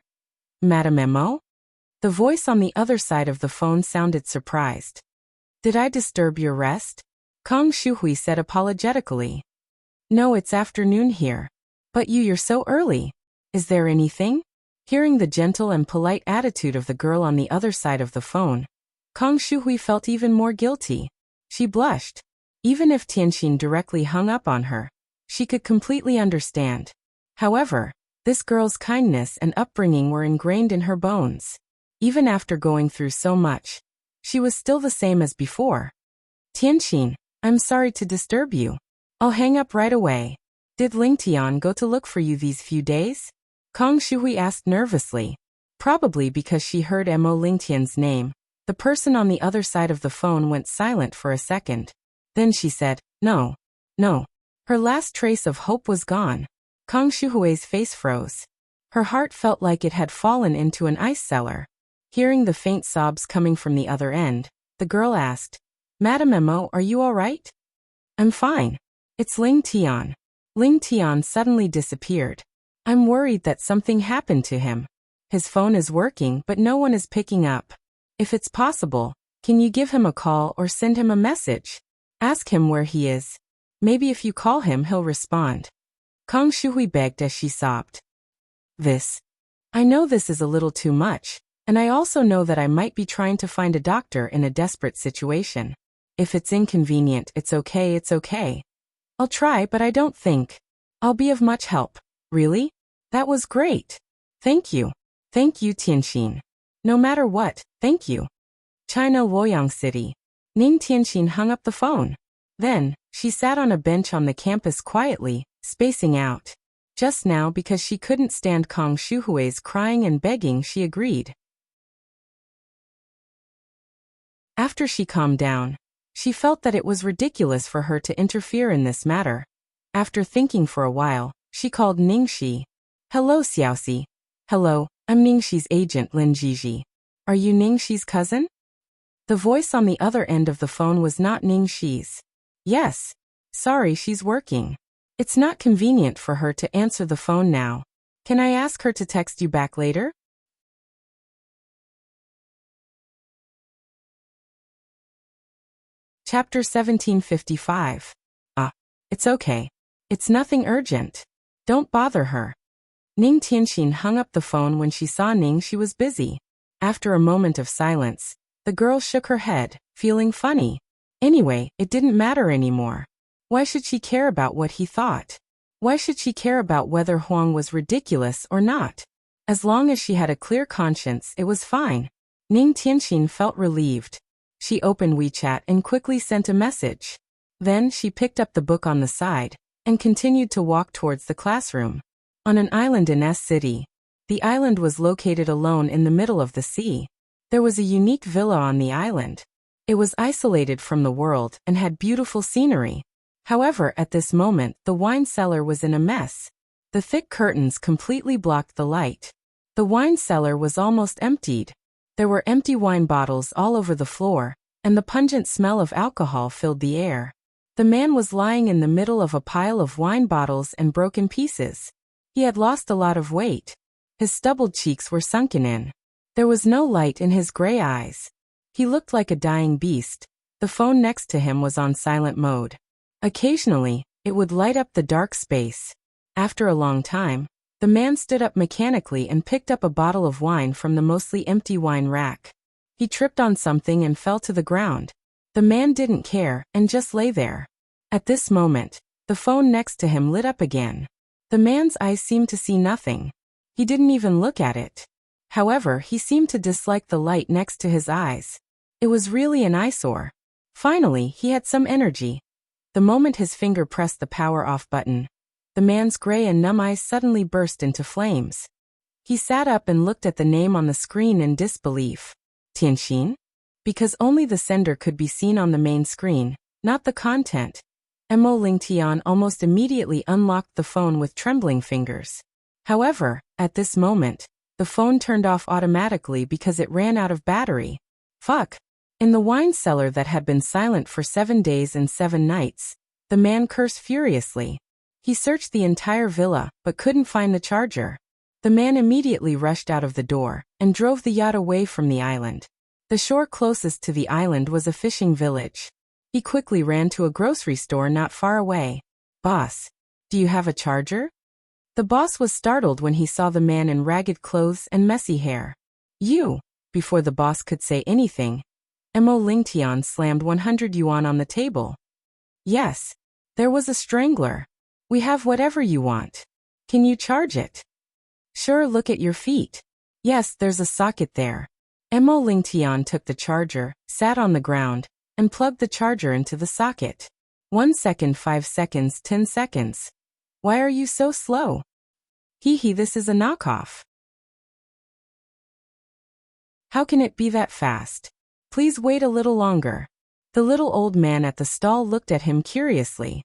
Madam Mo? The voice on the other side of the phone sounded surprised. Did I disturb your rest? Kang Shuhui said apologetically. No, it's afternoon here. But you're so early. Is there anything? Hearing the gentle and polite attitude of the girl on the other side of the phone, Kang Shuhui felt even more guilty. She blushed. Even if Tianxin directly hung up on her, she could completely understand. However, this girl's kindness and upbringing were ingrained in her bones. Even after going through so much, she was still the same as before. Tianxin, I'm sorry to disturb you. I'll hang up right away. Did Ling Tian go to look for you these few days? Kang Shuhui asked nervously. Probably because she heard Mo Ling Tian's name, the person on the other side of the phone went silent for a second. Then she said, No. Her last trace of hope was gone. Kang Shuhui's face froze. Her heart felt like it had fallen into an ice cellar. Hearing the faint sobs coming from the other end, the girl asked, Madam Mo, are you all right? I'm fine. It's Ling Tian. Ling Tian suddenly disappeared. I'm worried that something happened to him. His phone is working but no one is picking up. If it's possible, can you give him a call or send him a message? Ask him where he is. Maybe if you call him he'll respond. Kang Shuhui begged as she sobbed. I know this is a little too much, and I also know that I might be trying to find a doctor in a desperate situation. If it's inconvenient, it's okay. I'll try, but I don't think I'll be of much help. Really? That was great. Thank you. Thank you, Tianxin. No matter what, thank you. China, Luoyang City. Ning Tianxin hung up the phone. Then, she sat on a bench on the campus quietly, spacing out. Just now, because she couldn't stand Kang Shuhui's crying and begging, she agreed. After she calmed down, She felt that it was ridiculous for her to interfere in this matter. After thinking for a while, she called Ningxi. Hello, Xiaoxi. Hello, I'm Ningxi's agent, Lin Jiji. Are you Ningxi's cousin? The voice on the other end of the phone was not Ningxi's. Yes. Sorry, she's working. It's not convenient for her to answer the phone now. Can I ask her to text you back later? Chapter 1755. It's okay. It's nothing urgent. Don't bother her. Ning Tianxin hung up the phone when she saw Ning she was busy. After a moment of silence, the girl shook her head, feeling funny. Anyway, it didn't matter anymore. Why should she care about what he thought? Why should she care about whether Huang was ridiculous or not? As long as she had a clear conscience, it was fine. Ning Tianxin felt relieved. She opened WeChat and quickly sent a message. Then she picked up the book on the side and continued to walk towards the classroom. On an island in S City. The island was located alone in the middle of the sea. There was a unique villa on the island. It was isolated from the world and had beautiful scenery. However, at this moment, the wine cellar was in a mess. The thick curtains completely blocked the light. The wine cellar was almost emptied. There were empty wine bottles all over the floor, and the pungent smell of alcohol filled the air. The man was lying in the middle of a pile of wine bottles and broken pieces. He had lost a lot of weight. His stubbled cheeks were sunken in. There was no light in his gray eyes. He looked like a dying beast. The phone next to him was on silent mode. Occasionally, it would light up the dark space. After a long time, the man stood up mechanically and picked up a bottle of wine from the mostly empty wine rack. He tripped on something and fell to the ground. The man didn't care and just lay there. At this moment, the phone next to him lit up again. The man's eyes seemed to see nothing. He didn't even look at it. However, he seemed to dislike the light next to his eyes. It was really an eyesore. Finally, he had some energy. The moment his finger pressed the power off button, the man's gray and numb eyes suddenly burst into flames. He sat up and looked at the name on the screen in disbelief. Tianxin? Because only the sender could be seen on the main screen, not the content. Mo Lingtian almost immediately unlocked the phone with trembling fingers. However, at this moment, the phone turned off automatically because it ran out of battery. Fuck. In the wine cellar that had been silent for 7 days and 7 nights, the man cursed furiously. He searched the entire villa, but couldn't find the charger. The man immediately rushed out of the door and drove the yacht away from the island. The shore closest to the island was a fishing village. He quickly ran to a grocery store not far away. Boss, do you have a charger? The boss was startled when he saw the man in ragged clothes and messy hair. You! Before the boss could say anything, Mo Lingtian slammed 100 yuan on the table. Yes. There was a strangler. We have whatever you want. Can you charge it? Sure, look at your feet. Yes, there's a socket there. Mo Lingtian took the charger, sat on the ground, and plugged the charger into the socket. 1 second, 5 seconds, 10 seconds. Why are you so slow? Hee, this is a knockoff. How can it be that fast? Please wait a little longer. The little old man at the stall looked at him curiously.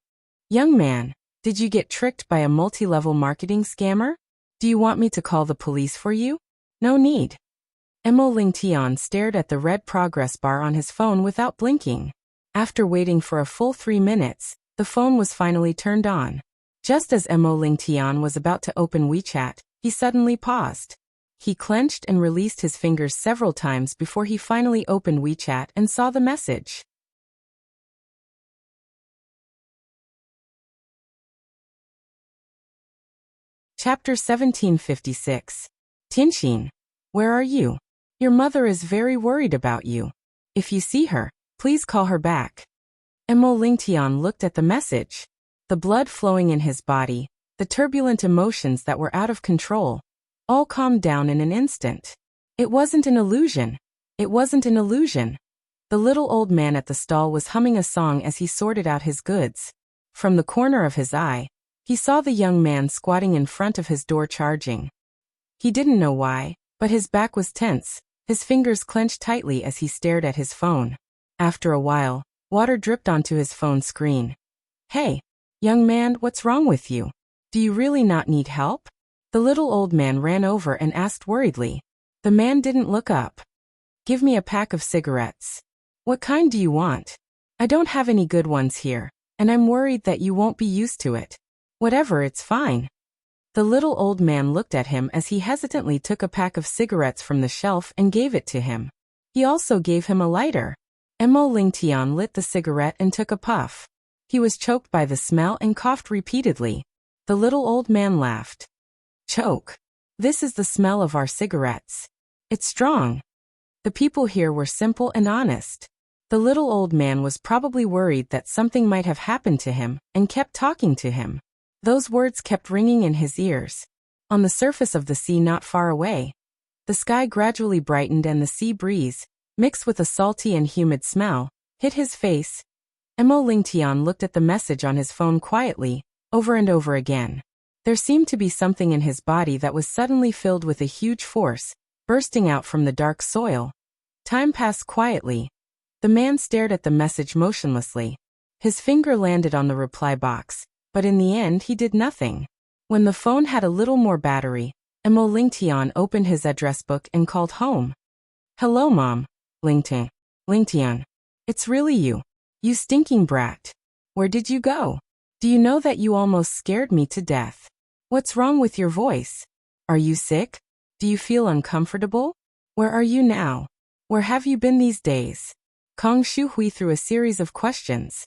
Young man, did you get tricked by a multi-level marketing scammer? Do you want me to call the police for you? No need. Mo Lingtian stared at the red progress bar on his phone without blinking. After waiting for a full 3 minutes, the phone was finally turned on. Just as Mo Lingtian was about to open WeChat, he suddenly paused. He clenched and released his fingers several times before he finally opened WeChat and saw the message. Chapter 1756. Tianxin, where are you? Your mother is very worried about you. If you see her, please call her back. Mo Lingtian looked at the message. The blood flowing in his body, the turbulent emotions that were out of control, all calmed down in an instant. It wasn't an illusion. It wasn't an illusion. The little old man at the stall was humming a song as he sorted out his goods. From the corner of his eye, he saw the young man squatting in front of his door charging. He didn't know why, but his back was tense, his fingers clenched tightly as he stared at his phone. After a while, Water dripped onto his phone screen. Hey, young man, what's wrong with you? Do you really not need help? The little old man ran over and asked worriedly. The man didn't look up. Give me a pack of cigarettes. What kind do you want? I don't have any good ones here, and I'm worried that you won't be used to it. Whatever, it's fine. The little old man looked at him as he hesitantly took a pack of cigarettes from the shelf and gave it to him. He also gave him a lighter. Mo Lingtian lit the cigarette and took a puff. He was choked by the smell and coughed repeatedly. The little old man laughed. Choke. This is the smell of our cigarettes. It's strong. The people here were simple and honest. The little old man was probably worried that something might have happened to him and kept talking to him. Those words kept ringing in his ears. On the surface of the sea not far away, the sky gradually brightened and the sea breeze, mixed with a salty and humid smell, hit his face. Mo Lingtian looked at the message on his phone quietly, over and over again. There seemed to be something in his body that was suddenly filled with a huge force, bursting out from the dark soil. Time passed quietly. The man stared at the message motionlessly. His finger landed on the reply box, but in the end he did nothing. When the phone had a little more battery, Mo Lingtian opened his address book and called home. Hello, Mom. Lingtian. It's really you. You stinking brat. Where did you go? Do you know that you almost scared me to death? What's wrong with your voice? Are you sick? Do you feel uncomfortable? Where are you now? Where have you been these days? Kang Shuhui threw a series of questions.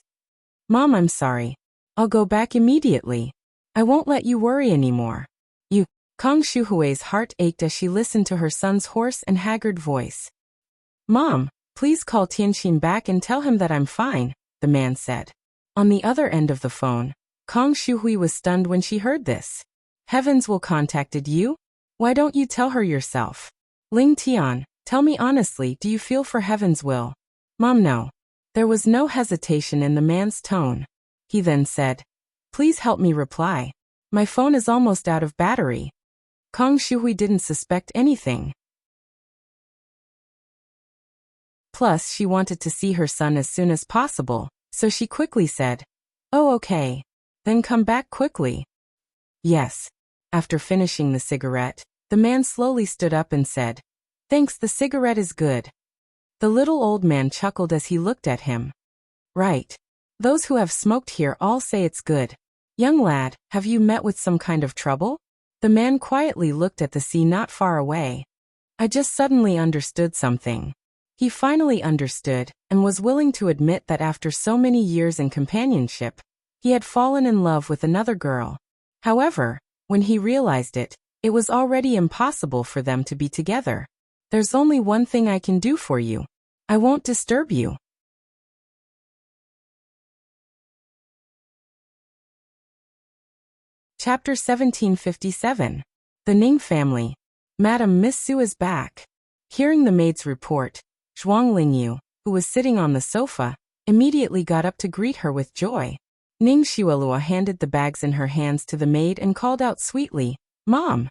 Mom, I'm sorry. I'll go back immediately. I won't let you worry anymore. You. Kang Shuhui's heart ached as she listened to her son's hoarse and haggard voice. Mom, please call Tianxin back and tell him that I'm fine, the man said. On the other end of the phone, Kang Shuhui was stunned when she heard this. Heavens will contacted you? Why don't you tell her yourself? Ling Tian, tell me honestly, do you feel for Heaven's will? Mom, no. There was no hesitation in the man's tone. He then said, please help me reply. My phone is almost out of battery. Kang Shuhui didn't suspect anything. Plus, she wanted to see her son as soon as possible, so she quickly said, oh, okay. Then come back quickly. Yes. After finishing the cigarette, the man slowly stood up and said, thanks, the cigarette is good. The little old man chuckled as he looked at him. Right. Those who have smoked here all say it's good. Young lad, have you met with some kind of trouble? The man quietly looked at the sea not far away. I just suddenly understood something. He finally understood, and was willing to admit that after so many years in companionship, he had fallen in love with another girl. However, when he realized it, it was already impossible for them to be together. There's only one thing I can do for you. I won't disturb you. Chapter 1757. The Ning Family. Madam, Miss Su is back. Hearing the maid's report, Zhuang Lingyu, who was sitting on the sofa, immediately got up to greet her with joy. Ning Xuelua handed the bags in her hands to the maid and called out sweetly, Mom!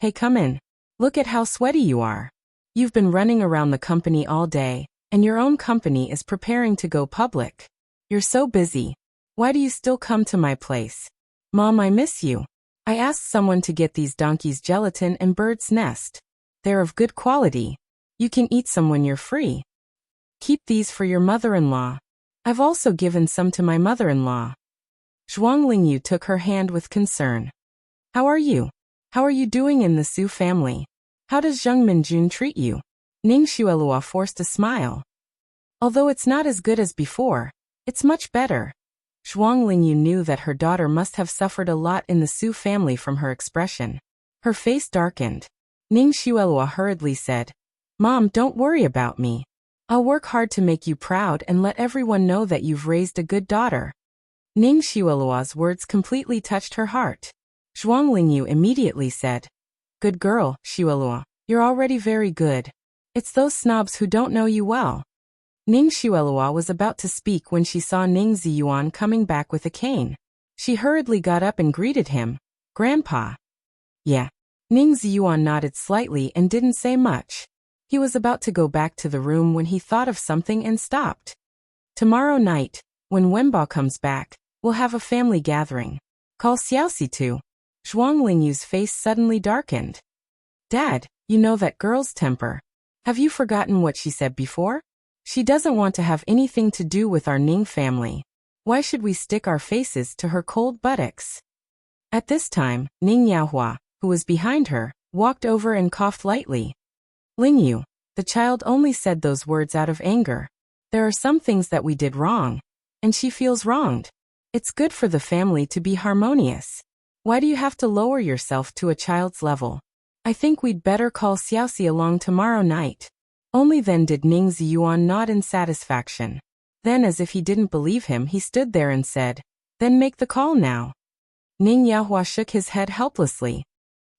Hey, come in. Look at how sweaty you are. You've been running around the company all day, and your own company is preparing to go public. You're so busy. Why do you still come to my place? Mom, I miss you. I asked someone to get these donkeys gelatin and bird's nest. They're of good quality. You can eat some when you're free. Keep these for your mother-in-law. I've also given some to my mother-in-law. Zhuang Lingyu took her hand with concern. How are you? How are you doing in the Su family? How does Zheng Minjun treat you? Ning Xuelua forced a smile. Although it's not as good as before, it's much better. Zhuang Lingyu knew that her daughter must have suffered a lot in the Su family from her expression. Her face darkened. Ning Xuelua hurriedly said, Mom, don't worry about me. I'll work hard to make you proud and let everyone know that you've raised a good daughter. Ning Xuelua's words completely touched her heart. Zhuang Lingyu immediately said, Good girl, Xuelua, you're already very good. It's those snobs who don't know you well. Ning Xuelua was about to speak when she saw Ning Ziyuan coming back with a cane. She hurriedly got up and greeted him. Grandpa. Yeah. Ning Ziyuan nodded slightly and didn't say much. He was about to go back to the room when he thought of something and stopped. Tomorrow night, when Wenba comes back, we'll have a family gathering. Call Xiaoxi too. Zhuang Lingyu's face suddenly darkened. Dad, you know that girl's temper. Have you forgotten what she said before? She doesn't want to have anything to do with our Ning family. Why should we stick our faces to her cold buttocks? At this time, Ning Yaohua, who was behind her, walked over and coughed lightly. Lingyu, the child only said those words out of anger. There are some things that we did wrong, and she feels wronged. It's good for the family to be harmonious. Why do you have to lower yourself to a child's level? I think we'd better call Xiaoxi along tomorrow night. Only then did Ning Ziyuan nod in satisfaction. Then, as if he didn't believe him, he stood there and said, "Then make the call now." Ning Yaohua shook his head helplessly.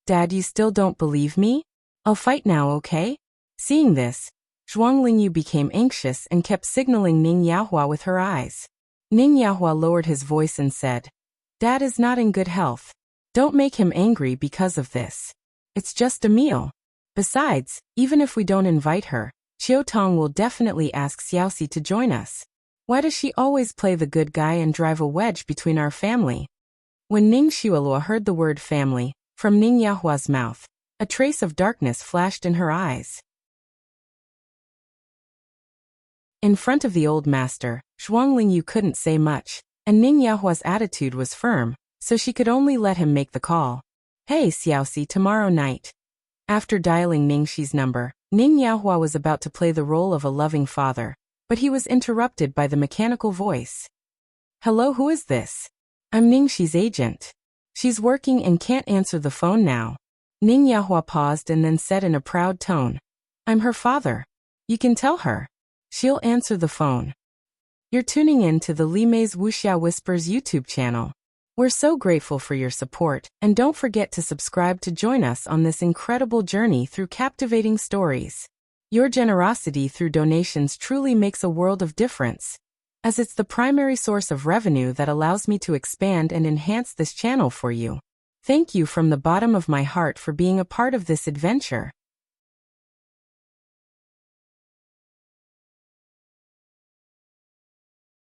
"Dad, you still don't believe me? I'll fight now, okay?" Seeing this, Zhuang Lingyu became anxious and kept signaling Ning Yaohua with her eyes. Ning Yaohua lowered his voice and said, "Dad is not in good health. Don't make him angry because of this. It's just a meal. Besides, even if we don't invite her, Chiu Tong will definitely ask Xiaoxi to join us. Why does she always play the good guy and drive a wedge between our family?" When Ning Xuelua heard the word family from Ning Yaohua's mouth, a trace of darkness flashed in her eyes. In front of the old master, Zhuang Lingyu couldn't say much, and Ning Yaohua's attitude was firm, so she could only let him make the call. "Hey Xiaoxi, tomorrow night." After dialing Ning Shi's number, Ning Yaohua was about to play the role of a loving father, but he was interrupted by the mechanical voice. "Hello, who is this?" "I'm Ning Shi's agent. She's working and can't answer the phone now." Ning Yaohua paused and then said in a proud tone, "I'm her father. You can tell her. She'll answer the phone." You're tuning in to the Li Mei's Wuxia Whispers YouTube channel. We're so grateful for your support, and don't forget to subscribe to join us on this incredible journey through captivating stories. Your generosity through donations truly makes a world of difference, as it's the primary source of revenue that allows me to expand and enhance this channel for you. Thank you from the bottom of my heart for being a part of this adventure.